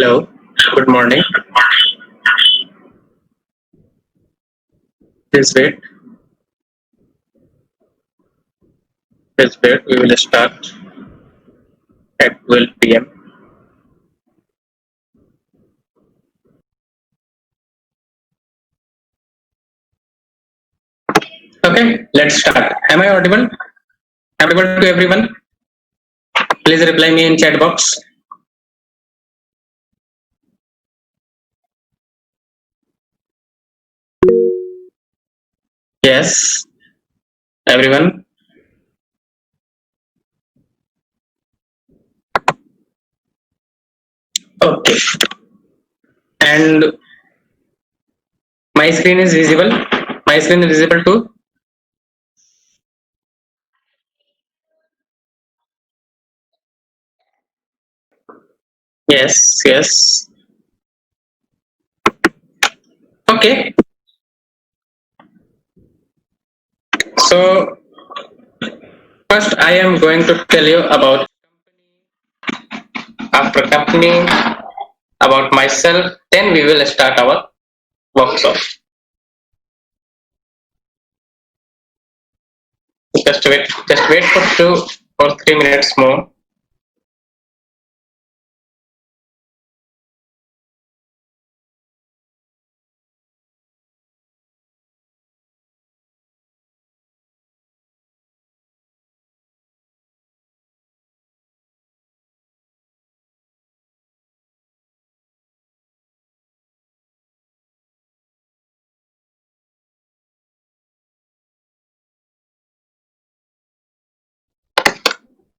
Hello, good morning. Please wait. Please wait. We will start at 12 p.m. Okay, let's start. Am I audible? Audible to everyone? Please reply me in chat box. Yes, everyone. Okay. And my screen is visible. My screen is visible too. Yes, yes. Okay. So first I am going to tell you about after company, about myself, then we will start our workshop. Just wait for 2 or 3 minutes more.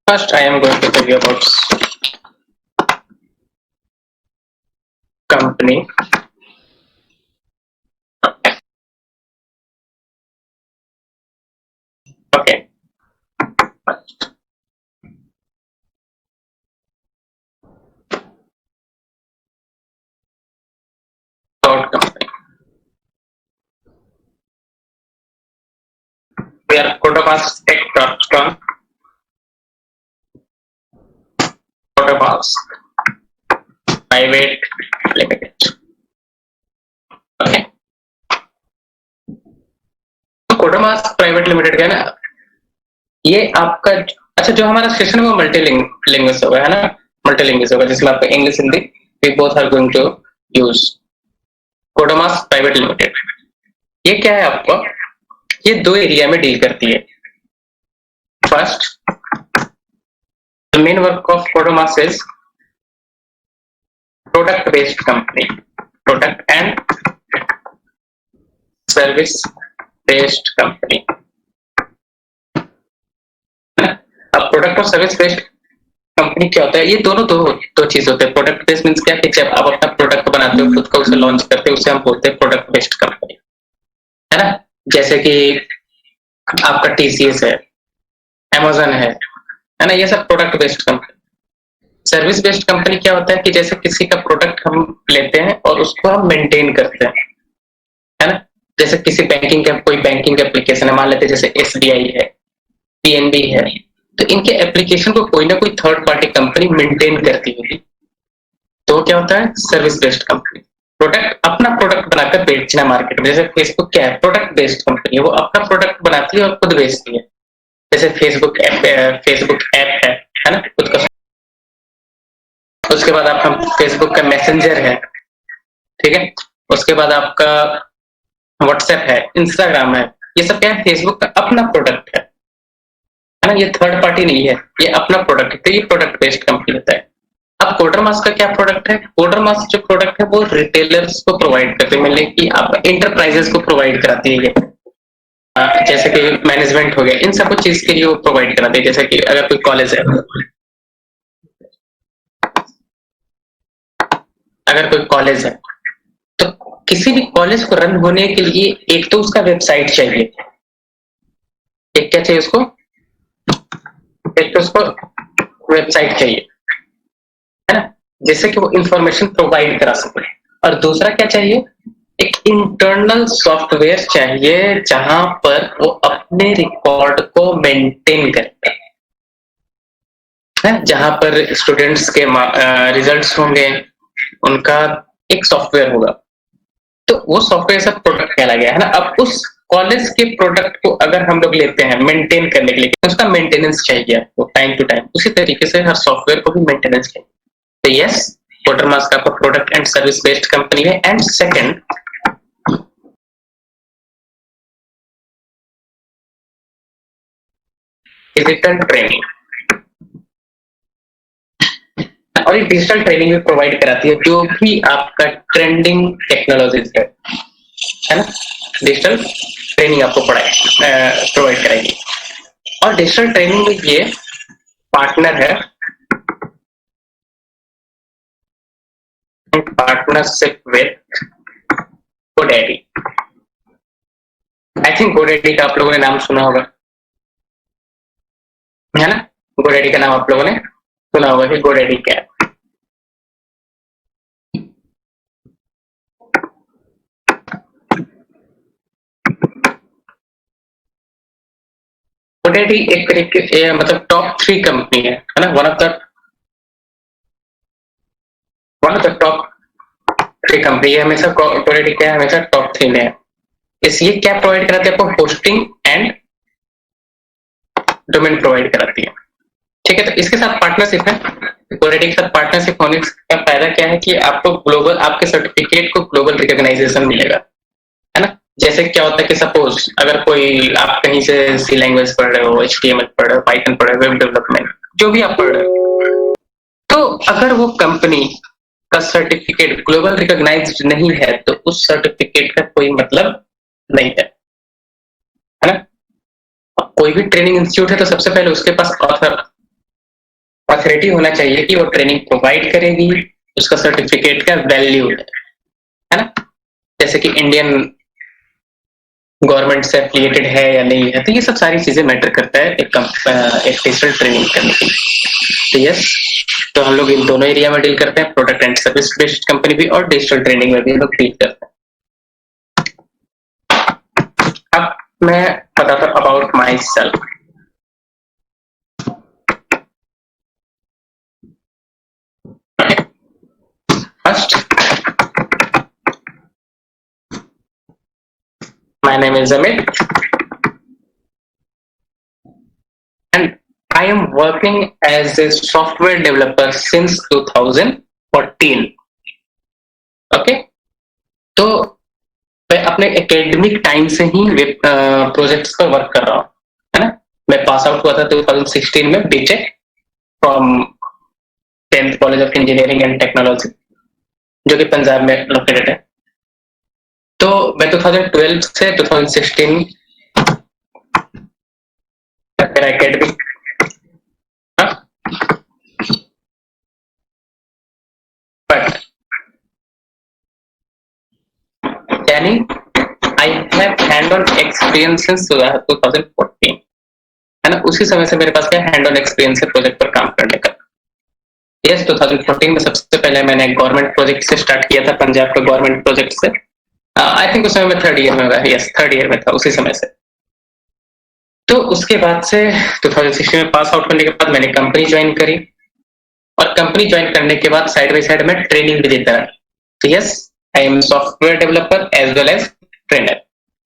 First, I am going to tell you about company. Okay. Cloud company. We are CodaMaskTech.com. CodaMask Private Limited. Okay. तो CodaMask Private Limited क्या है ना, ये आपका अच्छा जो हमारा session है वो मल्टीलिंग्वेज होगा, है ना, मल्टीलिंग्वेज होगा जिसमें आपका English Hindi we both are going to use. CodaMask Private Limited ये क्या है आपको, ये दो एरिया में डील करती है. First, the main work of CodaMask is product based company, product and service based company. अब प्रोडक्ट और सर्विस बेस्ड कंपनी क्या होता है, ये दोनों दो चीज होते हैं. प्रोडक्ट बेस्ड मींस क्या कि जब आप अपना प्रोडक्ट बनाते हो, खुद का उसे लॉन्च करते हो, उसे हम बोलते हैं प्रोडक्ट बेस्ड कंपनी, है ना. जैसे कि आपका टीसीएस है, अमेजन है ना, ये सब product based company. Service based company क्या होता है कि जैसे किसी का प्रोडक्ट हम लेते हैं और उसको हम मेंटेन करते हैं, है ना. जैसे किसी बैंकिंग का कोई बैंकिंग एप्लीकेशन है, मान लेते हैं जैसे एसबीआई है, पीएनबी है, तो इनके एप्लीकेशन को कोई ना कोई थर्ड पार्टी कंपनी मेंटेन करती होगी, तो क्या होता है सर्विस बेस्ड कंपनी. प्रोडक्ट अपना प्रोडक्ट बनाकर बेचना मार्केट में. जैसे फेसबुक क्या है, प्रोडक्ट बेस्ड कंपनी है, वो अपना प्रोडक्ट बनाती है और खुद बेचती है. जैसे फेसबुक ऐप है ना, खुद का. उसके बाद आपका फेसबुक का मैसेंजर है, ठीक है. उसके बाद आपका व्हाट्सएप है, इंस्टाग्राम है, ये सब क्या है, फेसबुक का अपना प्रोडक्ट है ना, ये थर्ड पार्टी नहीं है, ये अपना प्रोडक्ट है, तो ये प्रोडक्ट बेस्ड कंपनी होता है. अब कोडरमास का क्या प्रोडक्ट है, कोडरमास जो प्रोडक्ट है वो रिटेलर्स को प्रोवाइड करते हैं, मतलब कि आप एंटरप्राइजेस को प्रोवाइड कराती है. ये जैसे कि मैनेजमेंट हो गया, इन सब चीज के लिए वो प्रोवाइड कराते हैं. जैसे कि अगर कोई कॉलेज है, अगर कोई कॉलेज है तो किसी भी कॉलेज को रन होने के लिए एक तो उसका वेबसाइट चाहिए, एक क्या चाहिए उसको, एक तो उसको वेबसाइट चाहिए, है ना, जैसे कि वो इंफॉर्मेशन प्रोवाइड करा सके. और दूसरा क्या चाहिए, एक इंटरनल सॉफ्टवेयर चाहिए जहां पर वो अपने रिकॉर्ड को मेंटेन करते हैं, जहां पर स्टूडेंट्स के रिजल्ट्स होंगे, उनका एक सॉफ्टवेयर होगा, तो वो सॉफ्टवेयर सब प्रोडक्ट कहला गया है ना। अब उस कॉलेज के प्रोडक्ट को अगर हम लोग लेते हैं मेंटेन करने के लिए, उसका मेंटेनेंस चाहिए आपको टाइम टू टाइम, उसी तरीके से हर सॉफ्टवेयर को भी मेंटेनेंस चाहिए। तो यस, कोटरमास का product and service based company है। एंड सेकंड, डिजिटल ट्रेनिंग, और ये डिजिटल ट्रेनिंग भी प्रोवाइड कराती है जो भी आपका ट्रेंडिंग टेक्नोलॉजीज है ना, डिजिटल ट्रेनिंग आपको प्रोवाइड कराएगी। और डिजिटल ट्रेनिंग में ये पार्टनर है, partnership with GoDaddy। I think GoDaddy का आप लोगों ने नाम सुना होगा, है ना। GoDaddy का नाम आप लोगों ने सुना होगा कि GoDaddy क्या है। GoDaddy एक तरीके से मतलब टॉप 3 कंपनी है ना, one of the top 3 company है। हमेशा GoDaddy क्या है, हमेशा टॉप 3 में है। इसलिए क्या प्रोवाइड कराती है आपको, होस्टिंग एंड डोमेन प्रोवाइड कराती है। ठीक है, तो इसके साथ पार्टनरशिप है, GoDaddy के साथ पार्टनरशिप होने का फायदा क्या है कि आपको ग्लोबल, आपके सर्टिफिकेट को ग्लोबल रिकॉग्नाइजेशन मिलेगा, है ना। जैसे क्या होता है कि सपोज अगर कोई आप कहीं से सी लैंग्वेज पढ़ रहे हो, HTML पढ़ रहे हो, पाइथन पढ़ रहे हो, वेब डेवलपमेंट जो भी आप पढ़ रहे हो, तो अगर वो कंपनी का सर्टिफिकेट ग्लोबल रिकॉग्नाइज्ड नहीं है तो उस सर्टिफिकेट का कोई मतलब नहीं है ना। अब कोई भी ट्रेनिंग इंस्टीट्यूट है तो सबसे पहले उसके पास अथॉरिटी होना चाहिए कि वो ट्रेनिंग प्रोवाइड करेगी, उसका सर्टिफिकेट का वैल्यू है ना। जैसे कि इंडियन गवर्नमेंट से एफिलिएटेड है या नहीं है, तो ये सब सारी चीजें मैटर करता है एक डिजिटल ट्रेनिंग करने के लिए। तो यस, तो हम लोग इन दोनों एरिया में डील करते हैं, product and service based company भी और डिजिटल ट्रेनिंग में भी हम लोग डील करते हैं। अब मैं बताता हूं about my self. First, my name is Amit and I am working as a software developer since 2014. Okay, तो मैं अपने एकेडमिक टाइम से ही वेब प्रोजेक्ट्स पर वर्क कर रहा हूँ, है ना। मैं पास आउट हुआ था 2016 में BTech from 10th college of engineering and technology, जो कि पंजाब में लोकेटेड है। तो मैं 2012 से 2016 तक मेरा एकेडमिक बट यानी I have hand on experience since 2014, है ना। उसी समय से मेरे पास क्या हैंड ऑन एक्सपीरियंस है प्रोजेक्ट पर काम करने का। यस, 2014 में सबसे पहले मैंने गवर्नमेंट प्रोजेक्ट से स्टार्ट किया था, पंजाब के गवर्नमेंट प्रोजेक्ट से। आई थिंक उस समय मैं 3rd ईयर में होगा, यस 3rd ईयर में था उसी समय से। तो उसके बाद से 2016 में पास आउट करने के बाद मैंने कंपनी ज्वाइन करी, और कंपनी ज्वाइन करने के बाद साइड बाई साइड में ट्रेनिंग भी देता है। तो yes, I am software developer as well as trainer,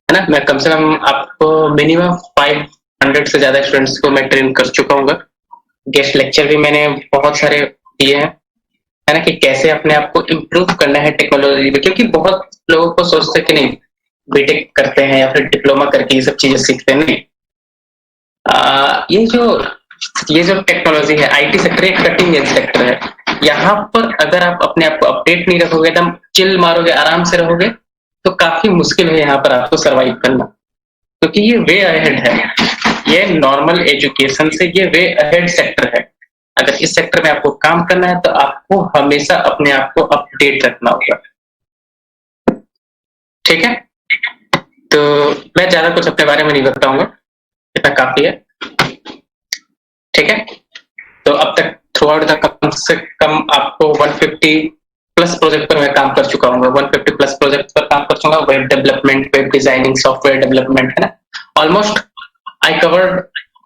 है ना। मैं कम से कम आपको मिनिमम 500 से ज्यादा स्टूडेंट्स को मैं ट्रेन कर चुका हूँ। गेस्ट लेक्चर भी मैंने बहुत सारे दिए हैं, है ना, कि कैसे अपने आप को इम्प्रूव करना है टेक्नोलॉजी में। क्योंकि बहुत लोगों को सोचते कि नहीं बीटेक करते हैं या फिर डिप्लोमा करके ये सब चीजें सीखते हैं, नहीं। ये जो टेक्नोलॉजी है, आईटी सेक्टर एक कटिंग एज सेक्टर है। यहाँ पर अगर आप अपने आप को अपडेट नहीं रखोगे, एकदम चिल मारोगे, आराम से रहोगे, तो काफी मुश्किल है यहाँ पर आपको सरवाइव करना, क्योंकि ये वे अहेड है। ये नॉर्मल एजुकेशन से ये वे अहेड सेक्टर है। अगर इस सेक्टर में आपको काम करना है तो आपको हमेशा अपने आप को अपडेट रखना होगा, ठीक है। तो मैं ज्यादा कुछ अपने बारे में नहीं बताऊंगा, इतना काफी है, ठीक है। तो अब तक थ्रू आउट द कम से कम आपको 150 प्लस प्रोजेक्ट पर मैं काम कर चुका हूँ। 150 प्लस प्रोजेक्ट पर काम कर चुका हूँ, web development, web designing, software development, है ना। Almost I covered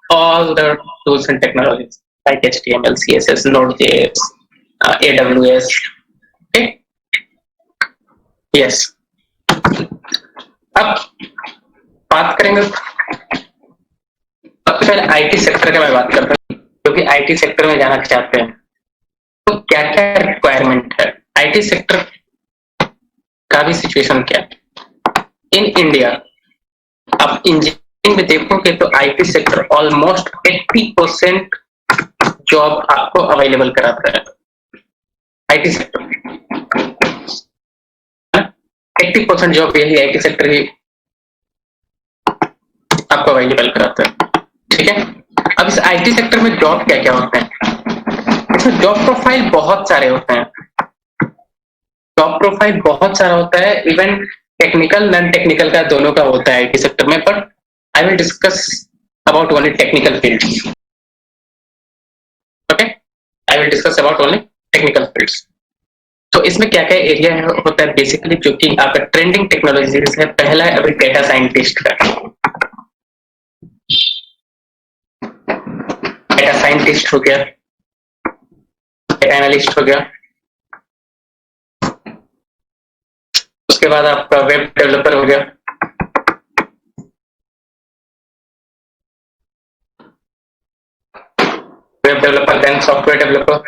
all the tools and technologies like HTML, CSS, Node.js, AWS, okay. Yes. अब बात करेंगे, सबसे पहले आईटी सेक्टर का मैं बात करता हूँ, क्योंकि आईटी सेक्टर में जाना चाहते हैं तो क्या क्या रिक्वायरमेंट है, आईटी सेक्टर का भी सिचुएशन क्या है इन इंडिया। आप इंजीनियरिंग में देखोगे तो आईटी सेक्टर ऑलमोस्ट 80% जॉब आपको अवेलेबल कराता है। आईटी सेक्टर 80% जॉब यही आईटी सेक्टर ही आपको अवेलेबल कराता है, ठीक है। अब इस आईटी सेक्टर में जॉब क्या क्या होते हैं, इसमें जॉब प्रोफाइल बहुत सारे होते हैं, जॉब प्रोफाइल बहुत सारा होता है, इवन टेक्निकल नॉन टेक्निकल का दोनों का होता है आईटी सेक्टर में, but I will discuss about only technical fields. Okay, I will discuss about only technical fields. तो इसमें क्या क्या एरिया होता है बेसिकली, जो कि आपका ट्रेंडिंग टेक्नोलॉजीज है। पहला है अभी डेटा साइंटिस्ट का, डेटा साइंटिस्ट हो गया, डेटा एनालिस्ट हो गया, उसके बाद आपका वेब डेवलपर हो गया, web developer then software developer.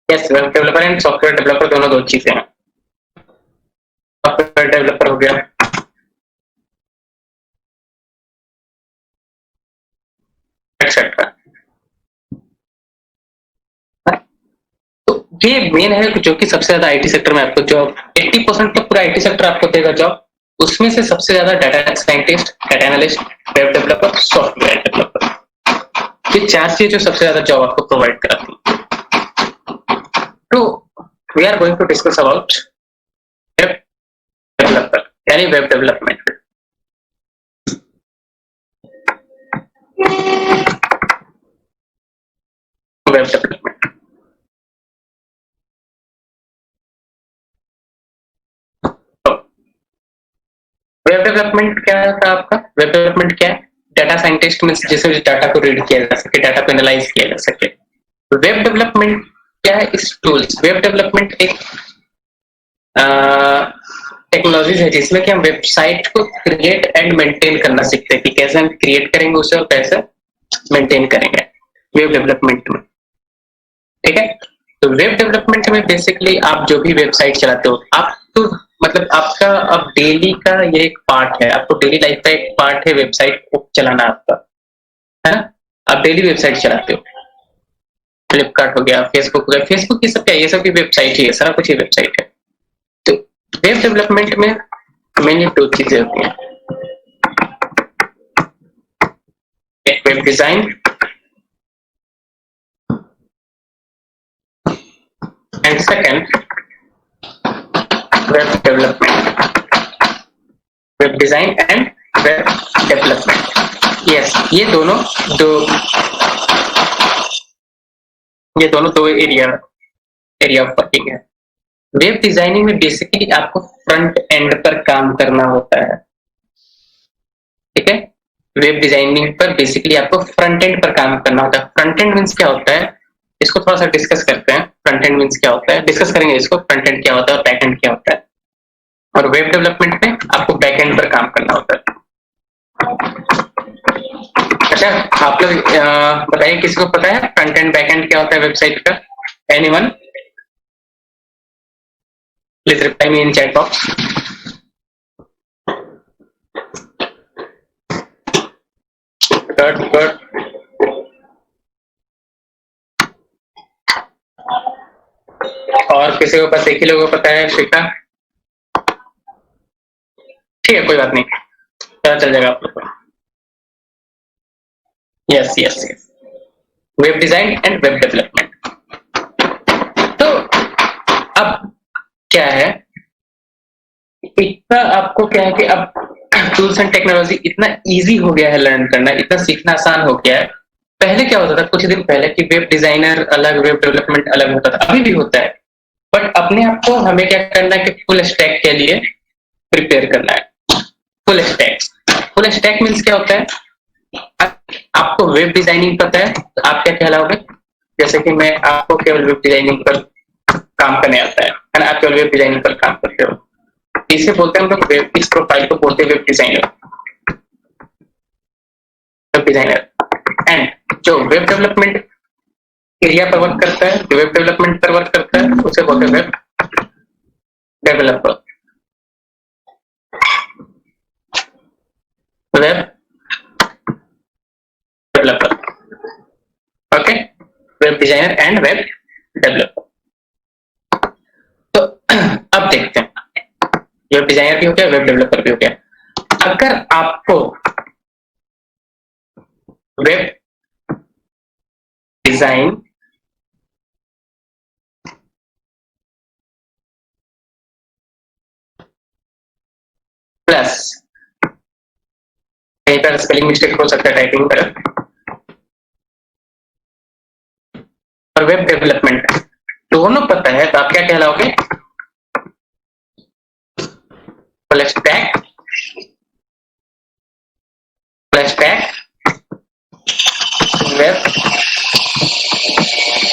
Yes, web developer and software developer दोनों दो चीजें हैं। सॉफ्टवेयर डेवलपर हो गया, एक्सेट्रा। तो ये मेन है जो कि सबसे ज्यादा आईटी सेक्टर में आपको जॉब 80% तो पूरा आईटी सेक्टर आपको देगा जॉब, उसमें से सबसे ज्यादा data scientist, data analyst, web developer, software developer, ये चार चीजें जो सबसे ज्यादा जॉब आपको प्रोवाइड कराती है। तो we are going to discuss about web developer यानी web development. Web development web development क्या था आपका, वेब डेवलपमेंट क्या है, डाटा साइंटिस्ट में जिसे डाटा को रीड किया जा सके, डाटा को एनालाइज किया जा सके। वेब डेवलपमेंट क्या है, इस टूल्स, वेब डेवलपमेंट एक टेक्नोलॉजीज है जिसमें कि हम वेबसाइट को क्रिएट एंड मेंटेन करना सीखते हैं कि कैसे हम क्रिएट करेंगे उसे और कैसे मेंटेन करेंगे वेब डेवलपमेंट में, ठीक है। तो वेब डेवलपमेंट में बेसिकली आप जो भी वेबसाइट चलाते हो, आप तो मतलब आपका अब डेली का ये एक पार्ट है, आपको डेली लाइफ का एक पार्ट है वेबसाइट को चलाना आपका, है ना। आप डेली वेबसाइट चलाते हो, फ्लिपकार्ट हो गया, फेसबुक हो गया, फेसबुक ये सब क्या, ये सब की वेबसाइट ही है, सारा कुछ ही वेबसाइट है। तो वेब डेवलपमेंट में मेनली दो चीजें होती हैं, एक web design and second web development, web design and web development. Yes, ये दोनों दो एरिया ऑफ वर्किंग है। वेब डिजाइनिंग में बेसिकली आपको फ्रंट एंड पर काम करना होता है, ठीक है। वेब डिजाइनिंग पर बेसिकली आपको फ्रंट एंड पर काम करना होता है। फ्रंट एंड मींस क्या होता है, इसको थोड़ा सा डिस्कस करते हैं। फ्रंट एंड मींस क्या होता है, डिस्कस करेंगे इसको, फ्रंट एंड क्या होता है और बैक एंड क्या होता है। और वेब डेवलपमेंट में आपको बैक एंड पर काम करना होता है। अच्छा, आप लोग बताइए, किसी को पता है फ्रंट एंड बैक एंड क्या होता है वेबसाइट का? Anyone? Please reply me in chat box. Good. और किसी को पता, एक ही लोगों को पता है शिखा? ठीक है, कोई बात नहीं, पता चल जाएगा आप लोग को। Yes yes yes, web design and web development. तो अब क्या है, इतना आपको क्या है कि अब टूल्स एंड टेक्नोलॉजी इतना इजी हो गया है लर्न करना, इतना सीखना आसान हो गया है। पहले क्या होता था, कुछ दिन पहले, कि वेब डिजाइनर अलग, वेब डेवलपमेंट अलग होता था, अभी भी होता है, बट अपने आप को हमें क्या करना है कि फुल स्टैक के लिए प्रिपेयर करना है। फुल स्टैक मीन्स क्या होता है, आपको वेब डिजाइनिंग पता है तो आप क्या कहलाओगे, जैसे कि मैं आपको केवल वेब डिजाइनिंग पर काम करने आता है ना, आप केवल वेब डिजाइनिंग पर काम करते हो, इसे बोलते हैं हम लोग वेब, इस प्रोफाइल को बोलते हैं web designer, web designer. And जो वेब डेवलपमेंट एरिया पर वर्क करता है, जो वेब डेवलपमेंट पर वर्क करता है, उसे बोलते हैं web developer, web developer. Okay, web designer and web developer. तो अब देखते हैं, वेब डिजाइनर भी हो गया, वेब डेवलपर भी हो गया। अगर आपको वेब डिजाइन प्लस, कहीं पर स्पेलिंग मिस्टेक हो सकता है टाइपिंग पर, और वेब डेवलपमेंट दोनों पता है, तो आप क्या कहलाओगे? Full stack web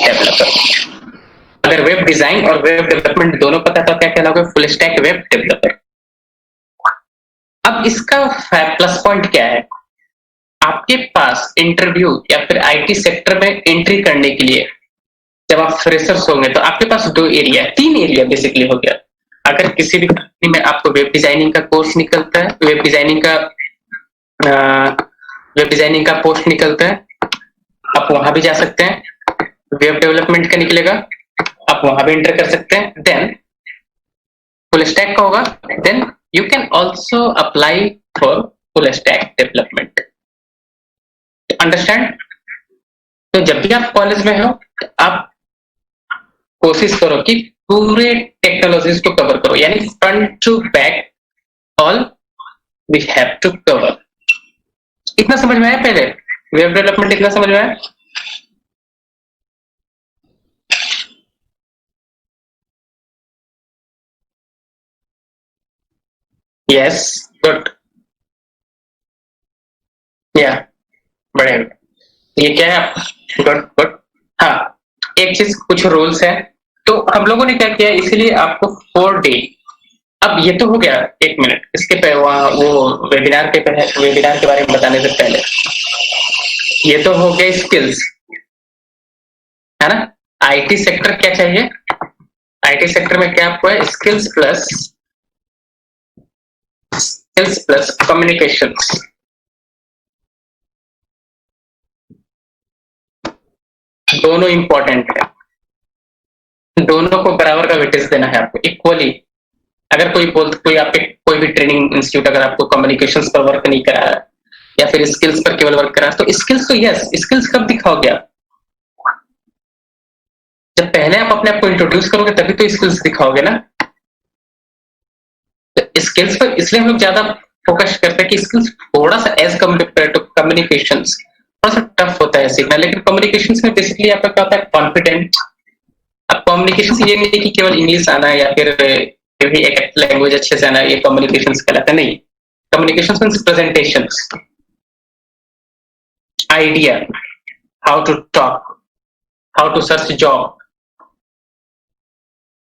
developer. अगर वेब डिजाइन और वेब डेवलपमेंट दोनों पता है तो क्या कहलाओगे? Full stack web developer. अब इसका प्लस पॉइंट क्या है? आपके पास इंटरव्यू या फिर आईटी सेक्टर में एंट्री करने के लिए जब आप फ्रेशर्स होंगे तो आपके पास 2 एरिया, 3 एरिया बेसिकली हो गया। अगर किसी भी कंपनी में आपको वेब डिजाइनिंग का कोर्स निकलता है, वेब डिजाइनिंग का पोस्ट निकलता है, आप वहां भी जा सकते हैं। वेब डेवलपमेंट का निकलेगा, आप वहां भी एंटर कर सकते हैं। देन फुल स्टैक का होगा, then you can also apply for full stack development. Understand? तो जब भी आप कॉलेज में हो, आप कोशिश करो कि पूरे टेक्नोलॉजीज को कवर करो, यानी front to back all we have to cover. इतना समझ में आया? पहले वेब डेवलपमेंट इतना समझ में आया? यस, गुड, या बड़े, ये क्या है? Good good. हाँ, एक चीज, कुछ रूल्स है, तो हम लोगों ने क्या किया, इसीलिए आपको 4 डे, अब ये तो हो गया 1 मिनट, इसके पहले वो वेबिनार के बारे में बताने से पहले ये तो हो गया स्किल्स, है ना? आईटी सेक्टर क्या चाहिए? आईटी सेक्टर में क्या आपको है? Skills plus communications. दोनों इंपॉर्टेंट है, दोनों को बराबर का वेटेज देना है आपको, इक्वली। अगर कोई आपके कोई भी ट्रेनिंग इंस्टीट्यूट अगर आपको कम्युनिकेशंस पर वर्क नहीं करा है या फिर स्किल्स पर केवल वर्क करा है, तो स्किल्स तो यस, स्किल्स कब दिखाओगे आप? जब पहले आप अपने आप को इंट्रोड्यूस करोगे तभी तो स्किल्स दिखाओगे ना। तो स्किल्स पर इसलिए हम लोग ज्यादा फोकस करते हैं कि स्किल्स थोड़ा सा एज कम्पेयर टू कम्युनिकेशंस थोड़ा सा टफ होता है सीखना, लेकिन कम्युनिकेशंस में बेसिकली आपका क्या होता है? कॉन्फिडेंट। अब कम्युनिकेशंस ये नहीं कि केवल इंग्लिश आना है या फिर भी एक लैंग्वेज अच्छे से आना है, ये कम्युनिकेशंस कहलाता है, नहीं। Communications means presentations, idea, how to talk, how to search job,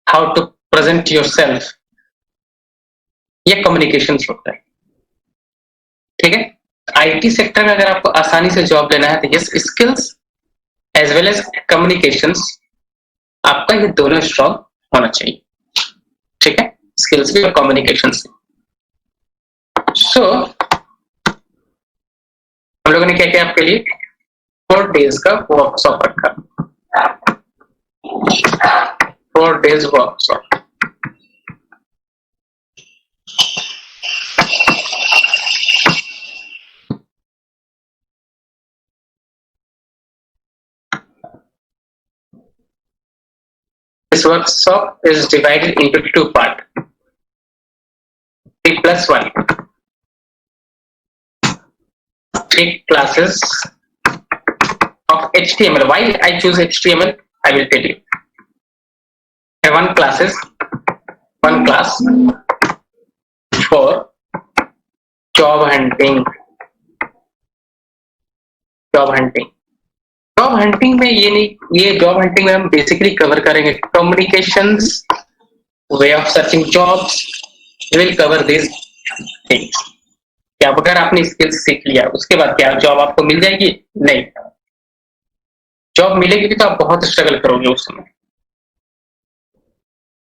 how to present yourself, ये कम्युनिकेशंस होता है। ठीक है? आईटी सेक्टर में अगर आपको आसानी से जॉब लेना है तो yes, skills as well as communications, आपका ये दोनों स्ट्रॉन्ग होना चाहिए। ठीक है? स्किल्स भी और कम्युनिकेशंस। सो हम लोगों ने क्या किया आपके लिए? 4 डेज का वर्कशॉप रखा, 4 days workshop. This workshop is divided into 2 parts, 3+1. 3 classes of HTML. Why I choose HTML? I will tell you. One class for job hunting. Job hunting में ये नहीं, ये जॉब हंटिंग में हम बेसिकली कवर करेंगे communications, way of searching jobs, will cover this things. क्या अगर आपने स्किल्स सीख लिया उसके बाद क्या जॉब आपको मिल जाएगी? नहीं, जॉब मिलेगी तो आप बहुत स्ट्रगल करोगे उस समय।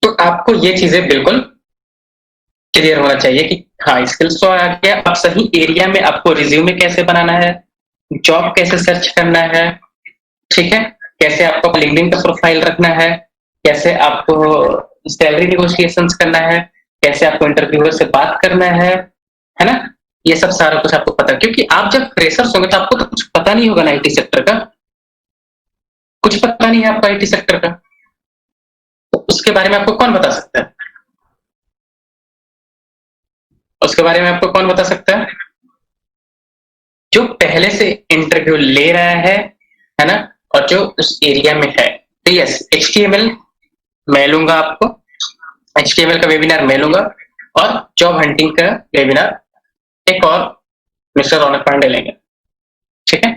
तो आपको ये चीजें बिल्कुल क्लियर होना चाहिए कि हाँ स्किल्स तो आ गया, अब सही एरिया में आपको रिज्यूमे कैसे बनाना है, जॉब कैसे सर्च करना है, ठीक है, कैसे आपको लिंक्डइन का प्रोफाइल रखना है, कैसे आपको सैलरी निगोशिएशंस करना है, कैसे आपको इंटरव्यूअर से बात करना है ना, ये सब सारा कुछ आपको पता है। क्योंकि आप जब फ्रेशर्स होंगे तो आपको तो कुछ पता नहीं होगा ना आईटी सेक्टर का, कुछ पता नहीं है आपको आईटी सेक्टर का, तो उसके बारे में आपको कौन बता सकता है? उसके बारे में आपको कौन बता सकता है? जो पहले से इंटरव्यू ले रहा है ना, और जो उस एरिया में है। तो यस, HTML मैं लूंगा आपको, HTML का वेबिनार मैं लूंगा, और जॉब हंटिंग का वेबिनार एक और मिस्टर रौनक पांडे लेंगे, ठीक है।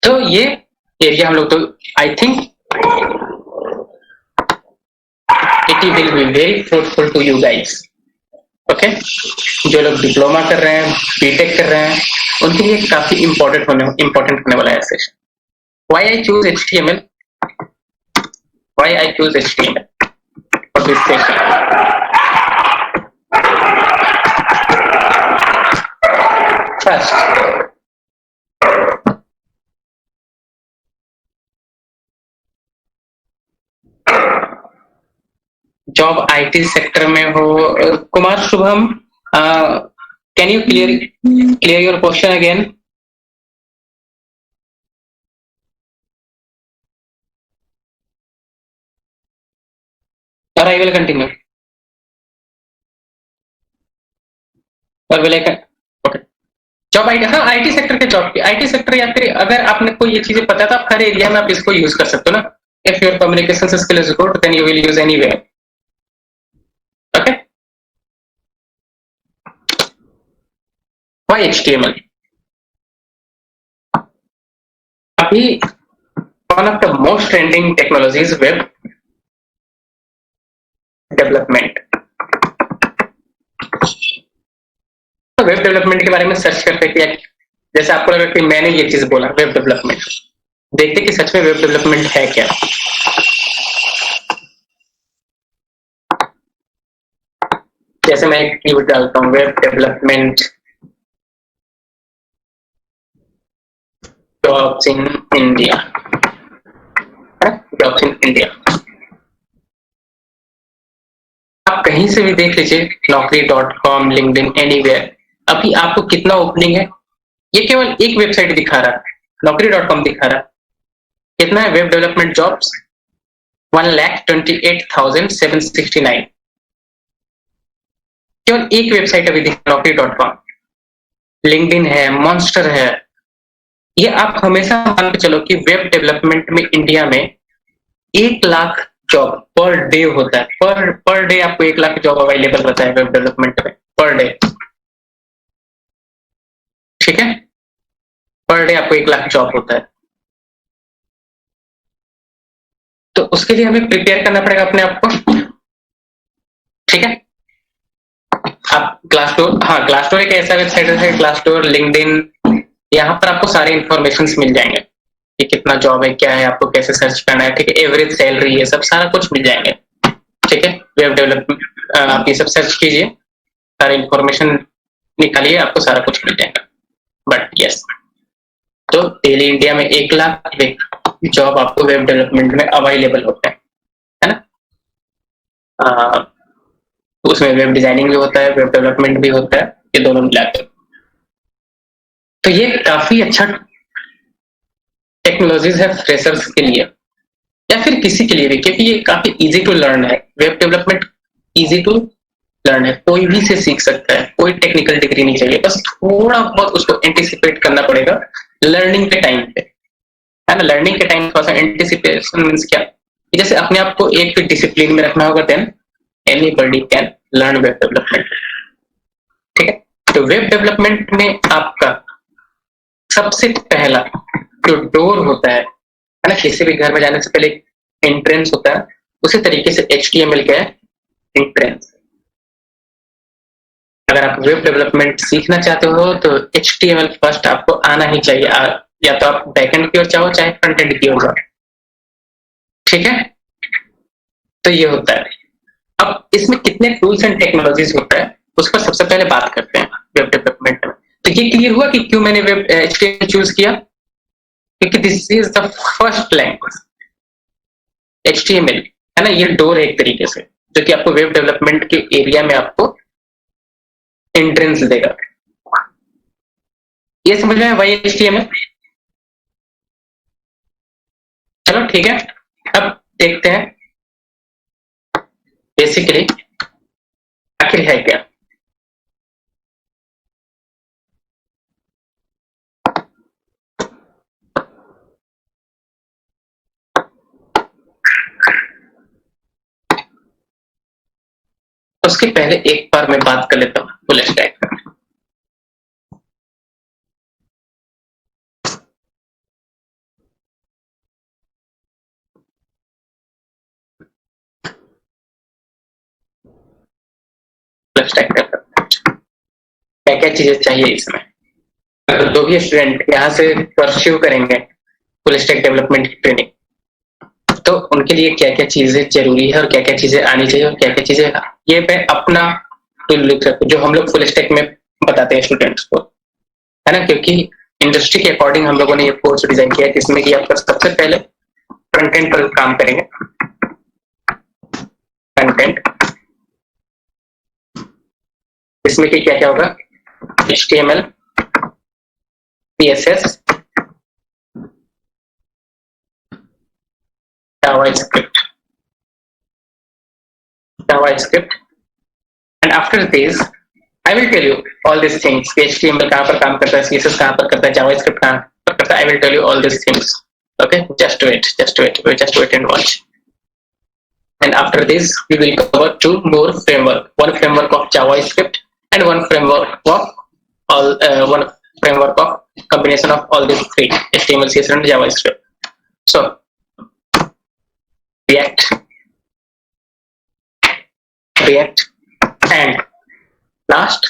तो ये एरिया हम लोग, तो I think it will be very fruitful to you guys, okay. जो लोग डिप्लोमा कर रहे हैं, बीटेक कर रहे हैं, उनके लिए काफी इंपॉर्टेंट होने वाला है session. Why I choose HTML? Why I choose HTML for this session? First, job IT sector में हो, Kumar Shubham, can you clear your question again? और आई विल कंटिन्यू, और will I, okay. Job IT, हाँ IT sector के job की, IT sector, या फिर अगर आपने कोई ये चीजें पता है तो आप हर एरिया में आप इसको यूज कर सकते हो ना। If your communication skill is good then you will use anywhere, okay. Why HTML? अभी one of the most trending technologies web development. तो वेब डेवलपमेंट के बारे में सर्च करते कि जैसे आपको लगा कि मैंने ये चीज बोला वेब डेवलपमेंट, देखते कि सच में वेब डेवलपमेंट है क्या। जैसे मैं एक कीवर्ड डालता हूँ web development jobs in India, jobs in India, आप कहीं से भी देख लीजिए, naukri.com, लिंक्डइन, एनीवेयर, अभी आपको कितना ओपनिंग है, ये केवल एक वेबसाइट दिखा रहा है, naukri.com दिखा रहा है, कितना है वेब डेवलपमेंट जॉब्स, 1,28,769, केवल एक वेबसाइट अभी दिखा naukri.com। लिंक्डइन है, मॉन्स्टर है, ये आप हमेशा मान के चलो कि वेब डेवलपमेंट में इंडिया में 1 लाख जॉब पर डे होता है, पर डे आपको 1 लाख जॉब अवेलेबल रहता है वेब डेवलपमेंट में पर डे, ठीक है, पर डे आपको 1 लाख जॉब होता है। तो उसके लिए हमें प्रिपेयर करना पड़ेगा अपने आप को, ठीक है। आप ग्लासडोर, हाँ ग्लासडोर एक ऐसा वेबसाइट है, ग्लासडोर, लिंक्डइन, यहाँ पर आपको सारे इंफॉर्मेशन मिल जाएंगे कि कितना जॉब है, क्या है, आपको कैसे सर्च करना है, ठीक है, एवरेज सैलरी, ये सब सारा कुछ मिल जाएंगे, ठीक है। वेब डेवलपमेंट आप ये सब सर्च कीजिए, सारे इंफॉर्मेशन निकालिए, आपको सारा कुछ मिल जाएगा। बट यस, तो डेली इंडिया में 1 लाख जॉब आपको वेब डेवलपमेंट में अवेलेबल होते हैं, है ना। उसमें वेब डिजाइनिंग भी होता है, वेब डेवलपमेंट भी होता है, ये दोनों मिलाकर। तो ये काफी अच्छा टेक्नोलॉजीज है फ्रेशर्स के लिए या फिर किसी के लिए भी, क्योंकि ये काफी इजी टू लर्न है। Web development easy to learn है, कोई भी से सीख सकता है, कोई टेक्निकल डिग्री नहीं चाहिए, बस थोड़ा बहुत उसको एंटिसिपेट करना पड़ेगा लर्निंग के टाइम पे, है ना। लर्निंग के टाइम थोड़ा सा एंटिसिपेशन मींस क्या, जैसे अपने आप को एक डिसिप्लिन में रखना होगा, then anybody can learn web development, ठीक है। तो वेब डेवलपमेंट में आपका सबसे पहला जो डोर होता है ना, किसी भी घर में जाने से पहले एंट्रेंस होता है, उसी तरीके से HTML क्या है, एंट्रेंस। अगर आप वेब डेवलपमेंट सीखना चाहते हो तो HTML फर्स्ट आपको आना ही चाहिए, या तो आप बैकएंड की ओर जाओ चाहे फ्रंट एंड की ओर जाओ, ठीक है। तो ये होता है। अब इसमें कितने टूल्स एंड टेक्नोलॉजीज होता है उस पर सबसे पहले बात करते हैं वेब डेवलपमेंट में। तो ये क्लियर हुआ कि क्यों मैंने वेब HTML चूज किया, क्योंकि this is the first language. HTML है ना, ये डोर है एक तरीके से, जो कि आपको वेब डेवलपमेंट के एरिया में आपको एंट्रेंस देगा। ये समझ में आया वाई HTML? चलो ठीक है, अब देखते हैं बेसिकली आखिर है क्या। उसके पहले एक बार मैं बात कर लेता हूँ फुल स्टैक पर। फुल स्टैक का क्या क्या चीजें चाहिए इसमें, अगर जो भी स्टूडेंट यहाँ से परस्यू करेंगे फुल स्टैक डेवलपमेंट की ट्रेनिंग, तो उनके लिए क्या क्या चीजें जरूरी है और क्या क्या चीजें आनी चाहिए और क्या क्या चीजें, ये मैं अपना जो हम लोग फुल स्टैक में बताते हैं स्टूडेंट्स को, है ना, क्योंकि इंडस्ट्री के अकॉर्डिंग हम लोगों ने ये कोर्स डिजाइन किया है, जिसमें कि आप सबसे पहले फ्रंट एंड पर काम करेंगे। फ्रंट एंड इसमें कि क्या क्या होगा, HTML, CSS, JavaScript, and after this I will tell you all these things। HTML कहाँ पर काम करता है, CSS कहाँ पर करता है, JavaScript कहाँ पर करता है, I will tell you all these things। Okay, just wait and watch। And after this we will cover two more framework, one framework of JavaScript and one framework of combination of all these three, HTML, CSS and JavaScript। So React and last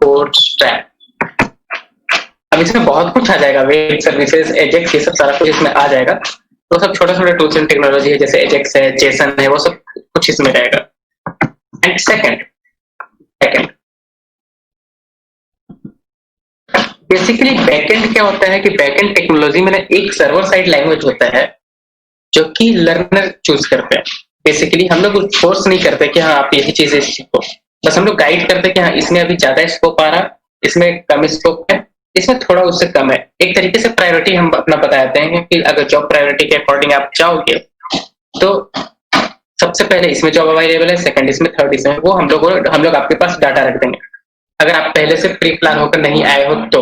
Bootstrap। अब इसमें बहुत कुछ आ जाएगा, web services, Ajax, ये सब सारा कुछ इसमें आ जाएगा। तो सब छोटा छोटा टूल्स एंड टेक्नोलॉजी है, जैसे एजेक्स है, जेसन है, वो सब कुछ इसमें रहेगा। एंड सेकंड बेसिकली बैकएंड क्या होता है कि बैकएंड टेक्नोलॉजी में एक सर्वर साइड लैंग्वेज होता है जो कि लर्नर चूज करते हैं। बेसिकली हम लोग फोर्स नहीं करते कि हाँ आप यही चीजें सीखो, बस हम लोग गाइड करते हैं कि हाँ इसमें अभी ज्यादा स्कोप आ रहा, इसमें कम स्कोप है, इसमें थोड़ा उससे कम है। एक तरीके से प्रायोरिटी हम अपना बताते हैं कि अगर जॉब प्रायोरिटी के अकॉर्डिंग आप चाहोगे तो सबसे पहले इसमें जॉब अवेलेबल है, सेकंड इसमें, थर्ड इसमें, वो हम लोग आपके पास डाटा रख देंगे। अगर आप पहले से प्री प्लान होकर नहीं आए हो तो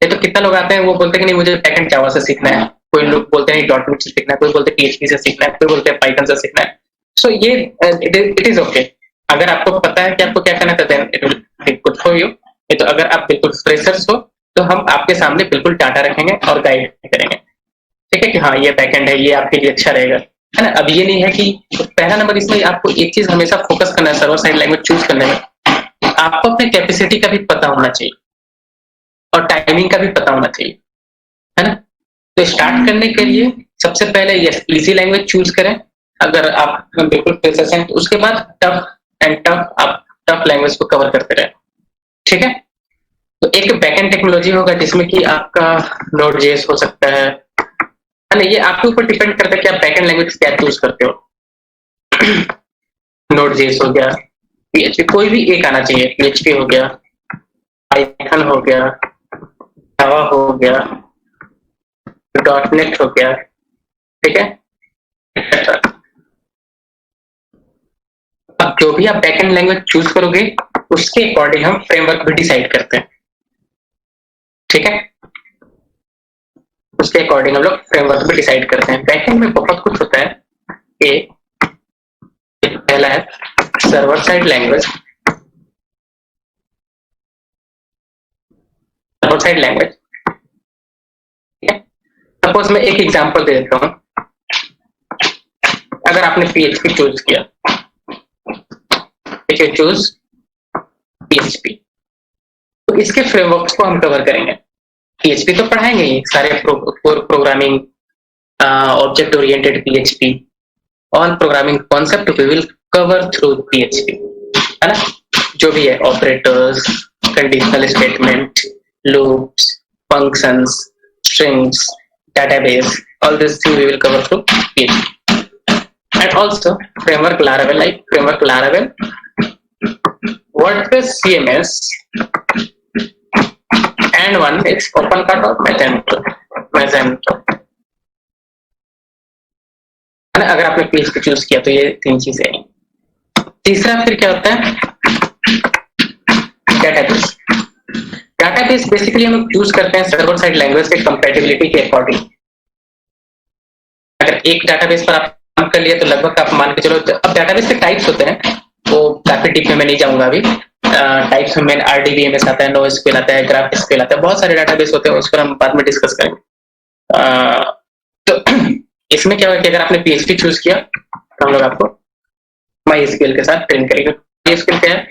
ये तो कितना लोग आते हैं वो बोलते हैं कि नहीं मुझे बैकएंड जावा से सीखना है, कोई लोग बोलते हैं डॉट नेट से सीखना है, कोई बोलते हैं PHP से सीखना है, कोई बोलते हैं पाइथन से सीखना है। सो ये इट इज ओके, अगर आपको पता है कि आपको क्या करना है then it will be good for you. तो अगर आप बिल्कुल फ्रेशर्स हो तो हम आपके सामने बिल्कुल डाटा रखेंगे और गाइड करेंगे, ठीक है, कि हाँ ये बैकएंड है, ये आपके लिए अच्छा रहेगा, है ना। अब ये नहीं है कि पहला नंबर इसमें आपको एक चीज हमेशा फोकस करना है सर्वर साइड लैंग्वेज चूज करने में, आपको अपने कैपेसिटी का भी पता होना चाहिए और टाइमिंग का भी पता होना चाहिए, है ना। तो स्टार्ट करने के लिए सबसे पहले ये इजी लैंग्वेज चूज करें अगर आप बिल्कुल फ्रेशर्स हैं, तो उसके बाद टफ आप टफ लैंग्वेज को कवर करते रहे, ठीक है। तो एक बैकएंड टेक्नोलॉजी होगा जिसमें कि आपका Node.js हो सकता है ना, ये आपके ऊपर डिपेंड करता है कि आप बैकएंड लैंग्वेज क्या चूज करते हो। Node.js हो गया, PHP, कोई भी एक आना चाहिए, PHP हो गया, पाइथन हो गया, जावा हो गया, .NET हो गया, ठीक है। अब जो भी आप बैकएंड लैंग्वेज चूज करोगे उसके अकॉर्डिंग हम फ्रेमवर्क भी डिसाइड करते हैं, ठीक है। उसके अकॉर्डिंग हम लोग फ्रेमवर्क भी डिसाइड करते हैं। बैकएंड में बहुत कुछ होता है, पहला है server side language. Server side language, ठीक है, सपोज मैं एक एग्जांपल दे देता हूँ। अगर आपने PHP चूज किया, चूज PHP, तो इसके फ्रेमवर्क्स को हम कवर करेंगे। PHP तो पढ़ाएंगे ही, सारे programming, object oriented PHP, all programming concept we will cover through PHP, है ना? जो भी है, operators, conditional statement, loops, functions, strings, database, all these things we will cover through PHP. And also framework Laravel, like framework Laravel, WordPress CMS, and one is OpenCart or Magento. अगर आपने PHP choose किया तो ये 3 चीजें हैं। तीसरा फिर क्या होता है? डेटाबेस। डेटाबेस बेसिकली हम चूज करते हैं सर्वर साइड लैंग्वेज के कंपैटिबिलिटी के अकॉर्डिंग। अगर एक डेटाबेस पर आप काम कर लिया तो लगभग आप मान के चलो। अब डेटाबेस के टाइप्स होते हैं, वो काफी डीप में मैं नहीं जाऊंगा अभी। टाइप्स में RDBMS आता है, NoSQL आता है, GraphSQL आता है, बहुत सारे डेटाबेस होते हैं, उस पर हम बाद में डिस्कस करेंगे। तो इसमें क्या होगा कि अगर आपने PHP चूज किया तो हम लोग आपको MySQL के साथ ट्रेन करेंगे। MySQL क्या है?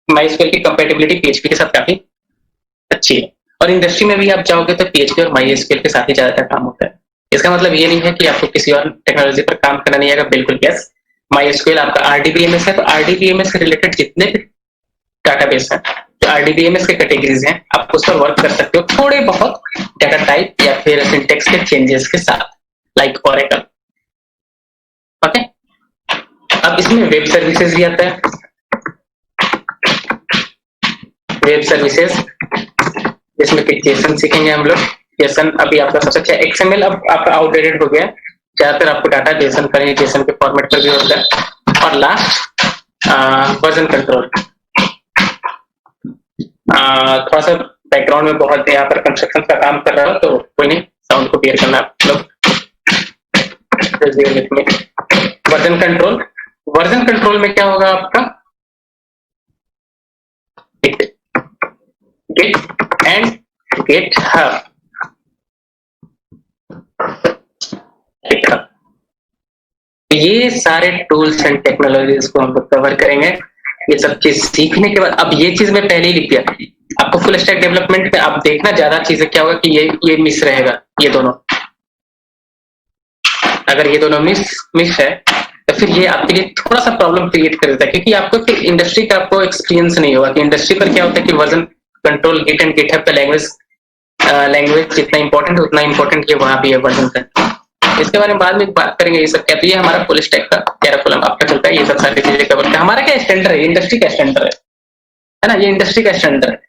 MySQL की कंपैटिबिलिटी PHP के साथ काफी अच्छी है, और इंडस्ट्री में भी आप जाओगे तो PHP और MySQL के साथ ही ज्यादातर काम होता है। इसका मतलब ये नहीं है कि आपको किसी और टेक्नोलॉजी पर काम करना नहीं आएगा, बिल्कुल यस। MySQL आपका RDBMS है, तो RDBMS से रिलेटेड जितने भी डाटाबेस है, जो RDBMS के कैटेगरीज हैं, आप उस पर वर्क कर सकते हो थोड़े बहुत डाटा टाइप या फिर सिंटेक्स के चेंजेस के साथ, लाइक Oracle। ओके, अब इसमें वेब सर्विसेज भी आता है। वेब सर्विसेज जिसमें कि JSON सीखेंगे हम लोग। JSON अभी आपका सबसे अच्छा, XML अब आपका आउटडेटेड हो गया, ज्यादातर आपको डाटा JSON पर ही, JSON के फॉर्मेट पर भी होता है। और लास्ट वर्जन कंट्रोल। थोड़ा सा बैकग्राउंड में बहुत यहाँ पर कंस्ट्रक्शन का काम कर रहा हो तो कोई नहीं, साउंड को क्लियर करना आप लोग। वर्जन कंट्रोल, वर्जन कंट्रोल में क्या होगा आपका? Git and GitHub। ये सारे टूल्स एंड टेक्नोलॉजीज को हम लोग कवर करेंगे। ये सब चीज सीखने के बाद, अब ये चीज मैं पहले ही लिख दिया, आपको फुल स्टैक डेवलपमेंट में आप देखना ज्यादा चीजें क्या होगा कि ये मिस रहेगा, ये दोनों। अगर ये दोनों मिस है तो फिर ये आपके लिए थोड़ा सा प्रॉब्लम क्रिएट कर देता है, क्योंकि आपको फिर इंडस्ट्री का आपको एक्सपीरियंस नहीं होगा कि इंडस्ट्री पर क्या होता है कि version control, git and GitHub का लैंग्वेज जितना इंपॉर्टेंट है उतना इंपॉर्टेंट ये वहां भी है वर्जन का। इसके बारे में बाद में बात करेंगे। ये सब क्या, तो ये हमारा फुल स्टैक का कैरिकुलम आपका चलता है, ये सब सारी चीजें कवर करते हैं। हमारा क्या स्टैंडर्ड है, इंडस्ट्री का स्टैंडर्ड है ना? ये इंडस्ट्री का स्टैंडर्ड है,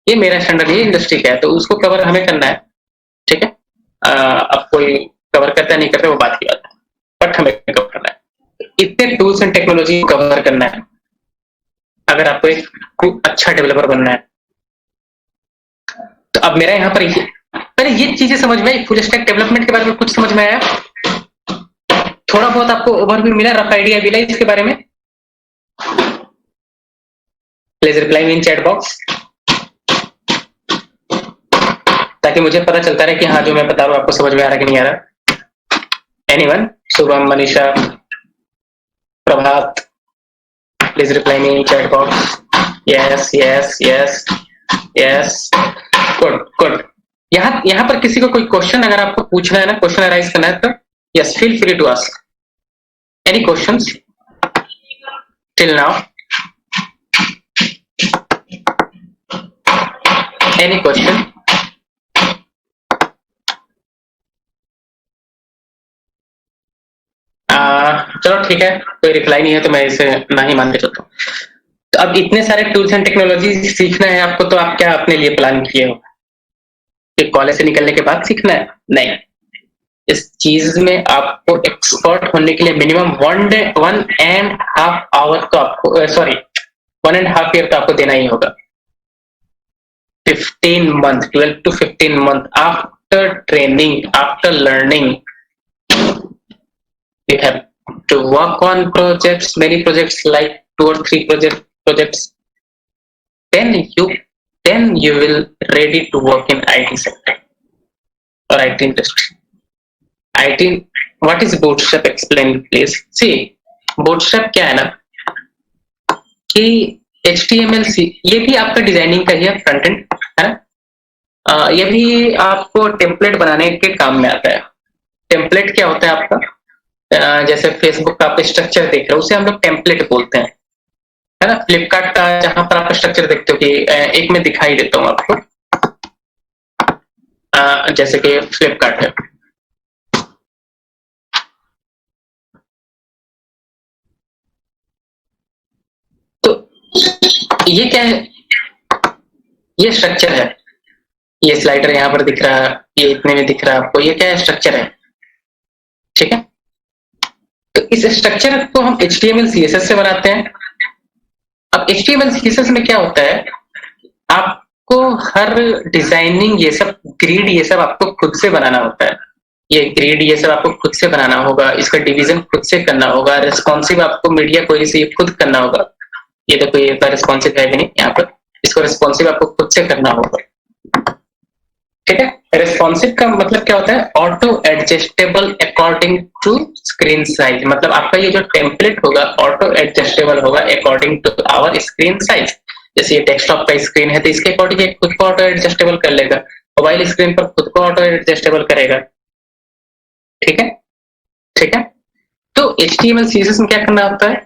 ये मेरा स्टैंडर्ड, ये इंडस्ट्री का है, तो उसको कवर हमें करना है। ठीक है, अब कोई कवर करता है नहीं करता वो बात की बात है, बट हमें कवर करना है। इतने टूल्स एंड टेक्नोलॉजी कवर करना है अगर आपको एक अच्छा डेवलपर बनना है। तो अब मेरा यहाँ पर पहले ये चीजें समझ में आई, फुल स्टैक डेवलपमेंट के बारे में कुछ समझ में आया, थोड़ा बहुत आपको ओवरव्यू मिला, रफ आइडिया मिला इसके बारे में। Please reply me in chat box, ताकि मुझे पता चलता रहे कि हाँ जो मैं बता रहा हूँ आपको समझ में आ रहा है कि नहीं आ रहा। Anyone, Shubham, Manisha, Prabhat, please reply me in chat box. Yes yes yes yes, good good. यहाँ पर किसी को कोई क्वेश्चन अगर आपको पूछना है ना, क्वेश्चन अराइज करना है तो yes, feel free to ask any questions till now. Any question? चलो ठीक है, कोई रिप्लाई नहीं है तो मैं इसे ना ही मान के चलता हूँ। तो अब इतने सारे टूल्स एंड टेक्नोलॉजी सीखना है आपको, तो आप क्या अपने लिए प्लान किए हो कि कॉलेज से निकलने के बाद सीखना है? नहीं, इस चीज में आपको एक्सपर्ट होने के लिए मिनिमम 1.5 आवर तो आपको, सॉरी 1.5 ईयर तो आपको देना ही होगा। 15 month, 12 to 15 month after training, after learning, you have to work on projects, many projects, like 2 or 3 projects. Then you will ready to work in IT sector or IT industry. IT, what is bootstrap? Explain please. See, bootstrap क्या है ना कि HTML ये भी आपका designing का ही है, front end है ना। ये भी आपको टेम्पलेट बनाने के काम में आता है। टेम्पलेट क्या होता है आपका? जैसे फेसबुक का आप स्ट्रक्चर देख रहे हो उसे हम लोग टेम्पलेट बोलते हैं, है ना। फ्लिपकार्ट का जहां पर आप स्ट्रक्चर देखते हो कि एक में दिखाई देता हूँ आपको, जैसे कि फ्लिपकार्ट है, तो ये क्या है? ये स्ट्रक्चर है। ये स्लाइडर यहाँ पर दिख रहा है, ये इतने में दिख रहा है आपको, ये क्या है? स्ट्रक्चर है, ठीक है। तो इस स्ट्रक्चर को हम HTML CSS से बनाते हैं। अब HTML CSS में क्या होता है, आपको हर डिजाइनिंग ये सब ग्रिड ये सब आपको खुद से बनाना होता है। ये ग्रिड ये सब आपको खुद से बनाना होगा, इसका डिवीजन खुद से करना होगा, रिस्पॉन्सिव आपको मीडिया क्वेरी से खुद करना होगा। ये देखो ये रिस्पॉन्सिव है भी नहीं यहाँ पर, इसको रिस्पॉन्सिव आपको खुद से करना होगा, ठीक है। रिस्पॉन्सिव का मतलब क्या होता है? Auto adjustable according to screen size. मतलब आपका ये जो टेम्पलेट होगा ऑटो एडजस्टेबल होगा according to our screen size. जैसे ये डेस्कटॉप का स्क्रीन है तो इसके अकॉर्डिंग ये खुद को ऑटो एडजस्टेबल कर लेगा, मोबाइल स्क्रीन पर खुद को ऑटो एडजस्टेबल करेगा, ठीक है, ठीक है। तो HTML CSS में क्या करना होता है?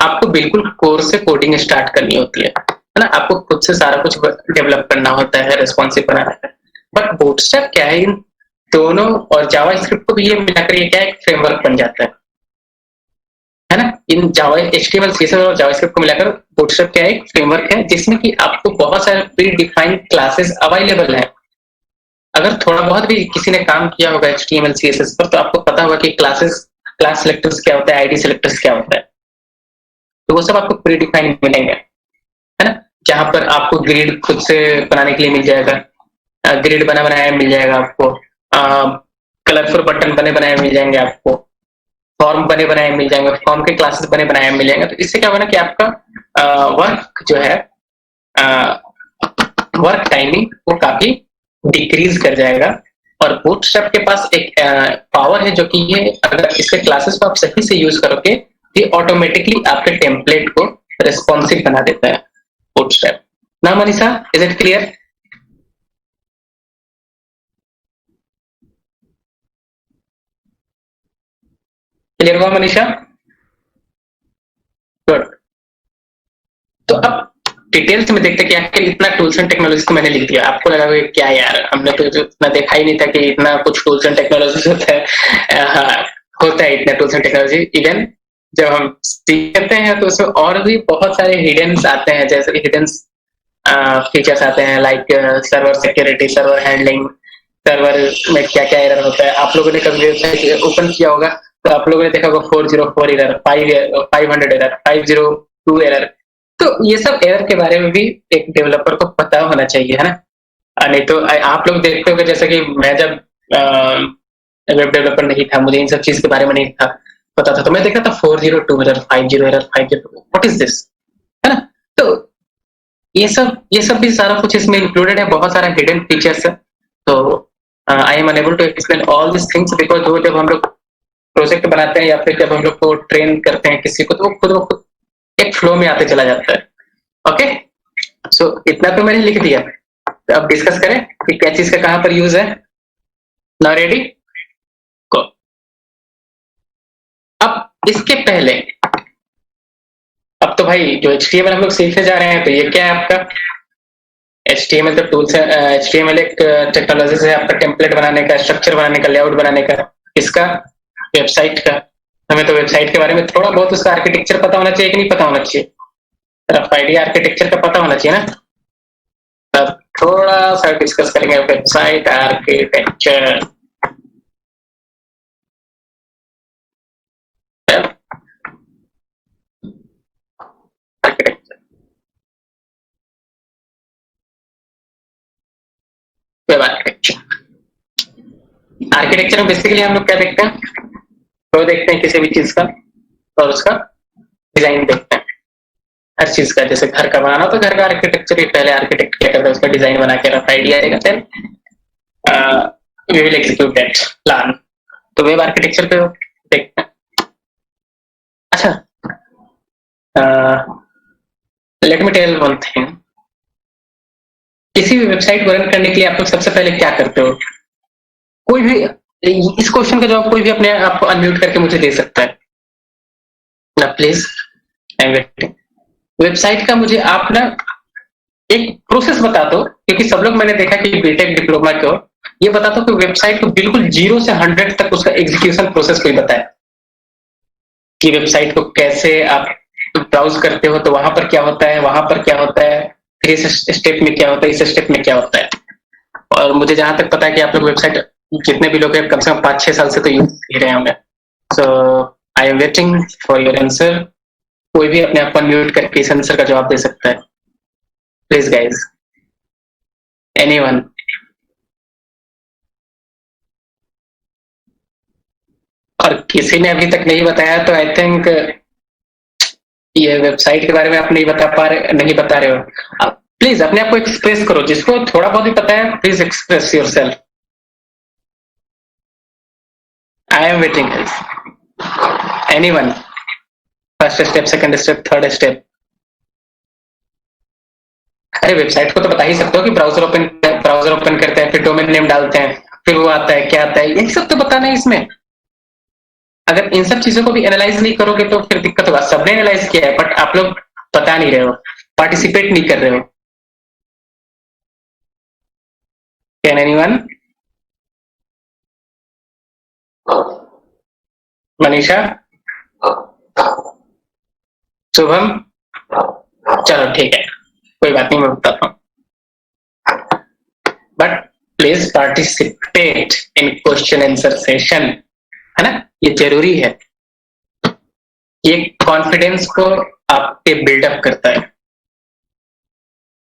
आपको बिल्कुल कोर से कोडिंग स्टार्ट करनी होती है ना। आपको खुद से सारा कुछ डेवलप करना होता है, रिस्पॉन्सिव बनाना है। बट बूटस्ट्रैप क्या है, इन दोनों और जावास्क्रिप्ट को भी ये मिलाकर ये क्या है? एक फ्रेमवर्क बन जाता है ना। इन जावा HTML CSS और जावास्क्रिप्ट को मिलाकर बूटस्ट्रैप क्या है? एक फ्रेमवर्क है जिसमें कि आपको बहुत सारे प्री डिफाइंड क्लासेस अवेलेबल है। अगर थोड़ा बहुत भी किसी ने काम किया होगा HTML CSS पर तो आपको पता होगा कि क्लासेस, क्लास सेलेक्टर्स क्या होता है, ID सेलेक्टर्स क्या होता है। तो वो सब आपको प्री डिफाइंड मिलेंगे, है ना। जहां पर आपको ग्रिड खुद से बनाने के लिए मिल जाएगा, ग्रिड बना बनाया मिल जाएगा आपको, कलरफुल बटन बने बनाए मिल जाएंगे आपको, फॉर्म बने बनाए मिल जाएंगे, फॉर्म के क्लासेस बने बनाए मिल जाएंगे। तो इससे क्या होगा ना कि आपका वर्क जो है, वर्क टाइमिंग वो काफी डिक्रीज कर जाएगा। और बूटस्ट्रैप के पास एक पावर है जो कि ये अगर इसके क्लासेस को आप सही से यूज करोगे ये ऑटोमेटिकली आपके टेम्पलेट को रिस्पॉन्सिव बना देता है बूटस्ट्रैप ना। Manisha, is it clear? Clear हुआ मनीषा? गुड। तो अब डिटेल्स में देखते क्या कि इतना टूल्स एंड टेक्नोलॉजीज को मैंने लिख दिया, आपको लगा क्या यार हमने तो इतना देखा ही नहीं था कि इतना कुछ टूल्स एंड टेक्नोलॉजीज होता है। हाँ, होता है इतना टूल्स एंड टेक्नोलॉजी। इवन जब हम सीखते हैं तो उसमें और भी बहुत सारे हिडन आते हैं, जैसे कि हिडन फीचर्स आते हैं like server security, server handling, server में क्या क्या एरर होता है। आप लोगों ने कभी वेबसाइट ओपन किया होगा तो आप लोगों ने देखा होगा 404 एरर, 500 एरर, 502 एरर। तो ये सब एरर के बारे में भी एक डेवलपर को पता होना चाहिए, है ना। नहीं तो आप लोग देखते होंगे जैसे कि मैं जब वेब डेवलपर नहीं था, मुझे इन सब चीज के बारे में नहीं था पता था, तो मैं देखता था 402 error, 50 error, 502, what is this, है ना। तो ये सब भी सारा कुछ इसमें इंक्लूडेड है, बहुत सारा हिडन फीचर्स है। तो I am unable to explain all this things because वो जब हम लोग प्रोजेक्ट बनाते हैं या फिर जब हम लोग को ट्रेन करते हैं किसी को तो वो खुद एक फ्लो में आते चला जाता है। ओके, सो इतना तो मैंने लिख दिया, तो अब डिस्कस करें कि क्या चीज का कहां पर यूज है। नाउ रेडी गो। अब इसके पहले, अब तो भाई जो HTML हम लोग सीखने जा रहे हैं तो ये क्या है आपका HTML तो टूल्स है। HTML एक टेक्नोलॉजी है आपका टेम्पलेट बनाने का, स्ट्रक्चर बनाने का, लेआउट बनाने का, इसका वेबसाइट का। हमें तो वेबसाइट के बारे में थोड़ा बहुत उसका आर्किटेक्चर पता होना चाहिए कि नहीं पता होना चाहिए? रफ आइडिया आर्किटेक्चर का पता होना चाहिए ना। तब थोड़ा सा डिस्कस करेंगे वेबसाइट आर्किटेक्चर। वेब आर्किटेक्चर में बेसिकली हम लोग क्या देखते हैं, तो देखते हैं किसी भी चीज का और उसका डिजाइन देखते हैं हर चीज का। जैसे घर का बनाना तो घर का आर्किटेक्चर ही पहले आर्किटेक्ट क्या करता है, उसका डिजाइन बना के रफ आइडिया आएगा, then we will execute that plan. तो वेब आर्किटेक्चर पे देखते हैं। अच्छा, let me tell one thing. किसी भी वेबसाइट को रन करने के लिए आप लोग सबसे पहले क्या करते हो? कोई भी इस क्वेश्चन का जवाब कोई भी अपने आप को अनम्यूट करके मुझे दे सकता है ना, please. I am waiting. Website का मुझे आप ना एक प्रोसेस बता दो, क्योंकि सब लोग मैंने देखा कि बीटेक डिप्लोमा को ये बता दो कि वेबसाइट को बिल्कुल 0 से 100 तक उसका एग्जीक्यूशन प्रोसेस कोई बताए कि वेबसाइट को कैसे आप ब्राउज करते हो तो वहां पर क्या होता है, वहां पर क्या होता है, फिर इस स्टेप में क्या होता है, इस स्टेप में क्या होता है। और मुझे जहां तक पता है कि आप लोग वेबसाइट जितने भी लोग हैं कम से कम 5-6 साल से तो यूज कर रहे होंगे। So I am waiting for your answer. कोई भी अपने आप को म्यूट करके इस आंसर का जवाब दे सकता है, प्लीज गाइज, एनीवन। और किसी ने अभी तक नहीं बताया तो आई थिंक ये वेबसाइट के बारे में आप नहीं बता रहे हो। आप प्लीज अपने आप को एक्सप्रेस करो, जिसको थोड़ा बहुत ही पता है please express your self. I am waiting anyone. First step, second step, third step. अरे वेबसाइट को तो बता ही सकते हो कि ब्राउजर ओपन करते हैं, फिर डोमेन नेम डालते हैं, फिर वो आता है, क्या आता है, यही सब तो बताना है इसमें। अगर इन सब चीजों को भी एनालाइज नहीं करोगे तो फिर दिक्कत होगा। सबने एनालाइज किया है बट आप लोग बता नहीं रहे हो, पार्टिसिपेट नहीं कर रहे हो। Can anyone? मनीषा, शुभम, चलो ठीक है, कोई बात नहीं, मैं बताता हूँ। But please participate in question answer session, है ना, ये जरूरी है। ये कॉन्फिडेंस को आपके बिल्डअप करता है।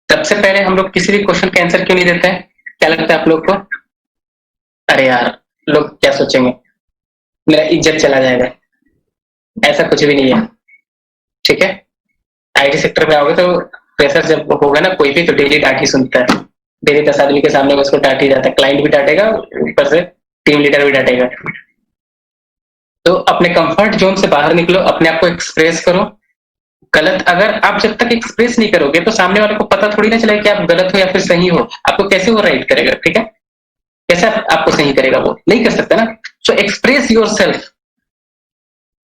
सबसे पहले हम लोग किसी भी क्वेश्चन का आंसर क्यों नहीं देते हैं? क्या लगता है आप लोग को? अरे यार, लोग क्या सोचेंगे, मेरा इज्जत चला जाएगा। ऐसा कुछ भी नहीं है, ठीक है। आईटी सेक्टर में आओगे तो प्रेशर जब होगा ना कोई भी, तो डेली डांट ही सुनता है। डेली 10 आदमी के सामने उसको डांट ही जाता है, क्लाइंट भी डांटेगा, ऊपर से टीम लीडर भी डांटेगा। तो अपने कंफर्ट जोन से बाहर निकलो, अपने आप को एक्सप्रेस करो। गलत अगर आप जब तक एक्सप्रेस नहीं करोगे तो सामने वाले को पता थोड़ी ना चलेगा कि आप गलत हो या फिर सही हो। आपको कैसे वो राइट करेगा, ठीक है, कैसे आपको सही करेगा? वो नहीं कर सकता ना। So express yourself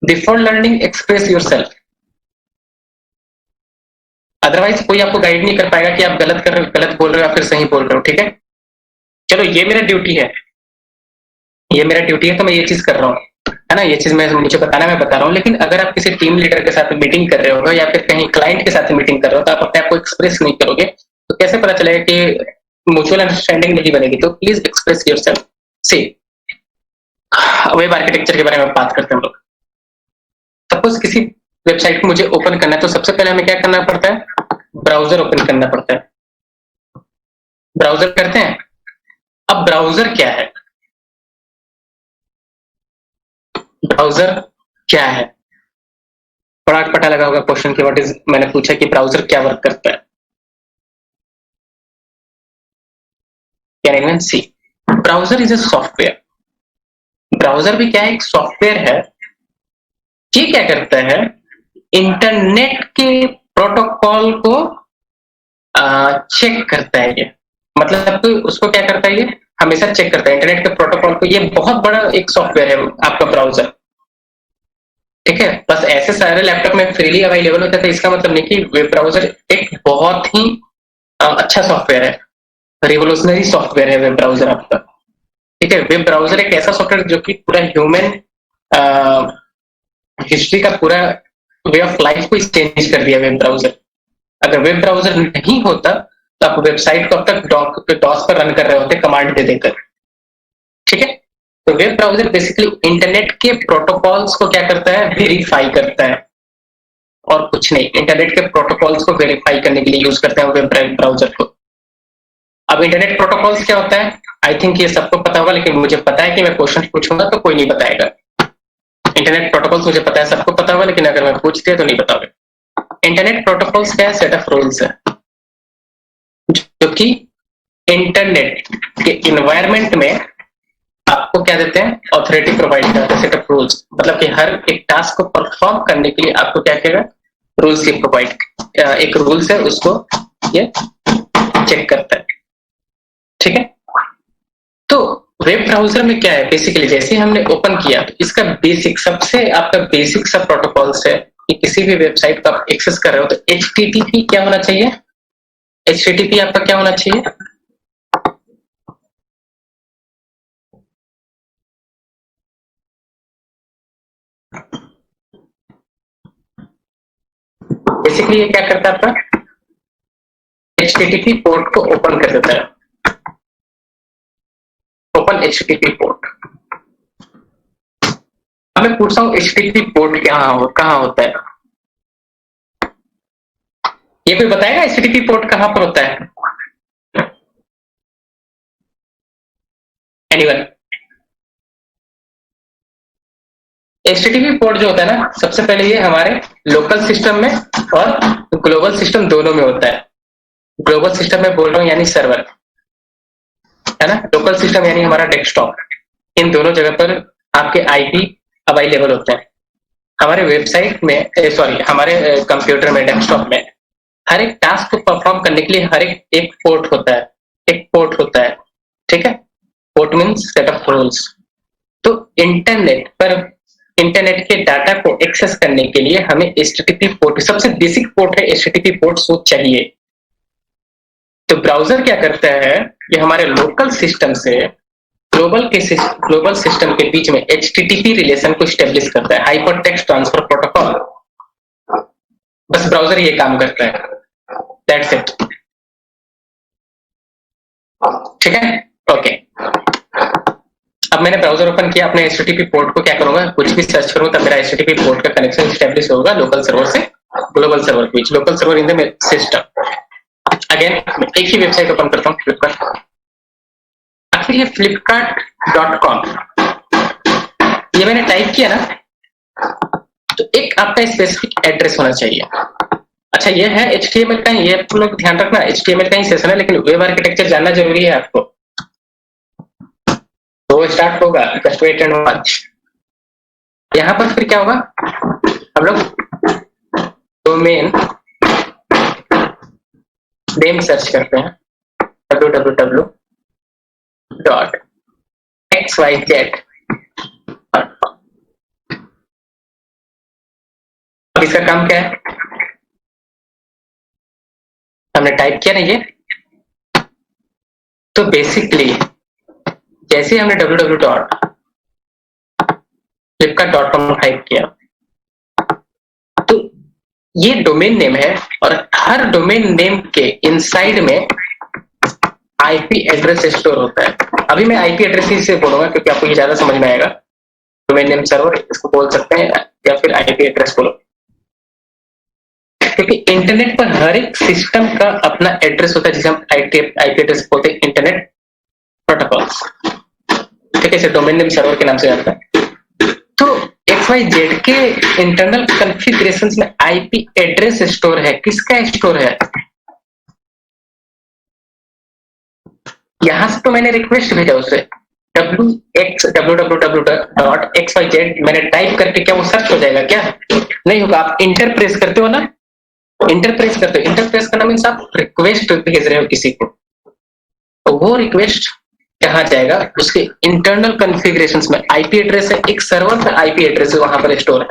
before learning, express yourself. Otherwise कोई आपको गाइड नहीं कर पाएगा कि आप गलत कर रहे हो, गलत बोल रहे हो या फिर सही बोल रहे हो, ठीक है। चलो ये मेरा ड्यूटी है, ये मेरा ड्यूटी है, तो मैं ये चीज कर रहा हूँ, है ना, ये चीज मैं मुझे बताना, मैं बता रहा हूँ। लेकिन अगर आप किसी टीम लीडर के साथ मीटिंग कर रहे हो या फिर कहीं क्लाइंट के साथ मीटिंग कर रहे हो तो आप अपने आप को एक्सप्रेस नहीं करोगे तो कैसे पता चलेगा कि म्यूचुअल अंडरस्टैंडिंग नहीं बनेगी? तो please express yourself. See, web architecture के बारे में बात करते हैं हम लोग। सपोज किसी वेबसाइट को मुझे ओपन करना है तो सबसे पहले हमें क्या करना पड़ता है? ब्राउजर ओपन करना पड़ता है। ब्राउजर करते हैं। अब ब्राउजर क्या है? ब्राउजर क्या है? बड़ा अटपटा लगा होगा क्वेश्चन की, व्हाट इज, मैंने पूछा कि ब्राउजर क्या वर्क करता है। Can anyone see? Browser is a software. Browser भी क्या है? एक सॉफ्टवेयर है। ये क्या करता है? इंटरनेट के प्रोटोकॉल को चेक करता है। ये मतलब तो उसको क्या करता है? ये हमेशा चेक करता है इंटरनेट के प्रोटोकॉल को। ये बहुत बड़ा एक सॉफ्टवेयर है आपका ब्राउजर, ठीक है। बस ऐसे सारे लैपटॉप में फ्रीली अवेलेबल होता है इसका मतलब नहीं कि वेब ब्राउजर एक बहुत ही अच्छा सॉफ्टवेयर है, रिवोल्यूशनरी सॉफ्टवेयर है वेब ब्राउजर आपका, ठीक है। वेब ब्राउजर एक ऐसा सॉफ्टवेयर जो कि पूरा ह्यूमन हिस्ट्री का पूरा वे ऑफ लाइफ को चेंज कर दिया वेब ब्राउजर। अगर वेब ब्राउजर नहीं होता तो आप वेबसाइट को अब तक डॉस पर रन कर रहे होते कमांड दे देकर, ठीक है। तो वेब ब्राउजर बेसिकली इंटरनेट के प्रोटोकॉल्स को क्या करता है? वेरीफाई करता है, और कुछ नहीं। इंटरनेट के प्रोटोकॉल्स को वेरीफाई करने के लिए यूज करते हैं वेब ब्राउजर को। अब इंटरनेट प्रोटोकॉल्स क्या होता है? आई थिंक ये सबको पता होगा, लेकिन मुझे पता है कि मैं क्वेश्चन पूछूंगा तो कोई नहीं बताएगा। इंटरनेट प्रोटोकॉल्स मुझे पता है, सबको पता होगा, लेकिन अगर मैं पूछ दिया तो नहीं बताओगे। इंटरनेट प्रोटोकॉल्स क्या है? सेट ऑफ रूल्स है जो कि इंटरनेट के इन्वायरमेंट में आपको क्या देते हैं, ऑथोरिटी प्रोवाइड करते हैं, सेट ऑफ रूल्स, मतलब कि हर एक टास्क को परफॉर्म करने के लिए आपको क्या करेगा, रूल्स की प्रोवाइड, एक रूल्स है उसको ये चेक करता है, ठीक है। तो वेब ब्राउजर में क्या है, बेसिकली जैसे ही हमने ओपन किया तो इसका बेसिक, सबसे आपका बेसिक सा प्रोटोकॉल्स है कि किसी भी वेबसाइट को आप एक्सेस कर रहे हो तो HTTP क्या होना चाहिए, HTTP आपका क्या होना चाहिए, बेसिकली ये क्या करता है, आपका HTTP पोर्ट को ओपन कर देता है, ओपन HTTP पोर्ट। अब मैं पूछता हूँ HTTP पोर्ट कहाँ होता है, ये कोई बताएगा HTTP पोर्ट कहाँ पर होता है, एनीवन? HTTP पोर्ट जो होता है ना, सबसे पहले ये हमारे लोकल सिस्टम में और ग्लोबल सिस्टम दोनों में होता है। ग्लोबल सिस्टम में बोल रहा हूँ यानी सर्वर, है ना, लोकल सिस्टम यानी हमारा डेस्कटॉप, इन दोनों जगह पर आपके आईपी अवेलेबल होते हैं। हमारे वेबसाइट में, सॉरी, हमारे कंप्यूटर में, डेस्कटॉप में हर एक टास्क को परफॉर्म करने के लिए हर एक पोर्ट होता है, एक पोर्ट होता है, ठीक है। Port means set of rules. तो इंटरनेट पर, इंटरनेट के डाटा को एक्सेस करने के लिए हमें HTTP पोर्ट, सबसे बेसिक पोर्ट है HTTP पोर्ट, वो चाहिए। तो ब्राउजर क्या करता है कि हमारे लोकल सिस्टम से ग्लोबल सिस्टम के बीच में HTTP रिलेशन को स्टेब्लिश करता है, हाइपर टेक्स्ट ट्रांसफर प्रोटोकॉल। बस ब्राउजर ये काम करता है, दैट्स इट, ठीक है, ओके। अब मैंने ब्राउजर ओपन किया, अपने HTTP पोर्ट को क्या करूंगा, कुछ भी सर्च करूं तब मेरा HTTP पोर्ट का कनेक्शन स्टेब्लिश होगा लोकल सर्वर से ग्लोबल सर्वर के बीच, local server in the system. Again एक ही वेबसाइट ओपन करता हूँ, फ्लिपकार्ट। आखिर ये flipkart.com, ये मैंने टाइप किया ना, तो एक आपका स्पेसिफिक एड्रेस होना चाहिए। अच्छा, ये है HTML का, ये तुम लोग ध्यान रखना, HTML का ही सेशन है, लेकिन वेब आर्किटेक्चर जानना जरूरी है आपको। तो स्टार्ट होगा, जस्ट वेट एंड वॉच। यहाँ पर फिर क्या होगा, हम लोग डोमेन नेम सर्च करते हैं, www.xyz। अब इसका काम क्या है, हमने टाइप किया ना ये, तो बेसिकली जैसे ही हमने www.flipkart.com टाइप किया तो ये डोमेन नेम है, और हर डोमेन नेम के इनसाइड में आईपी एड्रेस स्टोर होता है। अभी मैं आईपी एड्रेस ही से बोलूंगा क्योंकि आपको ये ज्यादा समझ में आएगा। डोमेन नेम सर्वर इसको बोल सकते हैं, या फिर आईपी एड्रेस बोलो, क्योंकि इंटरनेट पर हर एक सिस्टम का अपना एड्रेस होता है जिसे हम आईपी एड्रेस बोलते हैं, इंटरनेट प्रोटोकॉल्स, ठीक है, इसे डोमेन नेम सर्वर के नाम से जानता है। तो XYZ के इंटरनल कॉन्फ़िगरेशंस में आईपी एड्रेस स्टोर है, किसका स्टोर है, यहां से तो मैंने रिक्वेस्ट भेजा उसे, www.xyz मैंने टाइप करके, क्या वो सर्च हो जाएगा, क्या नहीं होगा। आप इंटर प्रेस करते हो ना, इंटर प्रेस करते हो, इंटर प्रेस करना मीन्स आप रिक्वेस्ट भेज रहे हो किसी को, तो वो रिक्वेस्ट कहाँ जाएगा, उसके इंटरनल कॉन्फ़िगरेशंस में आईपी एड्रेस है, एक सर्वर का आईपी एड्रेस है, वहां पर स्टोर है,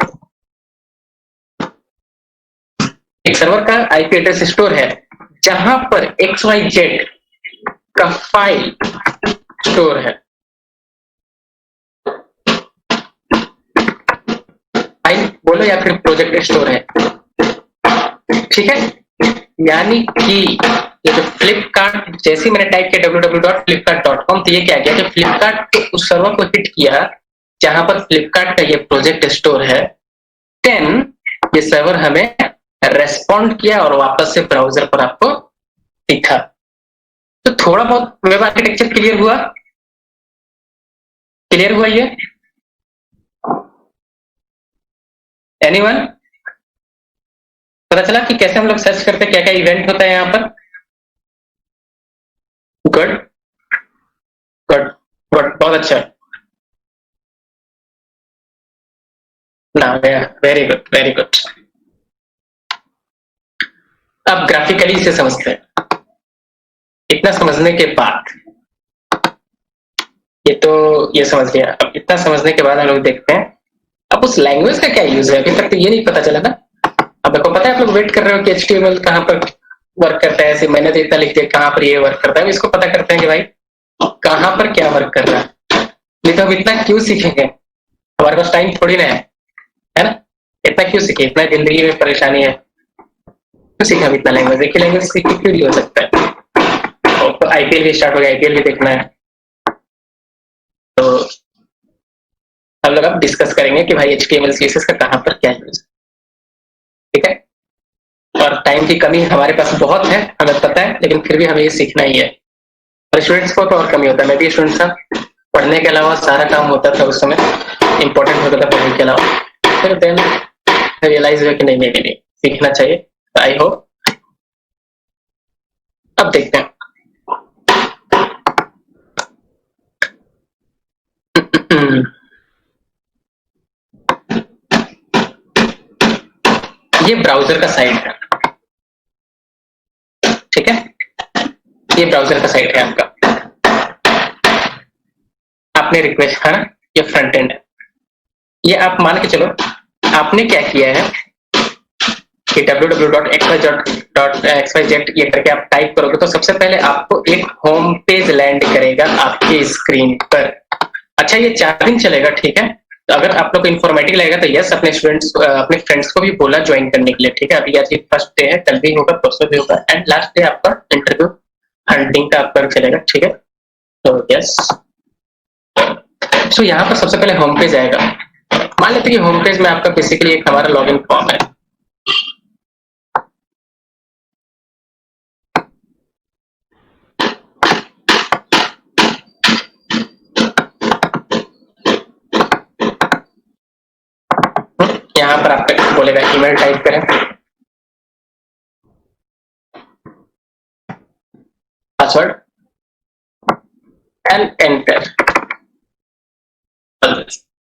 एक सर्वर का आईपी एड्रेस स्टोर है जहां पर XYZ का फाइल स्टोर है। फाइल बोलो या फिर प्रोजेक्ट स्टोर है, ठीक है। यानी कि ये जो फ्लिपकार्ट, जैसे मैंने टाइप किया www.flipkart.com, तो ये क्या किया कि फ्लिपकार्ट के उस सर्वर को हिट किया जहां पर फ्लिपकार्ट का ये प्रोजेक्ट स्टोर है। देन ये सर्वर हमें रेस्पॉन्ड किया और वापस से ब्राउजर पर आपको दिखा। तो थोड़ा बहुत वेब आर्किटेक्चर क्लियर हुआ, क्लियर हुआ ये, एनीवन? पता चला कि कैसे हम लोग सर्च करते हैं, क्या क्या इवेंट होता है यहाँ पर। गुड गुड गुड, बहुत अच्छा। ना गया, वेरी गुड वेरी गुड। अब ग्राफिकली इसे समझते हैं। इतना समझने के बाद ये समझ लिया। अब इतना समझने के बाद हम लोग देखते हैं अब उस लैंग्वेज का क्या यूज है। अभी तक तो ये नहीं पता चला ना। अब मेरे को पता है आप लोग वेट कर रहे हो कि HTML कहाँ पर वर्क करता है। ऐसे मैंने तो इतना लिख दिया कहाँ पर ये वर्क करता है। इसको पता करते हैं कि भाई कहाँ पर क्या वर्क कर रहा है। नहीं तो हम इतना क्यों सीखेंगे, हमारे पास टाइम थोड़ी ना है ना। इतना क्यों सीखे, इतना जिंदगी में परेशानी है, क्यों सीखा इतना लैंग्वेज। एक ही लैंग्वेज सीख के क्यों नहीं हो सकता है। और तो IPL भी स्टार्ट हो गया, IPL भी देखना है। तो हम लोग अब डिस्कस करेंगे कि भाई HTML CSS का कहाँ पर क्या यूज है, ठीक है। और टाइम की कमी हमारे पास बहुत है, हमें पता है, लेकिन फिर भी हमें ये सीखना ही है। और स्टूडेंट्स को तो और कमी होता है। मैं भी स्टूडेंट था, पढ़ने के अलावा सारा काम होता था उस समय, इंपॉर्टेंट होता था पढ़ने के अलावा। फिर देन रियलाइज हुआ कि नहीं नहीं नहीं सीखना चाहिए। आई होप अब देखते हैं। ये ब्राउजर का साइट है, ठीक है। ये ब्राउजर का साइट है आपका, आपने रिक्वेस्ट है ना, ये फ्रंट एंड है। ये आप मान के चलो आपने क्या किया है कि www.xyz ये करके आप टाइप करोगे तो सबसे पहले आपको एक होम पेज लैंड करेगा आपके स्क्रीन पर। अच्छा ये 4 दिन चलेगा, ठीक है। तो अगर आप लोग को इन्फॉर्मेटिव लगेगा तो यस, अपने स्टूडेंट्स अपने फ्रेंड्स को भी बोला ज्वाइन करने के लिए, ठीक है। अभी आज फर्स्ट डे है, कल भी होगा, परसों भी होगा, एंड लास्ट डे आपका इंटरव्यू हंटिंग का आपका चलेगा, ठीक है। तो यस, सो यहाँ पर सबसे पहले होम पेज आएगा। मान लेते हैं कि होम पेज में आपका बेसिकली एक हमारा लॉगिन फॉर्म है। यहाँ पर आपका बोलेगा ईमेल टाइप करें, पासवर्ड एंड एंटर।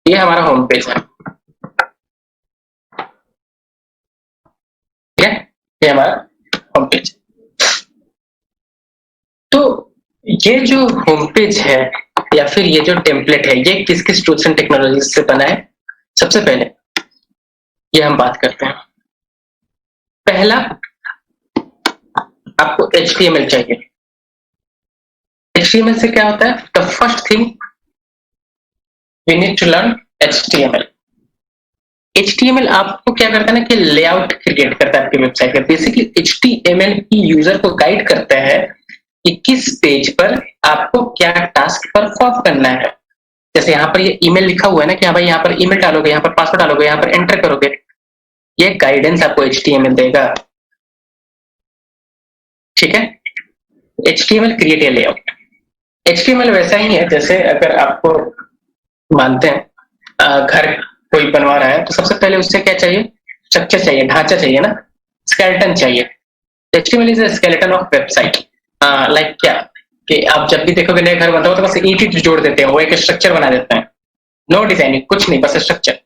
ये हमारा होम पेज है, ठीक है। ये हमारा होम पेज। तो ये जो होम पेज है या फिर ये जो टेम्पलेट है ये किस किस टूल्स एंड टेक्नोलॉजी से बना है, सबसे पहले ये हम बात करते हैं। पहला आपको HTML चाहिए। HTML से क्या होता है, the first thing we need to learn HTML। HTML आपको क्या करता है ना कि लेआउट क्रिएट करता है आपकी वेबसाइट का। बेसिकली HTML की यूजर को गाइड करता है कि किस पेज पर आपको क्या टास्क परफॉर्म करना है। जैसे यहाँ पर ये ईमेल लिखा हुआ है ना कि हाँ भाई यहाँ पर ईमेल डालोगे, यहाँ पर पासवर्ड डालोगे, यहाँ पर एंटर करोगे, ये गाइडेंस आपको HTML देगा, ठीक है। HTML create a layout. HTML वैसा ही है जैसे अगर आपको मानते हैं घर कोई बनवा रहा है तो सबसे पहले उससे क्या चाहिए, स्ट्रक्चर चाहिए, ढांचा चाहिए ना, स्केलेटन चाहिए। HTML is skeleton of website. Like क्या कि आप जब भी देखोगे नया घर बनता हो तो बस ईंट जोड़ देते हैं, वो एक स्ट्रक्चर बना देते हैं, नो डिजाइनिंग कुछ नहीं, बस स्ट्रक्चर।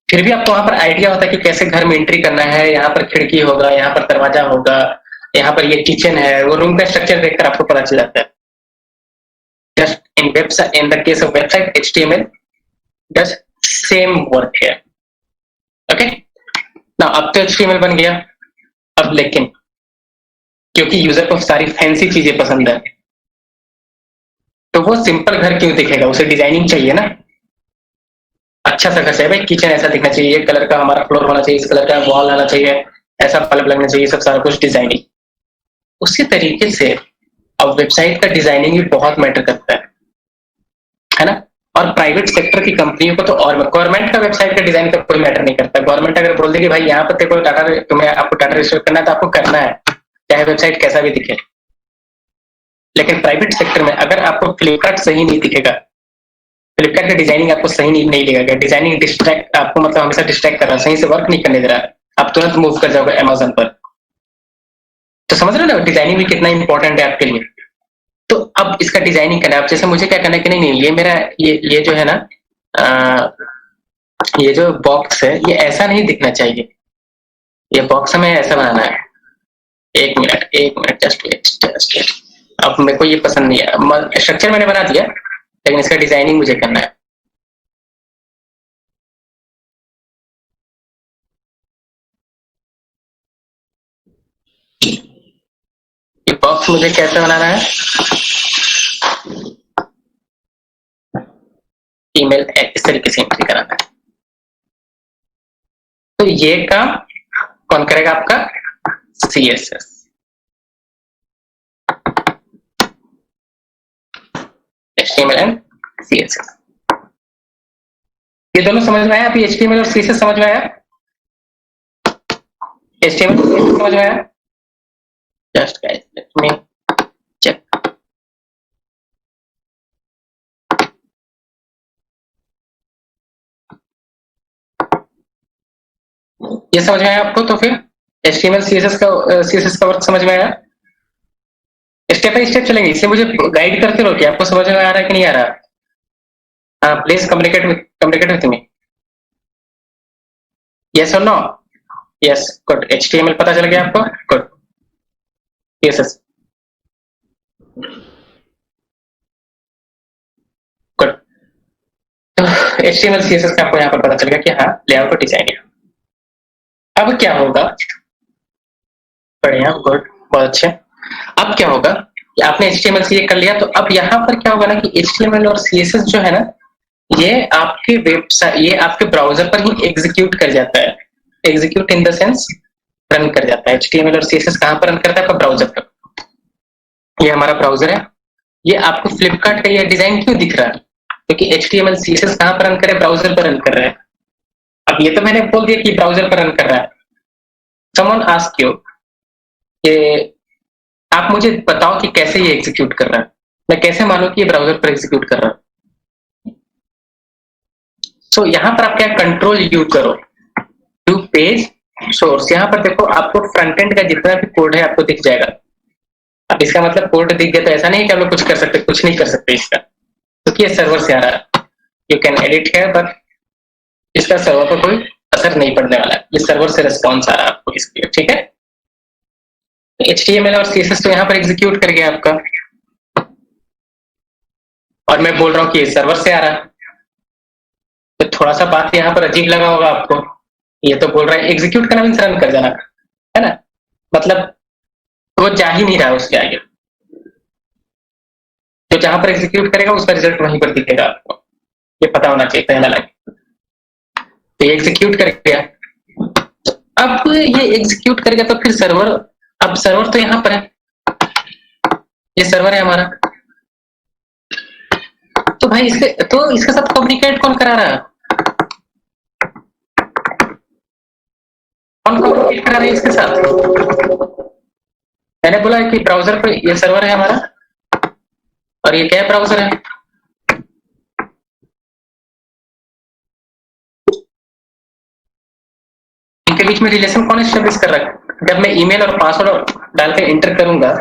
फिर भी आपको वहां पर आइडिया होता है कि कैसे घर में एंट्री करना है, यहाँ पर खिड़की होगा, यहाँ पर दरवाजा होगा, यहाँ पर ये किचन है, वो रूम का स्ट्रक्चर देखकर आपको पता चल जाता है। Just in website, in the case of website HTML does same work here, okay। ना अब तो HTML बन गया। अब लेकिन क्योंकि यूजर को सारी फैंसी चीजें पसंद है तो वो सिंपल घर क्यों दिखेगा, उसे डिजाइनिंग चाहिए ना, अच्छा सा घर चाहिए भाई, किचन ऐसा दिखना चाहिए, ये कलर का हमारा फ्लोर होना चाहिए, इस कलर का वॉल आना चाहिए, ऐसा बल्ब लगना चाहिए, सब सारा कुछ डिजाइनिंग। उसी तरीके से अब वेबसाइट का डिजाइनिंग भी बहुत मैटर करता है ना। और प्राइवेट सेक्टर की कंपनियों को तो, और गवर्नमेंट का वेबसाइट का डिजाइन का कोई मैटर नहीं करता। गवर्नमेंट अगर बोल दे कि भाई यहाँ पर तेरे को डाटा, तुम्हें आपको डाटा रजिस्टर करना है तो आपको करना है, चाहे वेबसाइट कैसा भी दिखे। लेकिन प्राइवेट सेक्टर में अगर आपको फ्लिपकार्ट सही नहीं दिखेगा, फ्लिपकार्ट का डिजाइनिंग आपको सही नहीं लगेगा, डिजाइनिंग डिस्ट्रैक्ट आपको मतलब हमेशा डिस्ट्रैक्ट कर रहा है, सही से वर्क नहीं करने दे रहा है, आप तुरंत मूव कर जाओगे अमेजन पर। तो समझ रहे हो ना डिजाइनिंग भी कितना इंपॉर्टेंट है आपके लिए। तो अब इसका डिजाइनिंग करना है। अब जैसे मुझे क्या करना है कि नहीं नहीं ये मेरा ये जो है ना ये जो बॉक्स है ये ऐसा नहीं दिखना चाहिए, ये बॉक्स हमें ऐसा बनाना है। एक मिनट, एक minute, just wait, just wait. अब मेरे को ये पसंद नहीं है, स्ट्रक्चर मैंने बना दिया लेकिन इसका डिजाइनिंग मुझे करना है। ये बॉक्स मुझे कैसे बनाना है, ईमेल इस तरीके से एंट्री कराना है। तो ये काम कौन करेगा आपका, CSS। HTML एंड CSS, ये दोनों समझ में आया? अभी HTML और CSS समझ में आया? HTML और CSS समझ में आया? Just guys let me check. ये समझ में आया आपको? तो फिर HTML CSS का वर्क समझ में आया? स्टेप बाय स्टेप चलेंगे, इससे मुझे गाइड करते रहो कि आपको समझ में आ रहा है कि नहीं आ रहा। हाँ please communicate with me, yes और नो। Yes, good. HTML पता चल गया आपको? गुड। CSS good. तो HTML CSS का आपको यहाँ पर पता चल गया कि हाँ लेआउट और डिजाइन है। अब क्या होगा, बढ़िया, गुड, बहुत अच्छे। अब क्या होगा कि आपने HTML से ये कर लिया, तो अब यहाँ पर क्या होगा ना कि HTML और CSS जो है ना, ये आपके वेबसाइट, ये आपके ब्राउजर पर ही एग्जीक्यूट कर जाता है। Execute in the sense run कर जाता है। HTML और CSS कहाँ पर रन करता है? आपका ब्राउजर पर। ये हमारा ब्राउजर है। ये आपको फ्लिपकार्ट का ये डिजाइन क्यों दिख रहा है? क्योंकि HTML CSS कहाँ पर रन करे? ब्राउजर पर रन कर रहा है। अब ये तो मैंने बोल दिया कि ब्राउजर पर रन कर रहा है। समवन आस्क यू कि आप मुझे बताओ कि कैसे ये एग्जीक्यूट कर रहा है, मैं कैसे मानूं कि ये ब्राउजर पर एग्जीक्यूट कर रहा है? सो यहाँ पर आप क्या कंट्रोल यू करो, टू पेज सोर्स। यहाँ पर देखो आपको फ्रंट एंड का जितना भी कोड है आपको दिख जाएगा। अब इसका मतलब कोड दिख गया तो ऐसा नहीं कि आप लोग कुछ कर सकते, कुछ नहीं कर सकते इसका, क्योंकि ये सर्वर से आ रहा है। यू कैन एडिट है बट इसका सर्वर पर कोई असर नहीं पड़ने वाला है, ये सर्वर से रिस्पॉन्स आ रहा है आपको इसके लिए, ठीक है। HTML और CSS तो यहाँ पर एग्जीक्यूट कर गया आपका, और मैं बोल रहा हूँ कि ये सर्वर से आ रहा है, तो थोड़ा सा बात यहाँ पर अजीब लगा होगा आपको। ये तो बोल रहा है एग्जीक्यूट करना मीन्स रन कर जाना, है ना, मतलब वो जा ही नहीं रहा है उसके आगे। जो जहां पर एग्जीक्यूट करेगा उसका रिजल्ट वहीं पर दिखेगा आपको, ये पता होना चाहिए पहला लाइन। तो ये एग्जीक्यूट कर गया, अब ये एग्जीक्यूट करेगा तो फिर सर्वर, अब सर्वर तो यहाँ पर है, ये सर्वर है हमारा। तो भाई इसके साथ कम्युनिकेट कौन करा रहा है? कौन कम्युनिकेट करा रहा है इसके साथ? मैंने बोला कि ब्राउजर पर ये सर्वर है हमारा, और ये क्या ब्राउजर है? इनके बीच में रिलेशन कौन एस्टेब्लिश कर रहा है? जब मैं ईमेल और पासवर्ड डाल के एंटर करूंगा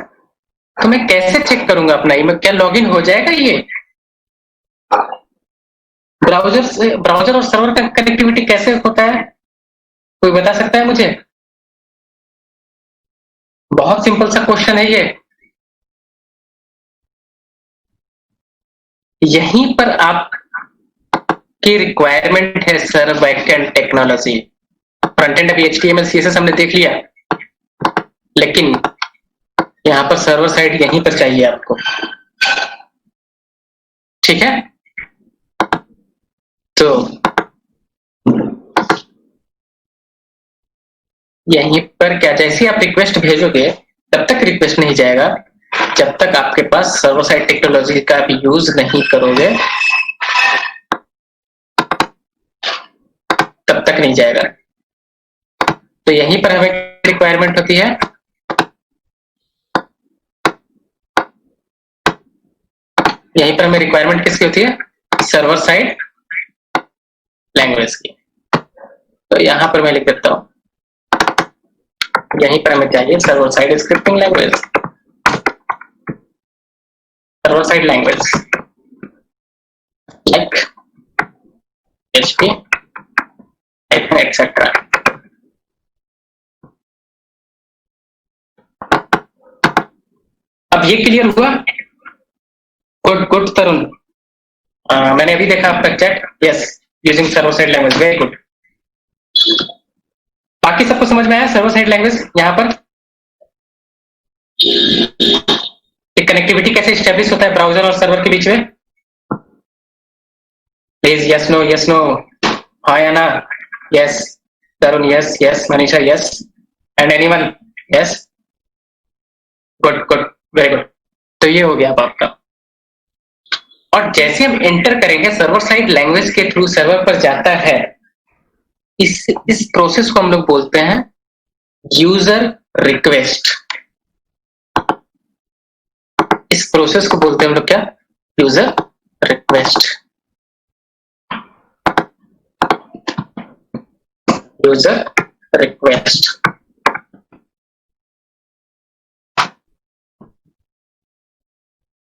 तो मैं कैसे चेक करूंगा अपना ईमेल, क्या लॉगिन हो जाएगा? ये ब्राउजर और सर्वर का कनेक्टिविटी कैसे होता है, कोई बता सकता है मुझे? बहुत सिंपल सा क्वेश्चन है ये। यहीं पर आप की रिक्वायरमेंट है sir, backend technology. Front end अभी HTML CSS हमने देख लिया, लेकिन यहाँ पर सर्वर साइड यहीं पर चाहिए आपको, ठीक है। तो यहीं पर क्या, जैसे आप रिक्वेस्ट भेजोगे तब तक रिक्वेस्ट नहीं जाएगा जब तक आपके पास सर्वर साइड टेक्नोलॉजी का भी यूज नहीं करोगे, तब तक नहीं जाएगा। तो यहीं पर हमें रिक्वायरमेंट होती है, यहीं पर हमें रिक्वायरमेंट किसकी होती है? सर्वर साइड लैंग्वेज की। तो यहां पर मैं लिख देता हूं, यहीं पर हमें चाहिए server side scripting language, server side language like PHP, etcetera. अब ये क्लियर हुआ? गुड गुड तरुण, मैंने अभी देखा आपका chat. Yes, using server side language, very good. बाकी सबको समझ में आया सर्वर साइड लैंग्वेज? यहाँ पर कनेक्टिविटी कैसे स्टैब्लिश होता है ब्राउजर और सर्वर के बीच में? Please yes no yes no. हाँ या ना? Yes Tarun, yes yes Manisha, yes and anyone? Yes, good good, very good. तो ये हो गया अब आपका। और जैसे हम एंटर करेंगे सर्वर साइड लैंग्वेज के थ्रू सर्वर पर जाता है, इस प्रोसेस को हम लोग बोलते हैं यूजर रिक्वेस्ट। इस प्रोसेस को बोलते हैं हम लोग क्या? User request. User request.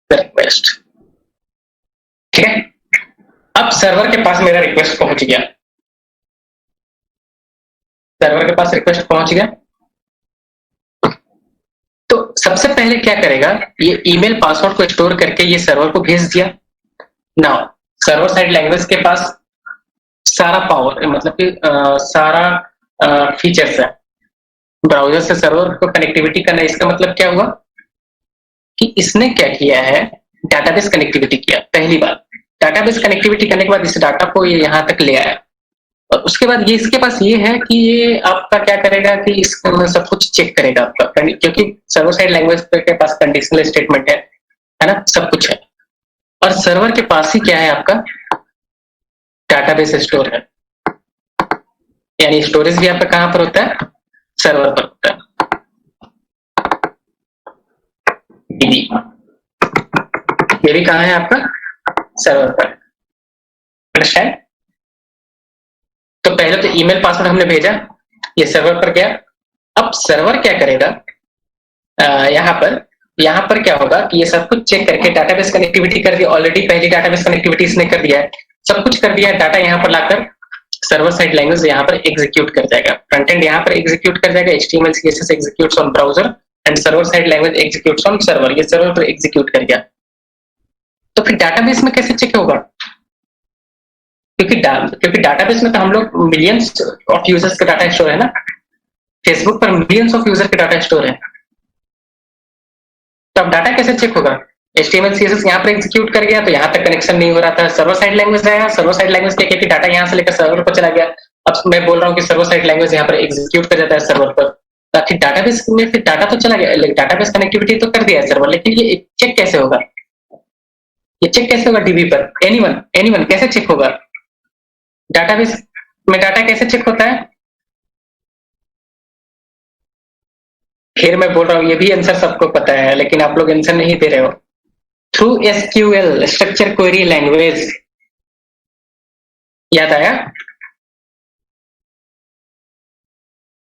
Request, ठीक है। अब सर्वर के पास मेरा रिक्वेस्ट पहुंच गया। सर्वर के पास रिक्वेस्ट पहुंच गया तो सबसे पहले क्या करेगा, ये ईमेल पासवर्ड को स्टोर करके ये सर्वर को भेज दिया। नाउ सर्वर साइड लैंग्वेज के पास सारा पावर, मतलब कि सारा फीचर्स है ब्राउजर से सर्वर को कनेक्टिविटी करना। इसका मतलब क्या हुआ कि इसने क्या किया है, डाटाबेस कनेक्टिविटी किया। पहली बात, डाटाबेस कनेक्टिविटी करने के बाद इस डाटा को ये यहाँ तक ले आया, और उसके बाद ये इसके पास ये है कि ये आपका क्या करेगा कि इसको सब कुछ चेक करेगा आपका, क्योंकि सर्वर साइड लैंग्वेज के पास कंडीशनल स्टेटमेंट है ना, सब कुछ है। और सर्वर के पास ही क्या है आपका, डाटाबेस स्टोर है। यानी स्टोरेज भी आपका कहां पर होता है? सर्वर पर होता है। ये भी कहां है आपका? सर्वर पर। अंडरस्टैंड? तो पहले तो ईमेल पासवर्ड हमने भेजा, ये सर्वर पर गया। अब सर्वर क्या करेगा, यहाँ पर क्या होगा कि ये सब कुछ चेक करके डाटाबेस कनेक्टिविटी कर दिया। ऑलरेडी पहली डाटाबेस कनेक्टिविटी इसने कर दिया है, सब कुछ कर दिया है। डाटा यहाँ पर लाकर सर्वर साइड लैंग्वेज यहाँ पर एग्जीक्यूट कर जाएगा। फ्रंट एंड यहाँ पर एग्जीक्यूट कर जाएगा, HTML CSS executes on browser and server side language executes on server. ये सर्वर पर एग्जीक्यूट कर गया। तो फिर डाटाबेस में कैसे चेक होगा? क्योंकि डाटाबेस में तो हम लोग मिलियंस ऑफ यूजर्स का डाटा स्टोर है ना। फेसबुक पर मिलियंस ऑफ यूजर का डाटा स्टोर है। तो अब डाटा कैसे चेक होगा? HTML CSS यहाँ पर एग्जीक्यूट कर गया तो यहाँ तक कनेक्शन नहीं हो रहा था। सर्वर साइड लैंग्वेज आया, सर्वर साइड लैंग्वेज क्या कहती है, डाटा यहाँ से लेकर सर्वर पर चला गया। अब मैं बोल रहा हूँ कि सर्वर साइड लैंग्वेज यहाँ पर एग्जीक्यूट कर जाता है सर्वर पर, ताकि डाटाबेस में फिर डाटा तो चला गया, डाटाबेस कनेक्टिविटी तो कर दिया है सर्वर, लेकिन ये चेक कैसे होगा? ये चेक कैसे होगा डीबी पर? एनीवन कैसे चेक होगा? डाटाबेस में डाटा कैसे चेक होता है? फिर मैं बोल रहा हूँ, ये भी आंसर सबको पता है, लेकिन आप लोग आंसर नहीं दे रहे हो। Through SQL, structure query language. याद आया?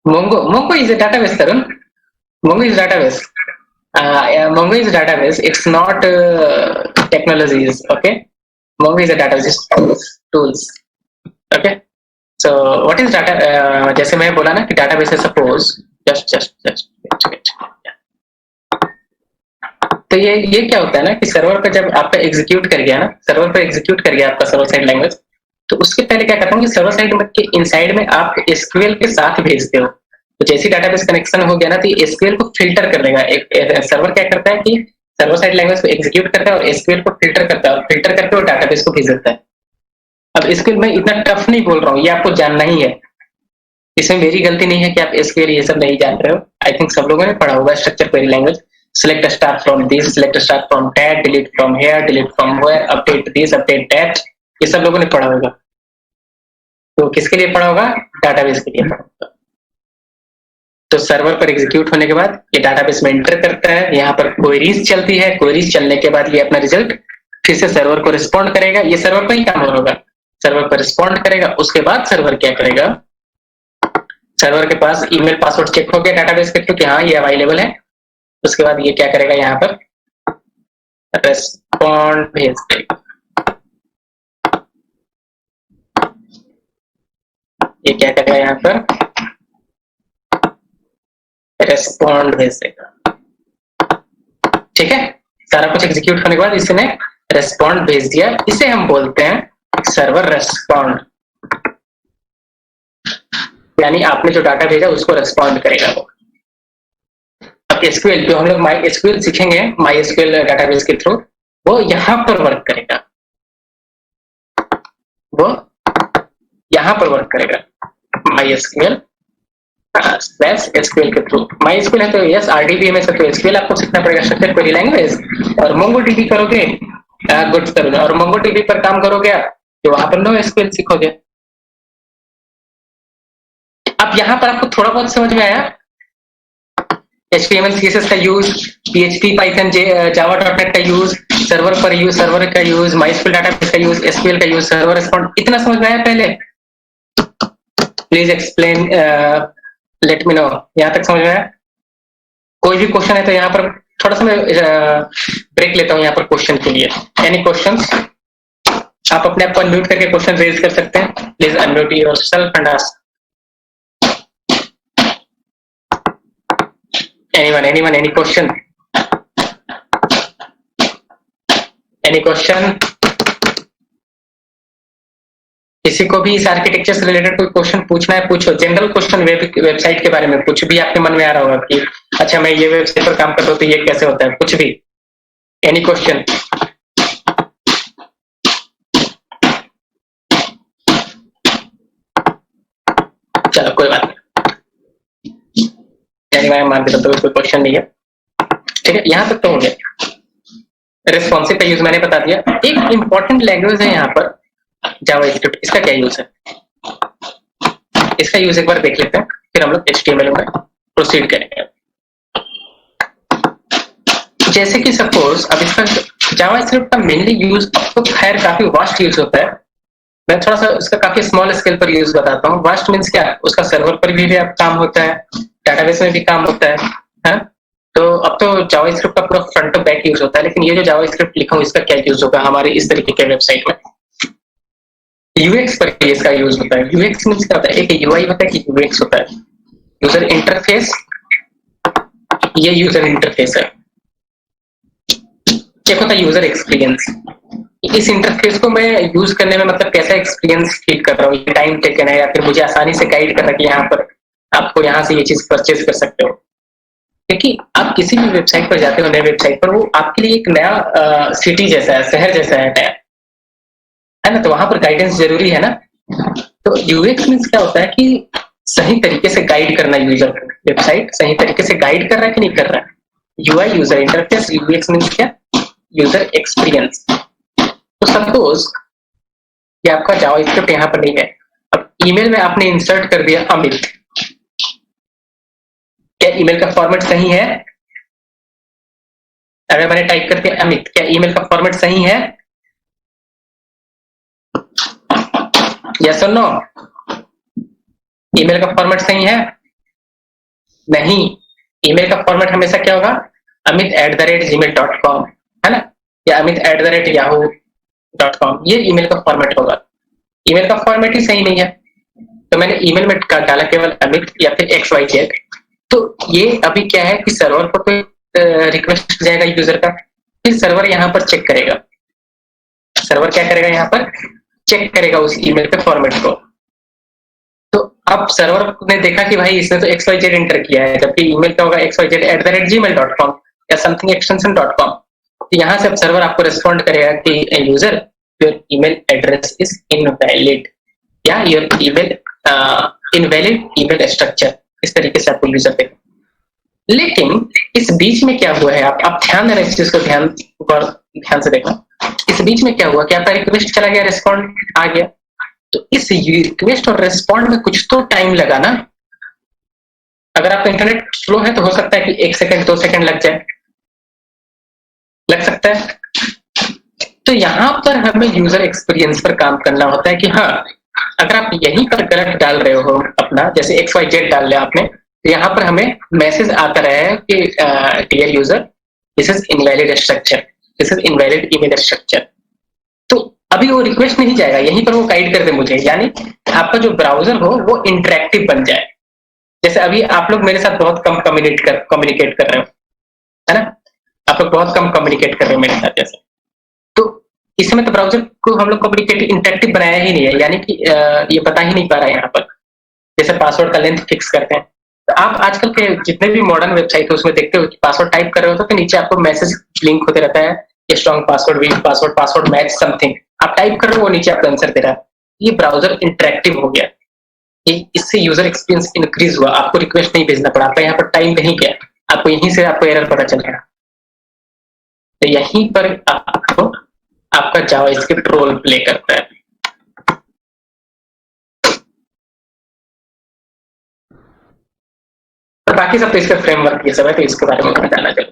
Mongo is a database, Tarun. Mongo is database. Mongo is database. It's not technologies. Okay. Mongo is a database. Tools. Okay. So what is data? जैसे मैं बोला ना कि database है, suppose wait. तो ये क्या होता है ना कि सर्वर पे जब आपका एग्जीक्यूट कर गया ना, सर्वर पे एग्जीक्यूट कर गया आपका सर्वर साइड लैंग्वेज, तो उसके पहले क्या करता हूँ कि सर्वर साइड के इनसाइड में आप SQL के साथ भेजते हो। तो जैसे डाटाबेस कनेक्शन हो गया ना, तो SQL को फिल्टर कर देगा। एक सर्वर क्या करता है कि सर्वर साइड लैंग्वेज को एग्जीक्यूट करता है और SQL को फिल्टर करता है, और फिल्टर करके वो डाटाबेस को भेज देता है। अब SQL मैं इतना टफ नहीं बोल रहा हूँ, ये आपको जानना ही है। इसमें मेरी गलती नहीं है कि आप SQL ये सब नहीं जान रहे हो। आई थिंक सब लोगों ने पढ़ा होगा structure query language. Select a star from this, select a star from that, delete from here, delete from where, update this, update that, ये सब लोगों ने पढ़ा होगा। तो किसके लिए पढ़ा होगा? डाटाबेस के लिए पढ़ा होगा। तो सर्वर पर एग्जीक्यूट होने के बाद ये डाटाबेस में एंटर करता है, यहाँ पर क्वेरीज चलती है। क्वेरीज चलने के बाद ये अपना रिजल्ट फिर से सर्वर को रिस्पॉन्ड करेगा। ये सर्वर पर ही काम होगा, सर्वर पर रिस्पॉन्ड करेगा। उसके बाद सर्वर क्या करेगा, सर्वर के पास ईमेल पासवर्ड चेक हो गया डाटाबेस के थ्रू कि हाँ ये अवेलेबल है। उसके बाद ये क्या करेगा, यहाँ पर रेस्पॉन्ड भेज देगा। ये क्या करेगा यहाँ पर, रेस्पॉन्ड भेज देगा। ठीक है, सारा कुछ एग्जीक्यूट होने के बाद इसने रेस्पॉन्ड भेज दिया, इसे हम बोलते हैं सर्वर रेस्पॉन्ड, यानी आपने जो डाटा भेजा उसको रेस्पॉन्ड करेगा वो। अब एसक्यूएल जो हम लोग माई एसक्यूएल सीखेंगे, माई एसक्यूएल डाटाबेस के थ्रू, वो यहां पर वर्क करेगा, वो यहां पर वर्क करेगा माई एसक्यूएल स्लैश एसक्यूएल के थ्रू। माई एसक्यूएल है तो यस, आरडीबीएमएस है तो एसक्यूएल आपको सीखना पड़ेगा, स्ट्रक्चर क्वेरी लैंग्वेज, और मोंगोडीबी करोगे गुड करोगे, और मोंगोडीबी पर काम करोगे तो वहां पर नो एसक्यूएल सीखोगे। अब यहां पर आपको थोड़ा बहुत समझ में आया HTML CSS का use, PHP Python Java dot net का यूज, सर्वर पर यूज, सर्वर का यूज, माइस्क्यूएल डाटाबेस का यूज, एसक्यूएल का यूज, सर्वर रेस्पॉन्ड, इतना समझ में आया पहले? Please explain, let me know, यहां तक समझ में आया? कोई भी क्वेश्चन है तो यहाँ पर थोड़ा सा मैं ब्रेक लेता हूँ यहाँ पर क्वेश्चन के लिए। Any questions? आप अपने आप को अनम्यूट करके क्वेश्चन रेज कर सकते हैं, please unmute yourself and ask. anyone any question, any question? किसी को भी इस आर्किटेक्चर से रिलेटेड कोई क्वेश्चन पूछना है पूछो, जनरल क्वेश्चन वेबसाइट के बारे में कुछ भी आपके मन में आ रहा होगा कि अच्छा मैं ये वेबसाइट पर काम करता हूँ तो ये कैसे होता है, कुछ भी, एनी क्वेश्चन? चलो कोई बात नहीं, मान के तो कोई क्वेश्चन नहीं है। ठीक है, यहां तक तो हो गया। रिस्पॉन्सिव का यूज मैंने बता दिया। एक इंपॉर्टेंट लैंग्वेज है यहाँ पर जावास्क्रिप्ट, इसका क्या यूज है, इसका यूज एक बार देख लेते हैं, फिर हम लोग HTML में प्रोसीड करेंगे। जैसे कि सपोज अब इसका जावास्क्रिप्ट का मेनली यूज अब तो खैर काफी वास्ट यूज होता है, मैं थोड़ा सा उसका काफी स्मॉल स्केल पर यूज बताता हूँ। वास्ट मीन्स क्या, उसका सर्वर पर भी काम होता है, डाटाबेस में भी काम होता है? तो अब तो जावास्क्रिप्ट का पूरा फ्रंट टू बैक यूज होता है, लेकिन ये जो जावास्क्रिप्ट लिखा हूँ इसका क्या यूज होगा हमारे इस तरीके के वेबसाइट में? यूएक्स पर इसका यूज होता है। यूएक्स मीन्स क्या होता है, एक यूआई होता है कि यूएक्स होता है, यूजर इंटरफेस, ये यूजर इंटरफेस है, एक होता है यूजर एक्सपीरियंस। इस इंटरफेस को मैं यूज करने में मतलब कैसा एक्सपीरियंस फील कर रहा हूँ, ये टाइम टेकन है या फिर मुझे आसानी से गाइड कर रहा है कि यहाँ पर आपको यहाँ से ये चीज परचेज कर सकते हो। क्योंकि आप किसी भी वेबसाइट पर जाते हो, नए वेबसाइट पर, वो आपके लिए एक नया सिटी जैसा है, शहर जैसा है ना, तो वहां पर गाइडेंस जरूरी है ना। तो यूएक्स मीन्स क्या होता है कि सही तरीके से गाइड करना, यूजर वेबसाइट सही तरीके से गाइड कर रहा है कि नहीं कर रहा है। UI user interface, UX means क्या, यूजर एक्सपीरियंस। तो सपोज कि आपका जावास्क्रिप्ट यहाँ पर नहीं है, अब ईमेल में आपने इंसर्ट कर दिया अमित, क्या ईमेल का फॉर्मेट सही है? अगर मैंने टाइप करके अमित, क्या ईमेल का फॉर्मेट सही है? यस और नो? ईमेल का फॉर्मेट सही है? नहीं, ईमेल का फॉर्मेट हमेशा क्या होगा, amit@gmail.com, है ना, या amit@yahoo.com, ये ईमेल का फॉर्मेट होगा। ईमेल का फॉर्मेट ही सही नहीं है, तो मैंने ईमेल में डाला केवल अमित या फिर XYZ। तो ये अभी क्या है कि सर्वर पर कोई रिक्वेस्ट जाएगा यूजर का, फिर सर्वर यहाँ पर चेक करेगा, सर्वर क्या करेगा, यहाँ पर चेक करेगा उस ईमेल के फॉर्मेट को। तो अब सर्वर ने देखा कि भाई इसने तो XYZ एंटर किया है, जबकि ईमेल क्या होगा, XYZ@gmail.com या समथिंग extension.com। तो यहाँ से अब सर्वर आपको रिस्पॉन्ड करेगा कि user your email address is invalid, या your email invalid email structure, इस तरीके से आपको यूजर देगा। लेकिन इस बीच में क्या हुआ है, आप ध्यान देना इस चीज को, ध्यान से देखना। इस बीच में क्या हुआ कि आपका रिक्वेस्ट चला गया, रिस्पॉन्ड आ गया, तो इस रिक्वेस्ट और रिस्पॉन्ड में कुछ तो टाइम लगा ना। अगर आपका इंटरनेट स्लो है तो हो सकता है कि 1 सेकंड 2 सेकंड लग जाए, लग सकता है। तो यहाँ पर हमें यूजर एक्सपीरियंस पर काम करना होता है कि हाँ, अगर आप यहीं पर गलत डाल रहे हो अपना, जैसे XYZ डाल लिया आपने, तो यहाँ पर हमें मैसेज आता रहा है कि dear user, this is invalid structure, this is invalid email structure. तो अभी वो रिक्वेस्ट नहीं जाएगा, यहीं पर वो गाइड कर दे मुझे, यानी आपका जो ब्राउजर हो वो इंटरेक्टिव बन जाए। जैसे अभी आप लोग मेरे साथ बहुत कम कम्युनिकेट कर रहे हो, है ना? आप लोग बहुत कम कम्युनिकेट कर रहे हो मेरे साथ जैसे, तो इस समय तो ब्राउजर को हम लोग कम्युनिकेट इंटरेक्टिव बनाया ही नहीं है, यानी कि ये बता ही नहीं पा रहा है यहाँ पर। जैसे पासवर्ड का लेंथ फिक्स करते हैं, तो आप आजकल के जितने भी मॉडर्न वेबसाइट है उसमें देखते हो कि पासवर्ड टाइप कर रहे हो तो नीचे आपको मैसेज लिंक होते रहता है, strong password, week password, password match something, आप टाइप कर रहे हो वो नीचे आपको आंसर दे रहा है। ये ब्राउजर इंटरेक्टिव हो गया, इससे यूजर एक्सपीरियंस इंक्रीज हुआ, आपको रिक्वेस्ट नहीं भेजना पड़ा, आपका यहाँ पर टाइम नहीं गया, आपको यहीं से आपको एरर पता चल गया। तो यहीं पर आपको आपका जावास्क्रिप्ट रोल प्ले करता है। और बाकी सब तो इसका फ्रेमवर्क ये सब है, तो इसके बारे में बताना चलो।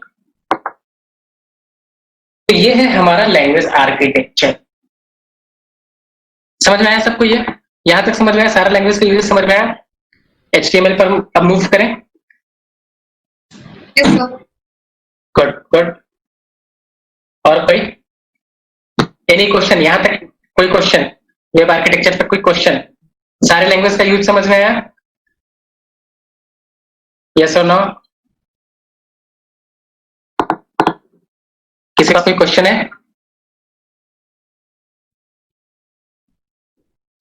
तो ये है हमारा लैंग्वेज आर्किटेक्चर। समझ में आया सबको? ये यहां तक समझ में आया? सारा लैंग्वेज का यूज समझ में आया? HTML पर अब मूव करें। Good good. और कोई एनी क्वेश्चन यहां तक? कोई क्वेश्चन वेब आर्किटेक्चर पर? कोई क्वेश्चन? सारे लैंग्वेज का यूज समझ में आया? यस और नो? किसी का कोई क्वेश्चन है?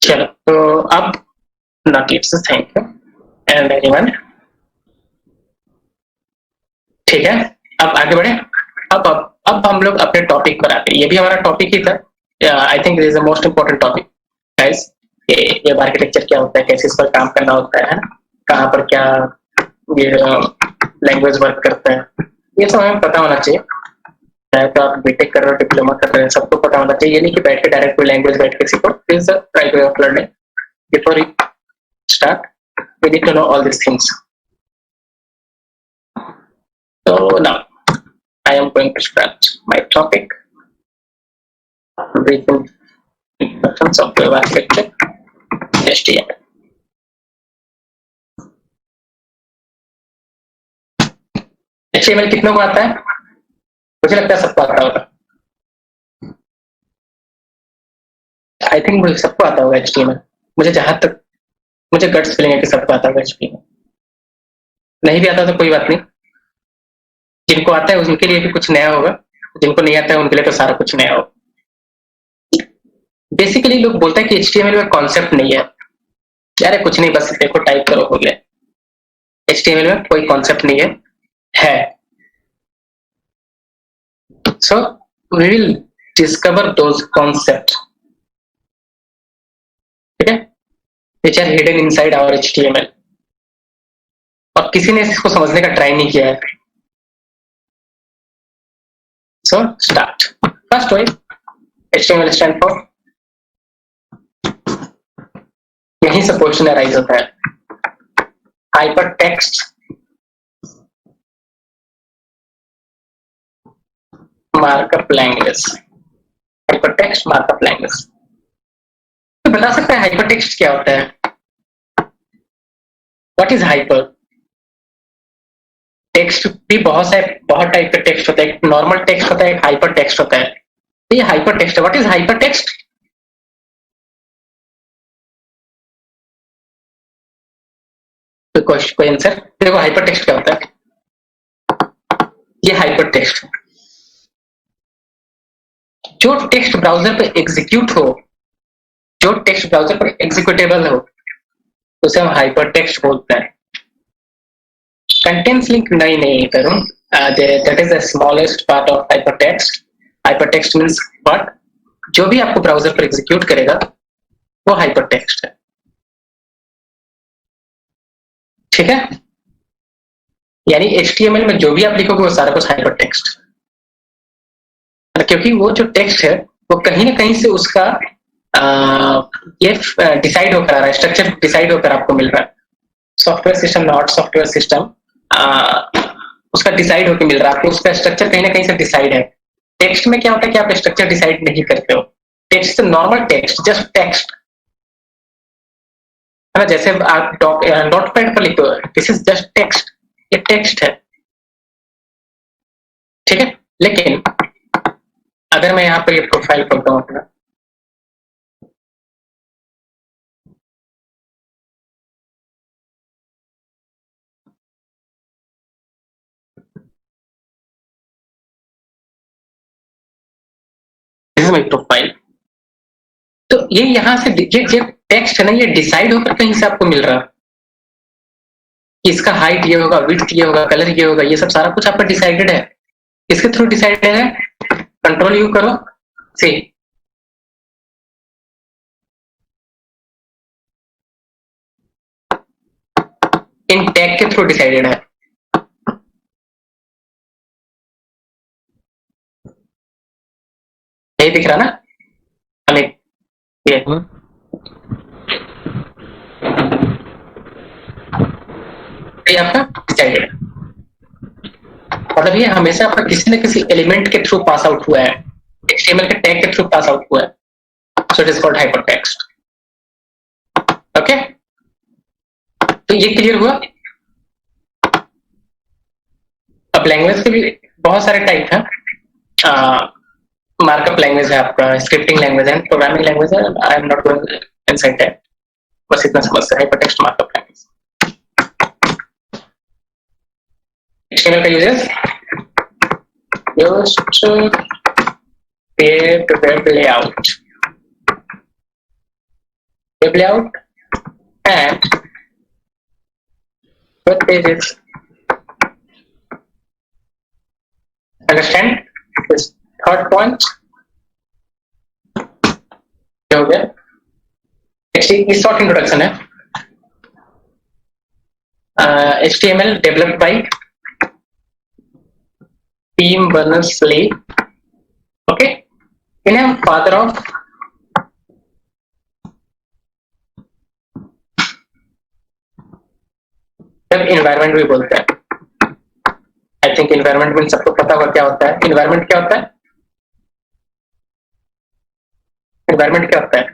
चलो तो अब not it's, thank you and anyone. ठीक है, अब आगे बढ़े। अब हम लोग अपने टॉपिक पर आते हैं, ये भी हमारा टॉपिक ही था। I think is the most important topic guys. Web architecture क्या होता है, कैसे इस पर काम करना होता है ना, कहाँ पर क्या ये लैंग्वेज वर्क करता है, ये सब हमें पता होना चाहिए। चाहे तो आप बीटेक कर रहे हो, डिप्लोमा कर रहे हैं, सबको पता होना चाहिए। ये नहीं कि बैठ के डायरेक्ट कोई लैंग्वेज बैठ के सीखो। This is the right way of learning. Before you start we need to know all these things. So now I am going to start my topic, briefing introductions of web architecture, HTML. HTML कितनों को आता है? मुझे लगता है सबको आता होगा। आई थिंक मुझे सबको आता होगा HTML। मुझे जहां तक मुझे गट्स फीलिंग है कि सबको आता होगा HTML। नहीं भी आता तो कोई बात नहीं, जिनको आता है उनके लिए भी कुछ नया होगा, जिनको नहीं आता है उनके लिए तो सारा कुछ नया होगा। बेसिकली लोग बोलते हैं कि HTML में कॉन्सेप्ट नहीं है। यार कुछ नहीं, बस देखो टाइप करो हो गया। HTML में कोई कॉन्सेप्ट नहीं है। So we will discover those concepts, ठीक है, which are hidden inside our HTML, और किसी ने इसको समझने का ट्राई नहीं किया है। So start. First way, HTML stand for, यहीं से क्वेश्चन अराइज होता है। Hyper text markup language. Hyper text markup language, तो बता सकते हैं हाइपर टेक्स्ट क्या होता है? What is hyper text? भी बहुत टाइप का टेक्स्ट होता है। एक नॉर्मल टेक्स्ट होता है, एक हाइपर टेक्स्ट होता है। तो ये हाइपर टेक्स्ट है। What is hyper text? कोई आंसर? देखो हाइपर टेक्स्ट क्या होता है। ये हाइपर टेक्स्ट, जो टेक्स्ट ब्राउजर पे एग्जीक्यूट हो, जो टेक्स्ट ब्राउजर पर एग्जीक्यूटेबल हो, उसे हम हाइपर टेक्स्ट बोलते हैं। कंटेंट्स लिंक नहीं करूं, that is the smallest part of hypertext. Hypertext means what? जो भी आपको ब्राउजर पर एग्जीक्यूट करेगा वो हाइपरटेक्स्ट है, ठीक है। यानी HTML में जो भी आप लिखोगे वो सारा कुछ हाइपरटेक्स्ट, क्योंकि वो जो टेक्स्ट है वो कहीं ना कहीं से उसका ये डिसाइड होकर आ रहा है, स्ट्रक्चर डिसाइड होकर आपको मिल रहा है। Software system, not software system, उसका डिसाइड होकर मिल रहा है आपको, उसका स्ट्रक्चर कहीं ना कहीं से डिसाइड है। टेक्स्ट में क्या होता है कि आप स्ट्रक्चर डिसाइड नहीं करते हो। Text normal text, just text है ना, जैसे आप नोट पैड पर लिखते हो, दिस इज जस्ट टेक्स्ट, ये टेक्स्ट है, ठीक है। लेकिन अगर मैं यहाँ पर ये प्रोफाइल खोलता हूँ अपना, दिस इज माय प्रोफाइल। तो ये यहाँ से ये टेक्स्ट है ना, ये डिसाइड होकर कहीं से आपको मिल रहा है कि इसका हाइट ये होगा, विड्थ ये होगा, कलर ये होगा, ये सब सारा कुछ आपका डिसाइडेड है। किसके थ्रू डिसाइडेड है? कंट्रोल यू करो से इन टैग के थ्रू डिसाइडेड है। यही दिख रहा ना हमें ये आपका डिसाइडेड है। मतलब ये हमेशा आपका किसी न किसी एलिमेंट के थ्रू पास आउट हुआ है, HTML के टैग के थ्रू पास आउट हुआ है। So it is called hypertext. Okay, तो ये क्लियर हुआ। अब लैंग्वेज के भी बहुत सारे टाइप हैं। मार्कअप लैंग्वेज है आपका, स्क्रिप्टिंग लैंग्वेज है, प्रोग्रामिंग लैंग्वेज है। I am not going inside that, बस इतना समझ सकते हैं हाइपरटेक्स्ट मार्कअप लैंग्वेज। HTML का uses used to create web layout and web pages. Understand this third point? क्या हो गया? Actually, short introduction है। HTML developed by Tim Berners-Lee. Okay, in a father of environment भी बोलते हैं। I think environment में सबको पता होगा क्या होता है। इन्वायरमेंट क्या होता है? इन्वायरमेंट क्या होता है?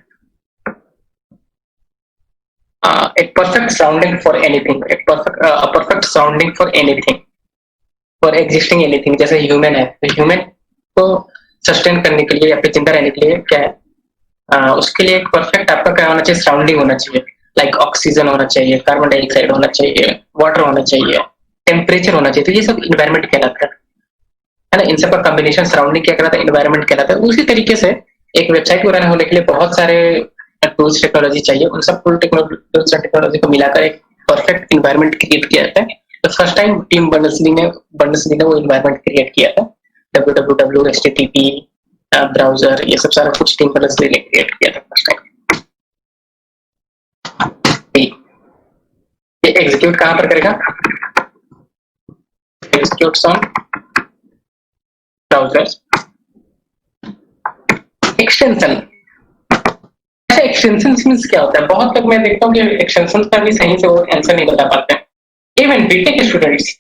एक परफेक्ट सराउंडिंग फॉर एनीथिंग, एक perfect surrounding for anything, for existing anything. जैसे ह्यूमन है, तो ह्यूमन को सस्टेन करने के लिए या फिर जिंदा रहने के लिए क्या है, उसके लिए एक परफेक्ट आपका क्या होना चाहिए? सराउंडिंग होना चाहिए। लाइक ऑक्सीजन होना चाहिए, कार्बन डाइऑक्साइड होना चाहिए, वाटर होना चाहिए, टेम्परेचर होना चाहिए। तो ये सब इन्वायरमेंट कहलाता है ना। इन सब का कॉम्बिनेशन सराउंडिंग क्या कहलाता है? इन्वायरमेंट कहलाता है। उसी तरीके से एक वेबसाइट को रन होने के लिए बहुत सारे टूल्स टेक्नोलॉजी चाहिए। उन सब टूल्स एंड टेक्नोलॉजी को मिलाकर एक परफेक्ट इन्वायरमेंट क्रिएट किया जाता है। तो फर्स्ट टाइम टीम बर्नर्स-ली ने वो इन्वायरमेंट क्रिएट किया था। www, HTTP, ब्राउजर, ये सब सारा कुछ टीम बर्नर्स-ली ने क्रिएट किया था फर्स्ट टाइम। ये एग्जीक्यूट कहां पर करेगा? Executes on browsers. एक्सटेंशन। अच्छा, एक्सटेंशन मींस क्या होता है? बहुत लोग मैं देखता हूँ कि एक्सटेंशन का भी सही से वो आंसर नहीं बता पाते हैं। Even BTech students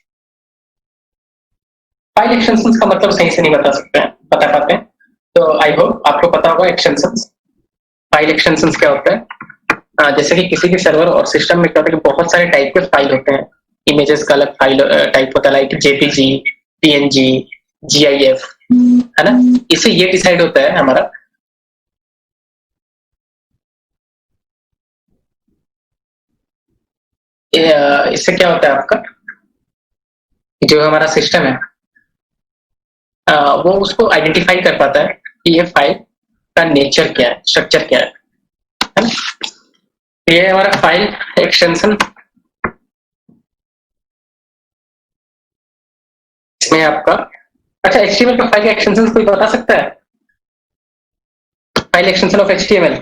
file extensions का मतलब सही से नहीं बता पाते हैं। तो आई होप आपको पता होगा एक्सटेंशंस, फाइल एक्सटेंशंस क्या होता है। जैसे कि किसी भी सर्वर और सिस्टम में क्या होता है कि बहुत सारे टाइप के फाइल होते हैं। इमेजेस का अलग फाइल टाइप होता है, लाइक जेपीजी, पीएनजी, जीआईएफ, है ना। इससे ये डिसाइड होता है हमारा इससे क्या होता है आपका, जो हमारा सिस्टम है वो उसको आइडेंटिफाई कर पाता है कि ये फाइल का नेचर क्या है, स्ट्रक्चर क्या है ना। ये हमारा फाइल एक्सटेंशन। इसमें आपका अच्छा, HTML का फाइल एक्सटेंशन कोई बता सकता है? File extension of HTML?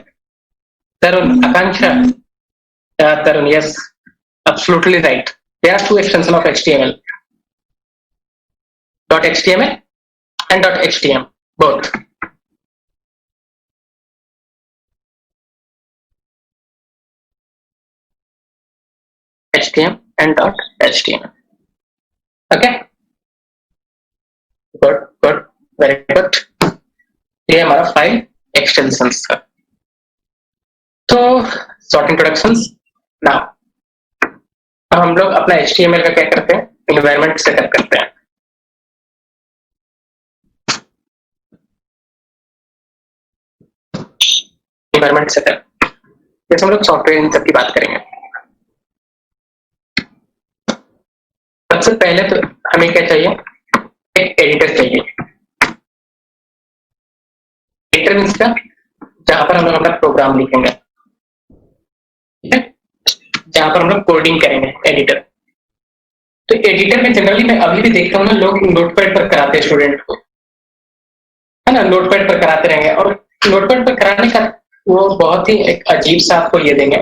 Tarun, Akanksha, Tarun, yes, absolutely right. There are two extensions of HTML, .html and .htm, both. HTML and .html. Okay, good, very good. ये हमारा फाइल एक्सटेंशंस का। तो short introductions. Now हम लोग अपना HTML का क्या करते हैं? इन्वायरमेंट सेटअप करते हैं। इन्वायरमेंट सेटअप जैसे हम लोग सॉफ्टवेयर इन सब की बात करेंगे। सबसे पहले तो हमें क्या चाहिए? एक एडिटर चाहिए। एडिटर मीन्स क्या, जहां पर हम लोग अपना प्रोग्राम लिखेंगे, ठीक है, जहां पर हम लोग कोडिंग करेंगे, एडिटर। तो एडिटर में जनरली मैं अभी भी देखता हूँ ना, लोग नोटपैड पर कराते हैं स्टूडेंट को, है ना, नोटपैड पर कराते रहेंगे, और नोटपैड पर कराने का वो बहुत ही एक अजीब सा आपको ये देंगे,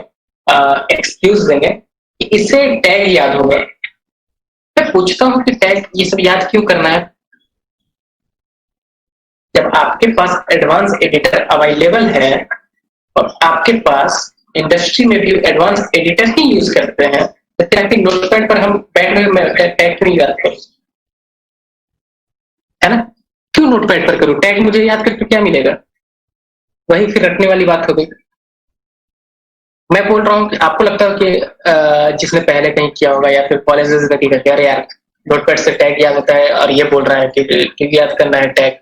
एक्सक्यूज देंगे कि इससे टैग याद होगा। मैं पूछता हूँ कि टैग ये सब याद क्यों करना है, जब आपके पास एडवांस एडिटर अवेलेबल है और आपके पास इंडस्ट्री में भी एडवांस एडिटर ही यूज करते हैं, तो क्या कि नोटपैड पर हम बैठ में टैग क्यों याद करें, है ना? क्यों नोटपैड पर करूं, टैग मुझे याद करके क्या मिलेगा? वही फिर रटने वाली बात हो गई। मैं बोल रहा हूँ कि आपको लगता है कि जिसने पहले कहीं किया होगा या फिर कॉलेजेस में देखा, अरे यार नोटपैड से टैग याद होता है और ये बोल रहा है कि याद करना है टैग।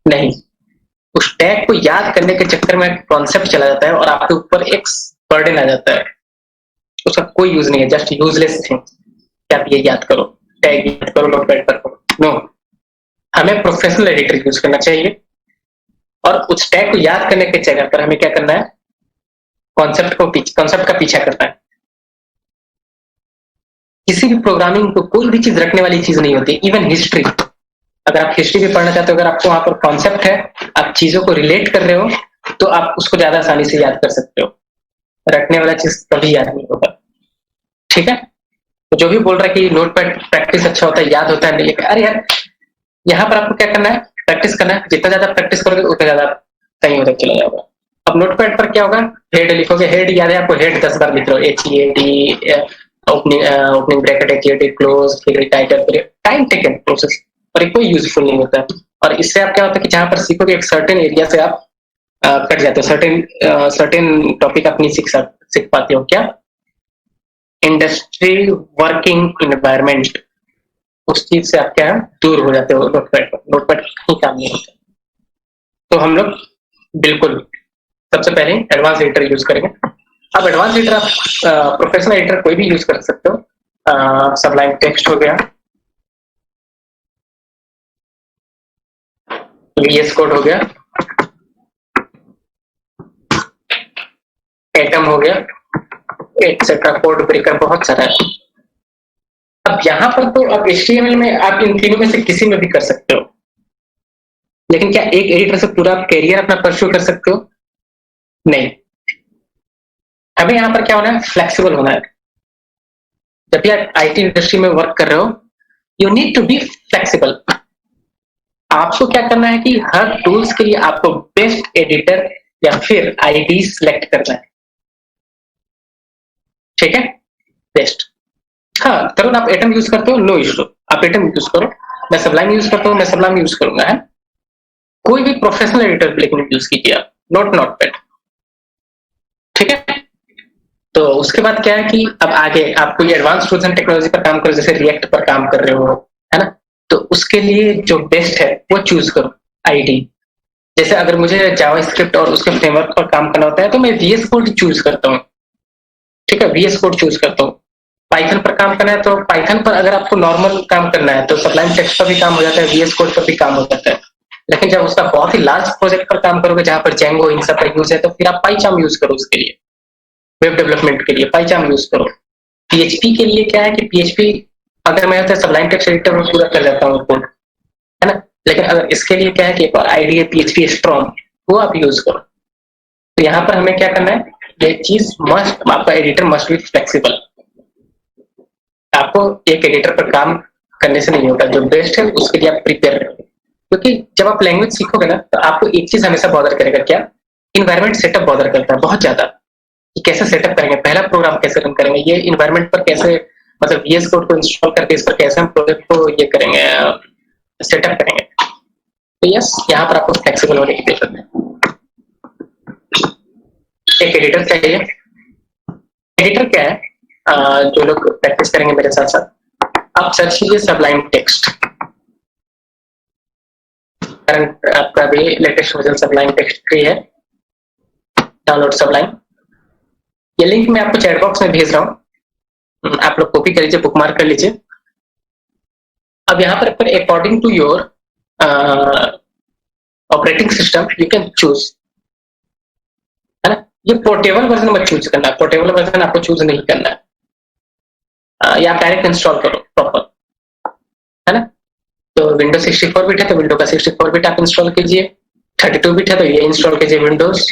नहीं, उस टैग को याद करने के चक्कर में कॉन्सेप्ट चला जाता है और आपके ऊपर एक बर्डन आ जाता है, उसका कोई यूज नहीं है, जस्ट यूजलेस थिंग कि आप ये याद करो, टैग याद करो, नोटपैड पर करो। नो, हमें प्रोफेशनल एडिटर यूज करना चाहिए और उस टैग को याद करने के जगह पर हमें क्या करना है, कॉन्सेप्ट का पीछा करना है। किसी भी प्रोग्रामिंग को कोई भी चीज रखने वाली चीज नहीं होती, इवन हिस्ट्री। अगर आप हिस्ट्री भी पढ़ना चाहते हो, अगर आपको वहां पर कॉन्सेप्ट है, आप चीजों को रिलेट कर रहे हो, तो आप उसको ज्यादा आसानी से याद कर सकते हो। रटने वाला चीज कभी याद नहीं होगा, ठीक है? तो जो भी बोल रहा है कि नोटपैड प्रैक्टिस अच्छा होता है, याद होता है, नहीं, अरे यार यहाँ पर आपको क्या करना है, प्रैक्टिस करना है। जितना ज्यादा प्रैक्टिस करोगे उतना ज्यादा कहीं उधर चला जाओगा। अब नोटपैड पर क्या होगा, हेड लिखोगे, हेड याद है आपको, हेड 10 बार लिख रहे हो, HEAD, opening bracket, HEAD close, फिर टाइटल, टाइम टेकन प्रोसेस, और ये कोई यूजफुल नहीं होता है। और इससे आप क्या होता है कि जहां पर सीखोगे एक सर्टेन एरिया से आप कट जाते हो, सर्टेन टॉपिक आप नहीं सीख पाते हो। क्या, इंडस्ट्री वर्किंग इन्वायरमेंट, उस चीज से आप क्या दूर हो जाते हो। नोटपैड कहीं काम नहीं होता। तो हम लोग बिल्कुल सबसे पहले एडवांस एडिटर यूज करेंगे। अब एडवांस एडिटर आप प्रोफेशनल एडिटर कोई भी यूज कर सकते हो। सबलाइन टेक्स्ट हो गया, VS कोड हो गया, एटम हो गया, एक्सेट्रा, कोड ब्रेकर, बहुत सारा है। अब यहाँ पर तो आप HTML में आप इन तीनों में से किसी में भी कर सकते हो, लेकिन क्या एक एडिटर से पूरा कैरियर अपना परस्यू कर सकते हो? नहीं। हमें यहाँ पर क्या होना है, फ्लेक्सिबल होना है। जब भी आप IT इंडस्ट्री में वर्क कर रहे हो, you need to be flexible. आपको क्या करना है कि हर टूल्स के लिए आपको बेस्ट एडिटर या फिर ID सिलेक्ट करना है, ठीक है? बेस्ट। हाँ, तरुण आप एटम यूज करते हो, नो इशू, आप एटम यूज करो। मैं सबलाइन यूज करता हूँ, मैं सबलाइन यूज करूंगा, है? कोई भी प्रोफेशनल एडिटर लेकिन यूज कीजिए आप, नोटपैड, ठीक है? तो उसके बाद क्या है कि अब आगे आप कोई एडवांस टूल्स एंड टेक्नोलॉजी पर काम करो, जैसे रिएक्ट पर काम कर रहे हो, है ना? तो उसके लिए जो बेस्ट है वो चूज करो, ID। जैसे अगर मुझे जावास्क्रिप्ट और उसके फ्रेमवर्क पर काम करना होता है तो मैं VS कोड चूज करता हूँ, ठीक है? VS कोड चूज करता हूँ। पाइथन पर काम करना है तो पाइथन पर, अगर आपको नॉर्मल काम करना है तो सबलाइन टेक्स्ट पर भी काम हो जाता है, VS कोड पर भी काम हो जाता है। लेकिन जब उसका बहुत ही लार्ज प्रोजेक्ट पर काम करोगे जहां पर जेंगो इन सब का यूज है, तो फिर आप पाइचार्म यूज करो उसके लिए, वेब डेवलपमेंट के लिए पाइचार्म यूज करो। PHP के लिए क्या है कि PHP अगर मैं सबलाइन टेक्स्ट एडिटर में पूरा कर लेता हूँ कोड, है ना? लेकिन अगर इसके लिए क्या है कि एक और ID है PHP स्ट्रॉन्ग, वो आप यूज करो। तो यहाँ पर हमें क्या करना है, ये चीज मस्ट, आपका एडिटर मस्ट बी फ्लेक्सिबल। आपको एक एडिटर पर काम करने से नहीं होगा, जो बेस्ट है उसके लिए आप प्रिपेयर रहो। क्योंकि जब आप लैंग्वेज सीखोगे ना, तो आपको एक चीज हमेशा बॉदर करेगा, क्या? इन्वायरमेंट सेटअप बॉदर करता है बहुत ज्यादा, कि कैसे सेटअप करेंगे, पहला प्रोग्राम कैसे रन करेंगे, ये इन्वायरमेंट पर कैसे, मतलब VS कोड को इंस्टॉल करके इस पर कैसे हम प्रोजेक्ट को ये करेंगे, सेटअप करेंगे। तो यस, यहाँ पर आपको फ्लेक्सिबल होने की जरूरत है। एक एडिटर चाहिए। एडिटर क्या है, जो लोग प्रैक्टिस करेंगे मेरे साथ साथ, आप सर्च कीजिए सबलाइन टेक्स्ट। करंट आपका भी लेटेस्ट वर्जन सबलाइन टेक्स्ट फ्री है, डाउनलोड सबलाइन। ये लिंक मैं आपको चैट बॉक्स में भेज रहा हूँ, आप लोग कॉपी कर लीजिए, बुकमार्क कर लीजिए। अब यहाँ पर according to your operating system you can choose, है ना। ये पोर्टेबल वर्जन मत चूज करना, पोर्टेबल वर्जन आपको चूज नहीं करना है, या डायरेक्ट इंस्टॉल करो प्रॉपर, है ना। तो विंडो 64 बिट है तो विंडो का 64 बिट आप इंस्टॉल कीजिए, 32 बिट है तो ये इंस्टॉल कीजिए विंडोज,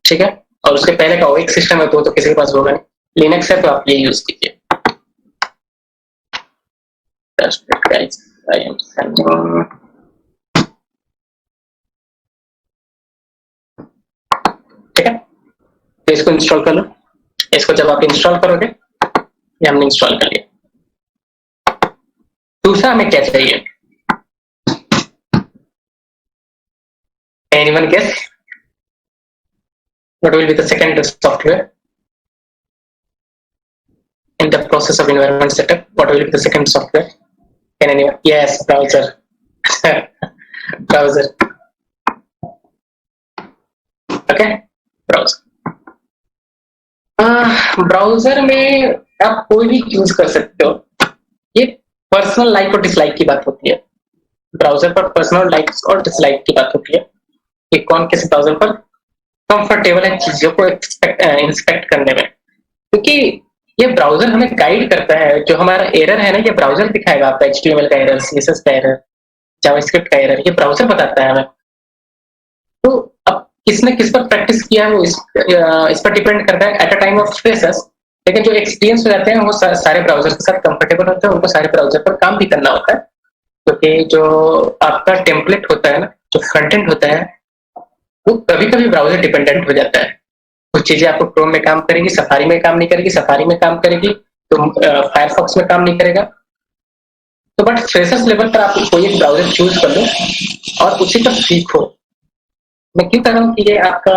ठीक है। और उसके पहले का OS सिस्टम है तो किसी के पास होगा नहीं, लिनक्स है तो आप ये यूज कीजिए। I am sending, ठीक है। तो इसको इंस्टॉल कर लो, इसको जब आप इंस्टॉल करोगे, ये हमने इंस्टॉल कर लिया। दूसरा हमें क्या चाहिए, anyone guess what will be the second software in the process of environment setup? What will be the second software? Can anyone? Yes, browser. Browser. Okay, browser. Browser में आप कोई भी यूज कर सकते हो, ये पर्सनल लाइक और dislike की बात होती है। ब्राउजर पर पर्सनल लाइक्स और डिसलाइक की बात होती है कि कौन किस ब्राउजर पर कंफर्टेबल है चीजों को इंस्पेक्ट करने में, क्योंकि ये ब्राउजर हमें गाइड करता है। जो हमारा एरर है ना, ये ब्राउजर दिखाएगा आपका, HTML का एरर, CSS का एरर, जावास्क्रिप्ट का एरर, ये ब्राउजर बताता है हमें। तो अब किसने किस पर प्रैक्टिस किया है वो इस पर डिपेंड करता है at a time of freshers. लेकिन जो एक्सपीरियंस हो जाते हैं वो सारे ब्राउजर के साथ कंफर्टेबल होते हैं, उनको सारे ब्राउजर पर काम भी करना होता है, क्योंकि जो आपका टेम्पलेट होता है ना, जो फ्रंट एंड होता है, वो कभी कभी ब्राउजर डिपेंडेंट हो जाता है। कुछ चीजें आपको क्रोम में काम करेगी, सफारी में काम नहीं करेगी, सफारी में काम करेगी तो फायरफॉक्स में काम नहीं करेगा। तो बट फ्रेशर्स लेवल पर आप कोई एक ब्राउजर चूज कर लो और उसी पर सीखो। मैं क्यों कह रहा हूँ कि ये आपका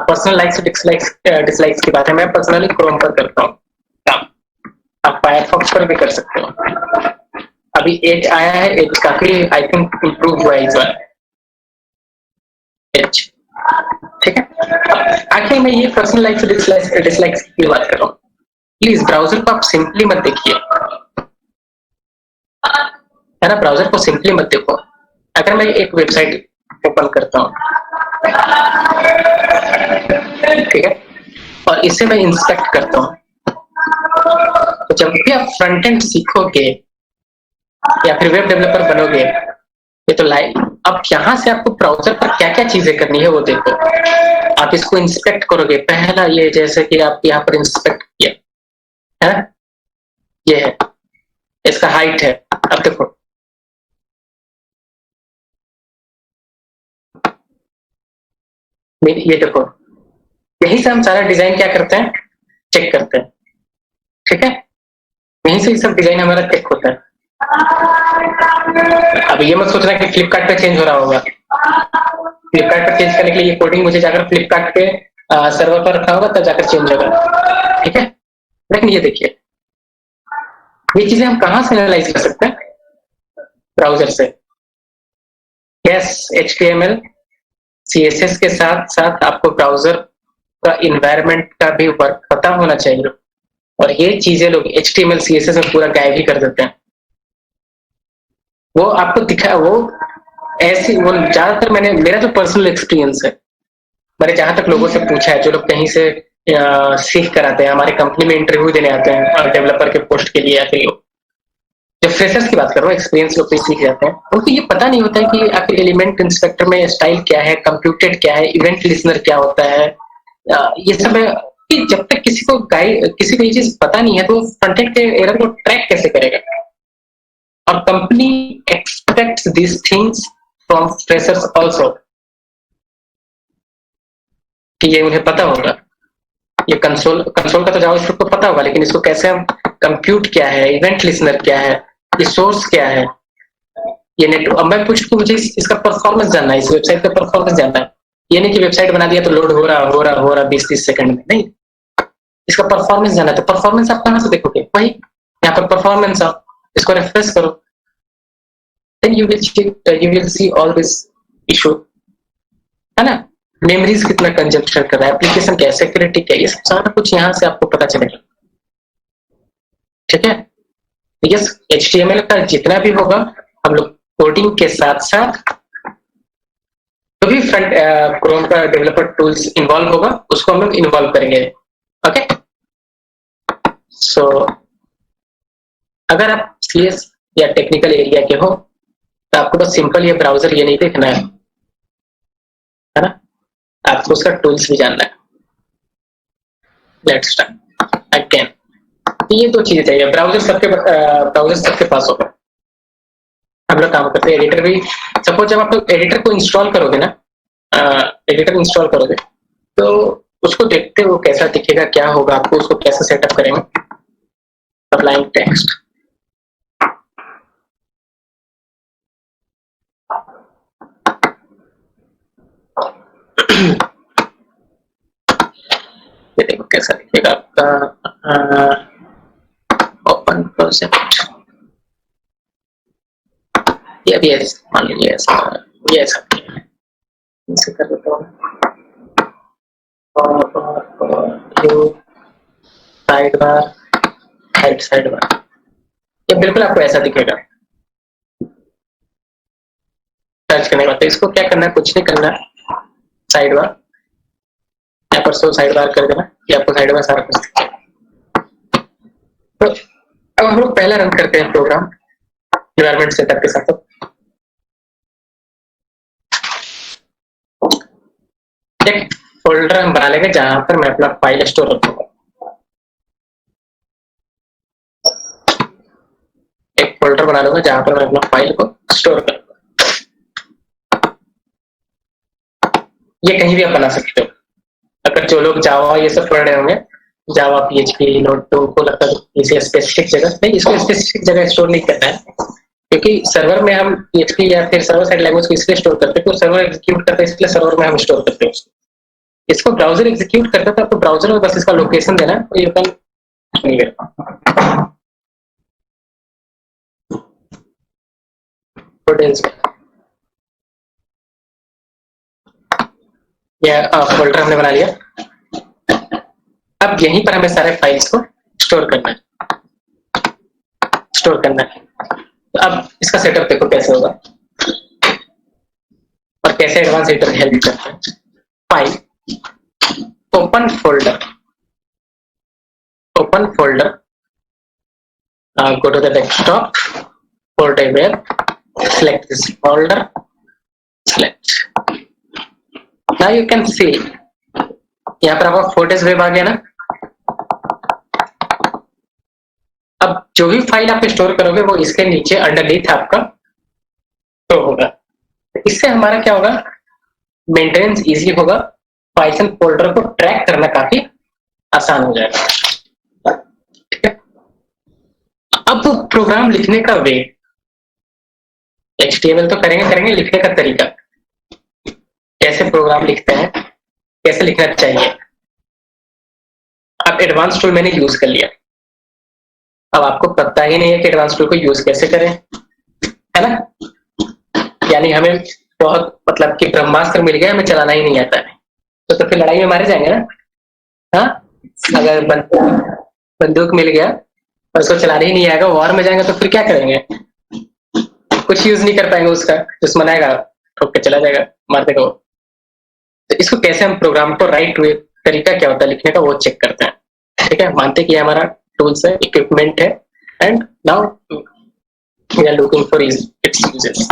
पर्सनल लाइक्स डिसलाइक्स की बात है। मैं पर्सनली क्रोम पर करता हूँ काम, आप फायरफॉक्स पर भी कर सकते हो। अभी एज आया है, एज काफी आई थिंक इम्प्रूव हुआ है इस बार, एज, ठीक है। आखिर मैं ये पर्सनल लाइक्स डिसलाइक्स की बात कर रहा हूँ। प्लीज ब्राउजर को आप सिंपली मत देखिए, है ना। ब्राउजर को सिंपली मत देखो। अगर मैं एक वेबसाइट ओपन करता हूँ, ठीक है, और इसे मैं इंस्पेक्ट करता हूँ, तो जब भी आप फ्रंट एंड सीखोगे या फिर वेब डेवलपर बनोगे, ये तो लाइव, अब यहाँ से आपको ब्राउजर पर क्या क्या चीजें करनी है वो देखो। आप इसको इंस्पेक्ट करोगे, पहला ये जैसे कि आप यहाँ पर इंस्पेक्ट किया है, ये है, इसका हाइट है। अब देखो, ये देखो, यहीं से हम सारा डिजाइन क्या करते हैं, चेक करते हैं, ठीक है। यहीं से ये सब डिजाइन हमारा चेक होता है। अब ये मत सोचना कि फ्लिपकार्ट पे चेंज हो रहा होगा। फ्लिपकार्ट पर चेंज करने के लिए ये कोडिंग मुझे जाकर फ्लिपकार्ट के सर्वर पर रखा होगा तब जाकर चेंज होगा, ठीक है। लेकिन ये देखिए, ये चीजें हम कहां से एनालाइज कर सकते हैं, ब्राउजर से। यस, HTML CSS के साथ साथ आपको ब्राउजर का इन्वायरमेंट का भी वर्क पता होना चाहिए, और ये चीजें लोग HTML CSS में पूरा गायब ही कर देते हैं। वो आपको दिखा, वो ऐसी, वो ज्यादातर मेरा जो पर्सनल एक्सपीरियंस है, मैंने जहां तक लोगों से पूछा है, जो लोग कहीं से सीख कर आते हैं, हमारे कंपनी में इंटरव्यू देने आते हैं डेवलपर के पोस्ट के लिए, या फिर लोग जब फ्रेशर्स की बात कर रहा हूँ, एक्सपीरियंस लोग सीख जाते हैं, उनको ये पता नहीं होता है कि आपके एलिमेंट इंस्पेक्टर में स्टाइल क्या है, कंप्यूटेड क्या है, इवेंट लिसनर क्या होता है, ये सब है। कि जब तक किसी को ये चीज पता नहीं है तो फ्रंट-एंड के एरर को ट्रैक कैसे करेगा। और company aspects this things from freshers also, कि ये उन्हें पता होगा। ये कंसोल का तो जावास्क्रिप्ट को पता होगा, लेकिन इसको कैसे हम, कंप्यूट क्या है, इवेंट लिसनर क्या है, ये सोर्स क्या है, ये नेटवर्क। अब मैं पूछूं कि मुझे इसका परफॉर्मेंस जानना है, इस वेबसाइट का परफॉर्मेंस जानना है, ये नहीं कि वेबसाइट बना दिया तो लोड हो रहा 20-30 सेकंड में, नहीं, इसका परफॉर्मेंस जानना है। तो परफॉर्मेंस आप कहां से देखोगे, वही यहाँ पर परफॉर्मेंस आओ, इसको रिफ्रेश करो, then you will see all this issue, है ना। मेमोरीज कितना कंजप्शन कर रहा है, एप्लीकेशन क्या है, सिक्योरिटी क्या है, ये सब सारा कुछ यहाँ से आपको पता चलेगा, ठीक है। यस, HTML का जितना भी होगा हम लोग कोडिंग के साथ साथ जो भी फ्रंट क्रोम का डेवलपर टूल्स इन्वॉल्व होगा उसको हम लोग इन्वॉल्व करेंगे। ओके, सो अगर आप सीएस या टेक्निकल एरिया के हो तो आपको बस सिंपल ये ब्राउजर ये नहीं देखना है ना, आपको उसका टूल्स भी जानना है। Let's start again. ये दो चीजें चाहिए, ब्राउजर सबके पास होगा। हम लोग काम करते हैं एडिटर भी। सपोज जब आप लोग एडिटर को इंस्टॉल करोगे ना, एडिटर इंस्टॉल करोगे तो उसको देखते हो कैसा दिखेगा, क्या होगा, आपको उसको कैसे सेटअप करेंगे। अप्लाइंग टेक्स्ट, ये देखो कैसा दिखेगा आपका ओपन प्रोजेक्ट। ये भी ऐसा मान लीजिए, ये ऐसा इसे कर देता हूँ और साइड बार, साइड बार, ये बिल्कुल आपको ऐसा दिखेगा सर्च करने के बाद। तो इसको क्या करना है, कुछ नहीं करना है, साइड बार यहाँ पर सो साइड बार कर देना, ये आपको साइड बार सारा कुछ दिखेगा। तो अब हम लोग पहला रन करते हैं प्रोग्राम एनवायरनमेंट सेटअप के साथ। एक फोल्डर हम बना लेंगे जहां पर मैं अपना फाइल स्टोर रखूंगा। एक फोल्डर बना लूंगा जहां पर मैं अपना फाइल को स्टोर करूंगा। ये कहीं भी आप बना सकते हो। अगर जो लोग जावा ये सब पढ़ रहे होंगे, जावा पीएचपी नोट, तो उनको लगता है इसे स्पेसिफिक जगह नहीं, इसको स्पेसिफिक जगह स्टोर नहीं करना है, क्योंकि सर्वर में हम पीएचपी या फिर सर्वर साइड लैंग्वेज को इसलिए स्टोर करते हैं तो सर्वर एग्जीक्यूट करते हैं, इसलिए सर्वर में हम स्टोर करते हैं। इसको ब्राउजर एग्जीक्यूट करता था तो ब्राउजर में बस इसका लोकेशन देना, तो ये कैन नहीं करता। यह फोल्डर हमने बना लिया। अब यहीं पर हमें सारे फाइल्स को स्टोर करना है। तो अब इसका सेटअप देखो कैसे होगा और कैसे एडवांस एडिटर हेल्प करता है। File, open folder, go to the desktop, folder where, select this folder, select. Now you can see यहाँ पर आपका फोल्डर्स वेब आ गया ना। अब जो भी फाइल आप स्टोर करोगे वो इसके नीचे अंडरनीथ आपका स्टोर होगा। इससे हमारा क्या होगा, मेंटेनेंस इजी होगा, फाइल्स एंड फोल्डर को ट्रैक करना काफी आसान हो जाएगा। ठीक है, अब प्रोग्राम लिखने का वे, HTML तो करेंगे, लिखने का तरीका, कैसे प्रोग्राम लिखते हैं, कैसे लिखना चाहिए। अब एडवांस टूल मैंने यूज कर लिया, अब आपको पता ही नहीं है कि एडवांस टूल को यूज कैसे करें, है ना। यानी हमें बहुत मतलब कि ब्रह्मास्त्र मिल गया, हमें चलाना ही नहीं आता है, तो फिर लड़ाई में मारे जाएंगे ना। हाँ, अगर बंदूक मिल गया और उसको चलाने ही नहीं आएगा, वॉर में जाएंगे तो फिर क्या करेंगे, कुछ यूज नहीं कर पाएंगे, उसका दुश्मन आएगा ठोक के चला जाएगा, मार देगा वो। तो इसको कैसे हम प्रोग्राम को राइट वे, तरीका क्या होता है लिखने का वो चेक करते हैं। ठीक है, मानते कि हमारा टूल्स है, इक्विपमेंट है, and now we are looking for its uses.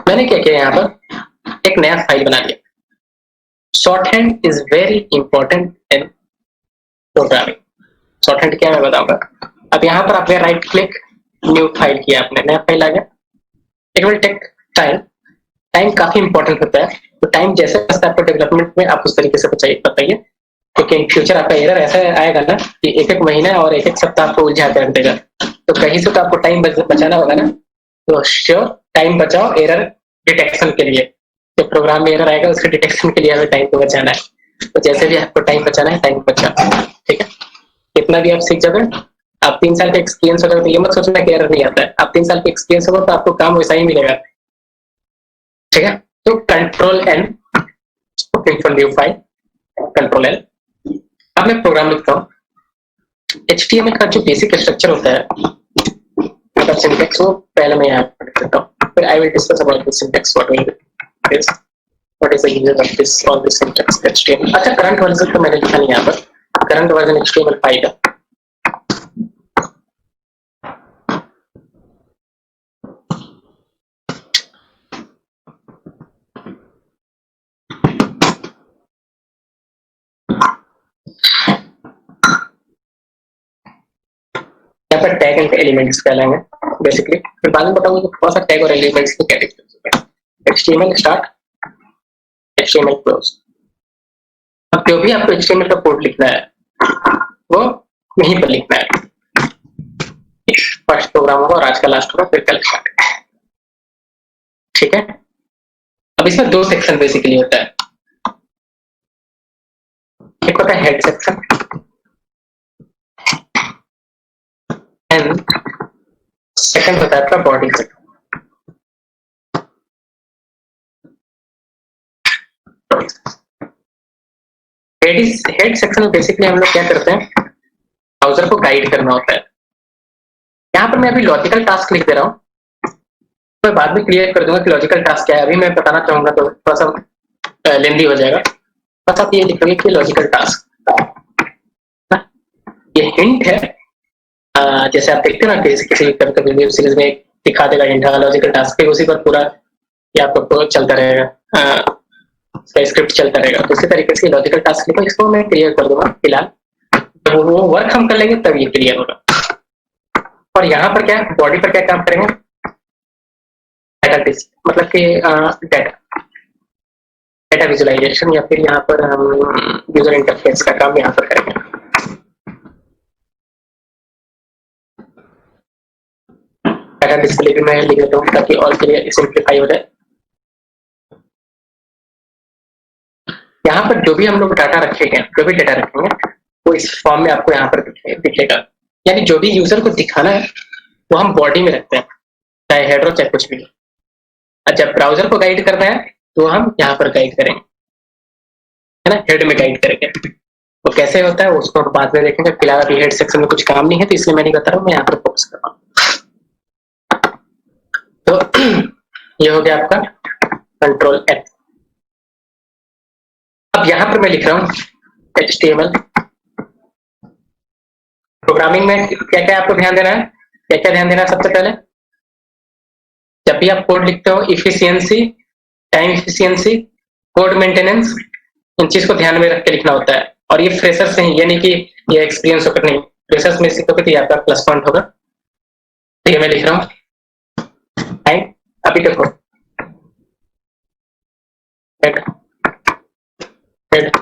मैंने क्या किया, यहाँ पर एक नया फाइल बना लिया। Short hand is very important in programming. Short hand क्या मैं बताऊंगा। अब यहाँ पर आपने राइट क्लिक, न्यू फाइल किया, आपने नया फाइल आ गया। It will take time, time काफी इंपॉर्टेंट होता है। तो टाइम जैसे आपको डेवलपमेंट में आप उस तरीके से बताइए, क्योंकि इन फ्यूचर आपका एरर ऐसा आएगा ना कि एक एक महीना और एक एक सप्ताह आपको उलझा कर देगा। तो कहीं से तो आपको टाइम बचाना होगा ना, तो श्योर टाइम बचाओ एरर डिटेक्शन के लिए। जो प्रोग्राम में एरर आएगा उसके डिटेक्शन के लिए हमें टाइम को बचाना है। तो जैसे भी आपको टाइम बचाना है, टाइम बचाओ। ठीक है, कितना भी आप सीख जाओगे, आप 3 साल का एक्सपीरियंस होगा तो ये मत सोचना कि एरर नहीं आता है। आप 3 साल का एक्सपीरियंस होगा तो आपको काम वैसा ही मिलेगा। ठीक है, तो control N, open for new file, control N. अब मैं प्रोग्राम लिखता हूँ। HTML का जो बेसिक स्ट्रक्चर होता है, मतलब सिंटैक्स, वो पहले मैं यहाँ पढ़ देता हूँ, फिर I will discuss about the syntax, what will this. What is the user of this all this syntax HTML. अच्छा, करंट वर्जन तो मैंने लिखा नहीं यहाँ पर, करंट वर्जन HTML5 का। यहाँ पर टैग एंड एलिमेंट्स कहलाएंगे बेसिकली, फिर बाद में बताऊंगा कि थोड़ा सा टैग और एलिमेंट्स की क्या डिफरेंस होता है। HTML start, HTML close. अब जो भी आपको HTML का कोड लिखना है वो यहीं पर लिखना है। फर्स्ट प्रोग्राम होगा और आज का लास्ट होगा, फिर कल स्टार्ट। ठीक है, अब इसमें दो सेक्शन बेसिकली होता है। एक होता है हेड सेक्शन एंड सेकंड होता है आपका बॉडी सेक्शन। हेड सेक्शन में बेसिकली हम लोग क्या करते हैं, ब्राउजर को गाइड करना होता है। यहाँ पर मैं अभी लॉजिकल टास्क लिख दे रहा हूँ, मैं बाद में क्लियर कर दूंगा कि लॉजिकल टास्क क्या है। अभी मैं बताना चाहूंगा तो थोड़ा सा लेंदी हो जाएगा, बस आप ये लिखोगे कि लॉजिकल टास्क। ये हिंट है, जैसे आप देखते हैं ना किसी कभी वेब सीरीज में दिखा देगा हिंट, लॉजिकल टास्क पे उसी पर पूरा ये आपको चलता रहेगा, स्क्रिप्ट चलता रहेगा। तो इसी तरीके से लॉजिकल टास्क लिखो, इसको मैं क्लियर कर दूंगा फिलहाल, जब वो वर्क हम कर लेंगे तब ये क्लियर होगा। और यहाँ पर क्या बॉडी पर क्या काम करेंगे, डाटा मतलब कि डाटा विजुअलाइजेशन, या फिर यहाँ पर हम यूजर इंटरफेस का काम यहाँ पर करेंगे। डाटा डिस्प्ले भी मैं लिख देता हूँ ताकि और क्लियर सिंप्लीफाई हो जाए। यहाँ पर जो भी हम लोग डाटा रखेंगे, जो भी डाटा रखेंगे वो इस फॉर्म में आपको यहाँ पर दिखेगा। यानी जो भी यूजर को दिखाना है वो हम बॉडी में रखते हैं, चाहे हेडर चाहे कुछ भी। और जब ब्राउजर को गाइड करना है तो हम यहाँ पर गाइड करेंगे, है ना, हेड में गाइड करेंगे। वो कैसे होता है उसको हम बाद में देखेंगे, फिलहाल अभी हेड सेक्शन में कुछ काम नहीं है तो इसलिए मैं नहीं बता रहा हूँ, मैं यहाँ पर फोकस कर रहा हूँ। तो ये हो गया आपका कंट्रोल F। अब यहाँ पर मैं लिख रहा हूँ HTML। प्रोग्रामिंग में क्या क्या आपको ध्यान देना है, क्या क्या ध्यान देना है? सबसे पहले जब भी आप कोड लिखते हो, efficiency, time efficiency, code maintenance, इन चीज को ध्यान में रख के लिखना होता है। और ये फ्रेशर्स नहीं, ये नहीं कि ये एक्सपीरियंस होकर, नहीं, फ्रेशर्स में सीखोगे तो ये आपका प्लस पॉइंट होगा। तो ये मैं लिख रहा हूँ टाइम। अभी देखो हेड हेड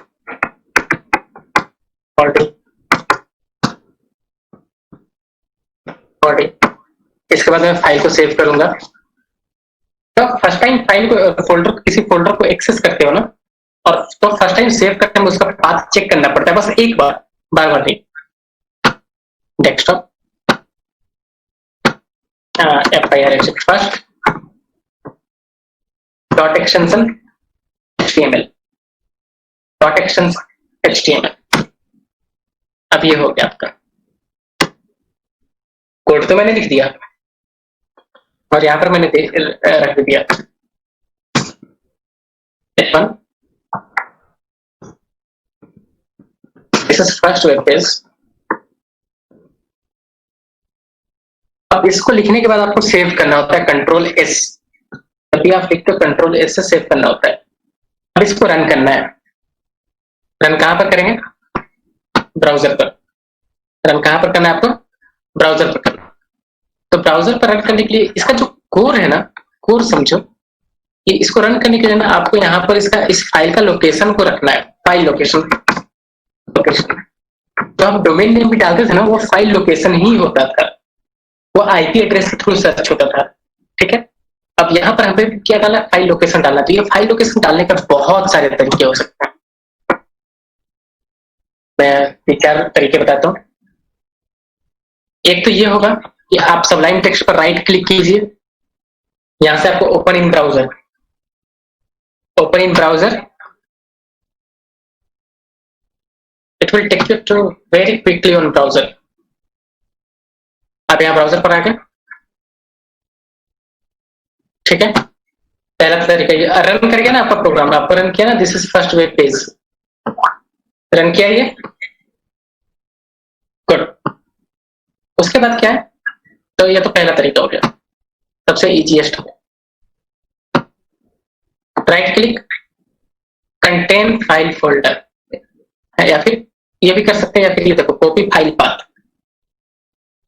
बॉडी बॉडी, इसके बाद मैं फाइल को सेव करूंगा। तो फर्स्ट टाइम फाइल को फोल्डर, किसी फोल्डर को एक्सेस करते हो ना, और तो फर्स्ट टाइम सेव करते हैं उसका पाथ चेक करना पड़ता है, बस एक बार, बार बार नहीं। Desktop FIR first dot extension HTML, dot extension HTML। अब ये हो गया आपका कोड, तो मैंने लिख दिया और यहाँ पर मैंने रख दिया F1, this is first web page. अब इसको लिखने के बाद आपको सेव करना होता है कंट्रोल S। जब भी आप लिखते हो कंट्रोल S से सेव करना होता है। अब इसको रन करना है। रन कहां पर करेंगे? ब्राउजर पर। रन कहां पर करना है आपको? ब्राउजर पर करना। तो ब्राउजर पर रन करने के लिए इसका जो कोर है ना, कोर समझो कि इसको रन करने के लिए ना आपको यहाँ पर इसका, इस फाइल का लोकेशन को रखना है, फाइल लोकेशन। तो आप डोमेन नेम भी डालते थे ना, वो फाइल लोकेशन ही होता था, वो IP एड्रेस के थ्रू सर्च होता था। ठीक है, अब यहाँ पर हमें क्या डालना है? फाइल लोकेशन डालना। तो ये फाइल लोकेशन डालने का बहुत सारे तरीके हो सकते हैं, मैं 3-4 तरीके बताता हूँ। एक तो ये होगा कि आप सबलाइन टेक्स्ट पर राइट क्लिक कीजिए, यहां से आपको open in browser, open in browser, it will take you to very quickly on browser. अब यहाँ ब्राउजर पर आ गए, ठीक है। पहला तरीका ये रन कर गया ना आपका प्रोग्राम, आपको रन किया ना, this is first web page, run किया ये, गुड। उसके बाद क्या है, तो ये तो पहला तरीका हो गया, सबसे इजीएस्ट हो गया। Right click, contain file folder, या फिर ये भी कर सकते हैं, या फिर ये देखो कॉपी फाइल पाथ।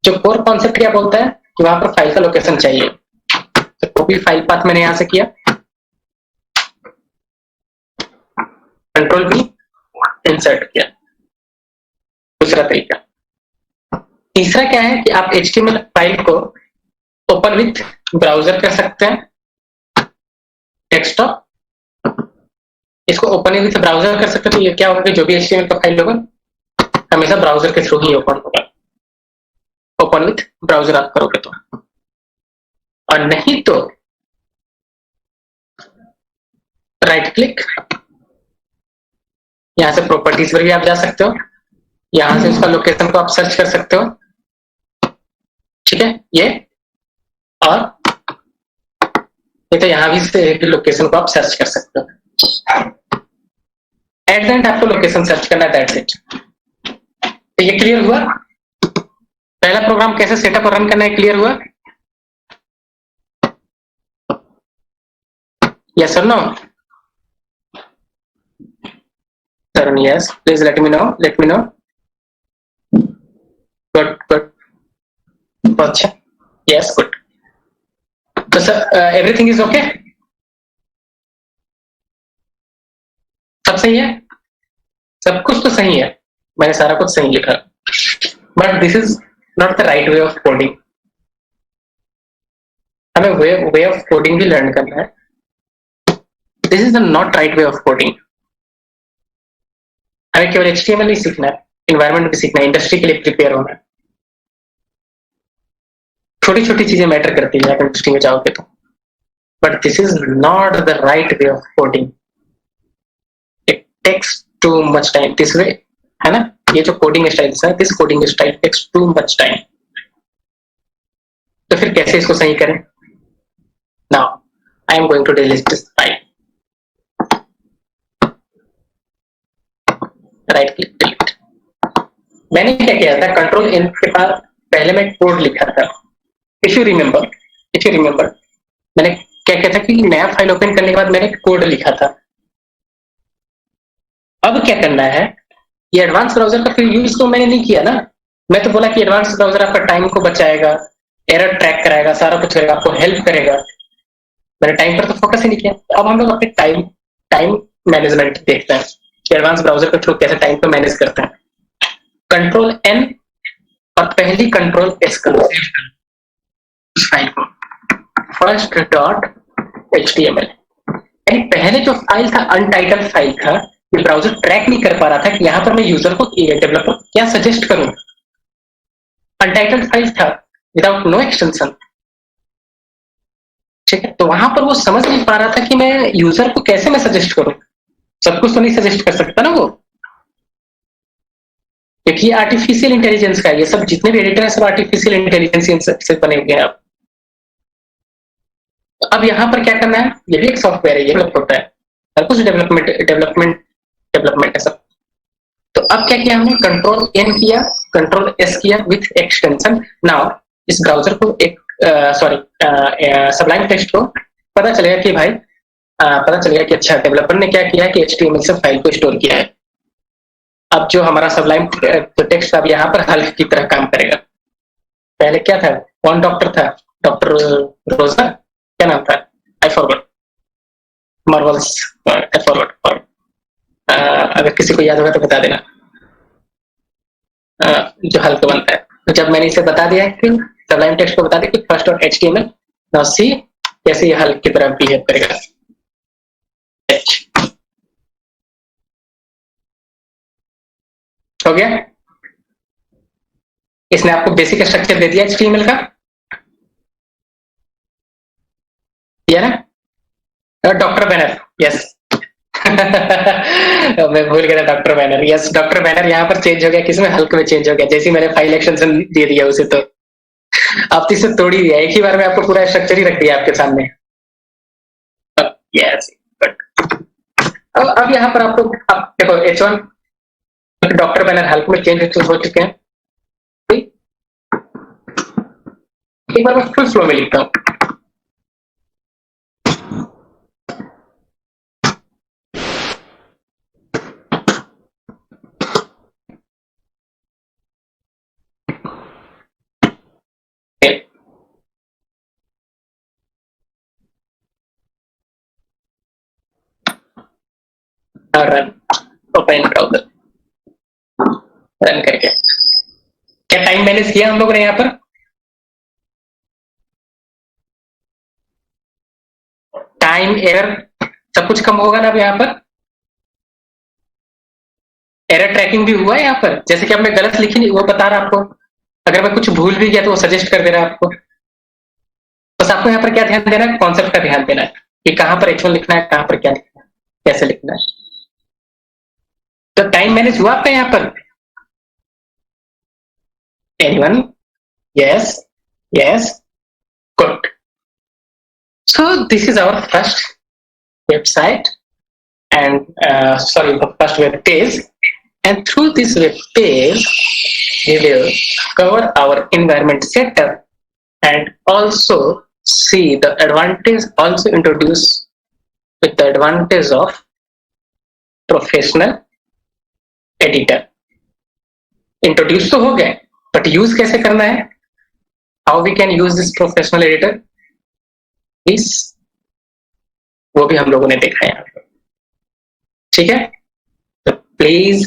जो कोर कॉन्सेप्ट क्या बोलता है कि वहां पर फाइल का लोकेशन चाहिए, तो कॉपी फाइल पाथ मैंने यहां से किया, कंट्रोल भी इंसर्ट किया। दूसरा तरीका। तीसरा क्या है कि आप HTML फाइल को ओपन विथ ब्राउजर कर सकते हैं, डेस्कटॉप, इसको ओपन विथ ब्राउजर कर सकते हैं। तो ये क्या होगा कि जो भी HTML का फाइल होगा हमेशा ब्राउजर के थ्रू ही ओपन होगा, ओपन विथ ब्राउजर आप करोगे तो। और नहीं तो राइट क्लिक, यहां से प्रॉपर्टीज पर भी आप जा सकते हो, यहां से उसका लोकेशन को आप सर्च कर सकते हो, ठीक है ये। और ये तो यहां भी लोकेशन को आप सर्च कर सकते हो। एट द एंड आपको लोकेशन सर्च करना है, दैट्स इट। तो ये क्लियर हुआ, पहला प्रोग्राम कैसे सेटअप और रन करना है, क्लियर हुआ? यस और no? Tarun, yes, please let me know, let me know. Good, good. अच्छा, yes, good. तो सर एवरीथिंग इज ओके, सब सही है, सब कुछ तो सही है, मैंने सारा कुछ सही लिखा, but this is not the right way of coding. हमें वे ऑफ कोडिंग भी लर्न करना है। This is the not right way of coding. हमें केवल HTML नहीं सीखना है, इन्वायरमेंट भी सीखना है, इंडस्ट्री के लिए प्रिपेयर होना है। छोटी छोटी चीजें मैटर करती है आप इंडस्ट्री में जाओगे तो, but this is not the right way of coding. It takes too much time this way, है ना? ये जो कोडिंग स्टाइल है, this coding style takes too much time. तो फिर कैसे इसको सही करें? Now I am going to delete this file, right click delete. मैंने क्या किया था, कंट्रोल N के पास पहले मैं कोड लिखा था, इफ यू रिमेंबर, मैंने क्या किया था कि नया फाइल ओपन करने के बाद मैंने कोड लिखा था। अब क्या करना है, ये एडवांस ब्राउजर का फिर यूज तो मैंने नहीं किया ना, मैं तो बोला कि एडवांस ब्राउजर आपका टाइम को बचाएगा, एरर ट्रैक कराएगा, सारा कुछ करेगा, आपको हेल्प करेगा। मैंने टाइम पर तो फोकस ही नहीं किया। अब हम लोग अपने टाइम मैनेजमेंट देखते हैं कि एडवांस ब्राउजर के थ्रू कैसे टाइम को मैनेज करते हैं। कंट्रोल N और पहली कंट्रोल S करो इस फाइल को, फर्स्ट डॉट HTML। पहले जो फाइल था अनटाइटल फाइल था, ये ब्राउजर ट्रैक नहीं कर पा रहा था कि यहाँ पर मैं यूजर को डेवलपर क्या सजेस्ट करूं। अनटाइटल फाइल था विदाउट नो एक्सटेंशन, ठीक है? तो वहां पर वो समझ नहीं पा रहा था कि मैं यूजर को कैसे मैं सजेस्ट करूं, सब कुछ तो नहीं सजेस्ट कर सकता ना वो, क्योंकि आर्टिफिशियल इंटेलिजेंस का ये सब जितने भी एडिटर हैं सब आर्टिफिशियल इंटेलिजेंस से बने हुए हैं। अब यहाँ पर क्या करना है, ये भी एक सॉफ्टवेयर है, ये डेवलप होता है, हर कुछ डेवलपमेंट है सब। तो अब क्या किया हमने, कंट्रोल N किया, कंट्रोल S किया विथ एक्सटेंशन। नाउ इस ब्राउजर को एक सबलाइम टेक्स्ट को पता चलेगा कि भाई पता चलेगा कि अच्छा डेवलपर ने क्या किया कि HTML से फाइल को स्टोर किया है। अब जो हमारा सबलाइम टेक्स्ट अब यहाँ पर हल्क की तरह काम करेगा। पहले क्या था, कौन डॉक्टर था, डॉक्टर रोजा, क्या नाम था, I forgot, Marvels, I forgot. अगर किसी को याद होगा तो बता देना, जो हल्क बनता है। तो जब मैंने इसे बता दिया कि सबलाइम टेक्स्ट को बता दिया कि first dot HTML, now see कैसे ये हल्क की तरह बिहेव करेगा। हो गया, इसने आपको बेसिक स्ट्रक्चर दे दिया HTML का, या ना? डॉक्टर बैनर, यस मैं भूल गया था, doctor banner, yes doctor banner यहाँ पर चेंज हो गया, किसमें, हल्क में चेंज हो गया। जैसे मैंने फाइल एक्सटेंशन दे दिया उसे, तो आप तो इसे तोड़ ही दिया, एक ही बार में आपको पूरा स्ट्रक्चर ही रख दिया आपके सामने। Yes good. अब यहाँ पर आपको आप देखो H1 डॉक्टर बैनर हाल में चेंज हो चुके हैं। एक बार मैं फुल फ्लो में लिखता हूँ। रन ओपन ब्राउजर रन करके क्या टाइम मैनेज किया हम लोगों ने यहाँ पर? टाइम एरर सब कुछ कम होगा ना अब यहाँ पर? एरर ट्रैकिंग भी हुआ है यहाँ पर, जैसे कि अब मैं गलत लिखी नहीं वो बता रहा आपको, अगर मैं कुछ भूल भी गया तो वो सजेस्ट कर दे रहा है आपको। बस आपको यहाँ पर क्या ध्यान देना है, कॉन्सेप्ट का ध्यान देना है कि कहाँ पर H1 लिखना है, कहाँ पर क्या लिखना है, कैसे लिखना है। तो टाइम मैनेज हुआ आपका यहाँ पर? Anyone? Yes yes good. So this is our first website and the first web page, and through this web page we will cover our environment setup and also see the advantage, also introduce with the advantage of professional editor. Introduce तो हो गए, but use कैसे करना है, how we can use this professional editor, इस वो भी हम लोगों ने देखा है। ठीक है, तो प्लीज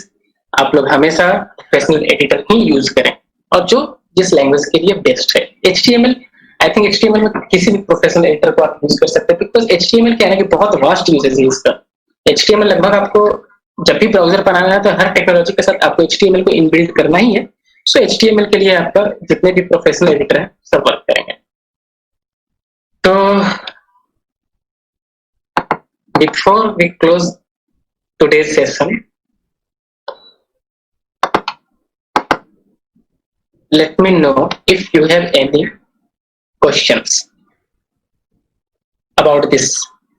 आप लोग हमेशा प्रोफेशनल एडिटर ही यूज करें और जो जिस लैंग्वेज के लिए बेस्ट है। HTML आई थिंक HTML में किसी भी प्रोफेशनल एडिटर को आप यूज कर सकते हैं, बिकॉज HTML क्या है कि बहुत वास्ट यूजेस है इसका। HTML लगभग आपको जब भी ब्राउजर बनाना है तो हर टेक्नोलॉजी के साथ आपको HTML को इनबिल्ड करना ही है। सो HTML के लिए आपका जितने भी प्रोफेशनल एडिटर है सब वर्क करेंगे। तो before we close today's session, let me know if you have any questions about this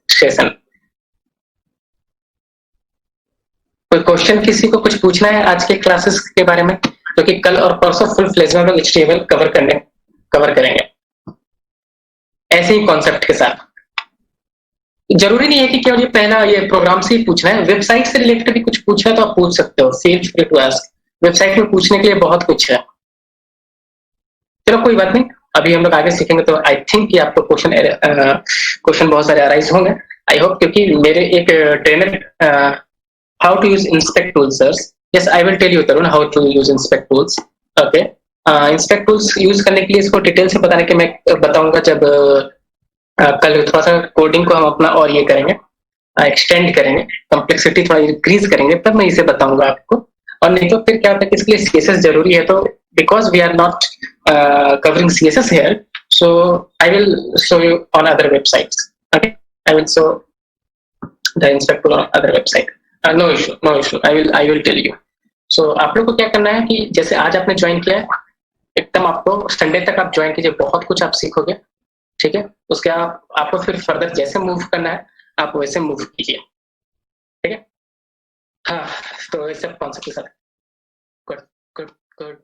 session. कोई क्वेश्चन किसी को कुछ पूछना है आज के क्लासेस के बारे में, क्योंकि कल और परसों फुल फ्लेज में हम लोग HTML कवर करेंगे ऐसे ही कॉन्सेप्ट के साथ। जरूरी नहीं है कि केवल ये पहला ये प्रोग्राम से ही पूछना है, वेबसाइट से रिलेटेड भी कुछ पूछना है तो आप पूछ सकते हो, feel free to ask. Website में पूछने के लिए बहुत कुछ है। चलो कोई बात नहीं, अभी हम लोग आगे सीखेंगे। तो आई थिंक कि आपको क्वेश्चन बहुत सारे अराइज होंगे, आई होप, क्योंकि मेरे एक trainer how to use inspect tools sir, yes I will tell you Tarun how to use inspect tools. Okay, inspect tools use करने के लिए इसको डिटेल से बताने के मैं बताऊंगा जब कल थोड़ा सा कोडिंग को हम अपना और ये करेंगे, एक्सटेंड करेंगे, कॉम्प्लेक्सिटी थोड़ा इंक्रीज करेंगे, तब मैं इसे बताऊंगा आपको। और नहीं तो फिर क्या होता है कि इसके लिए CSS जरूरी है, तो because we are not covering CSS here, so I will show you on other websites. Okay, I will show the inspect tool on other website. No issue. I will tell you. So आप लोग को क्या करना है कि जैसे आज आपने ज्वाइन किया है, एकदम आपको संडे तक आप ज्वाइन कीजिए, बहुत कुछ आप सीखोगे। ठीक है, उसके आपको फिर फर्दर जैसे मूव करना है आप वैसे मूव कीजिए। ठीक है, हाँ, तो ऐसे कॉन्सेप्ट के साथ गुड गुड गुड।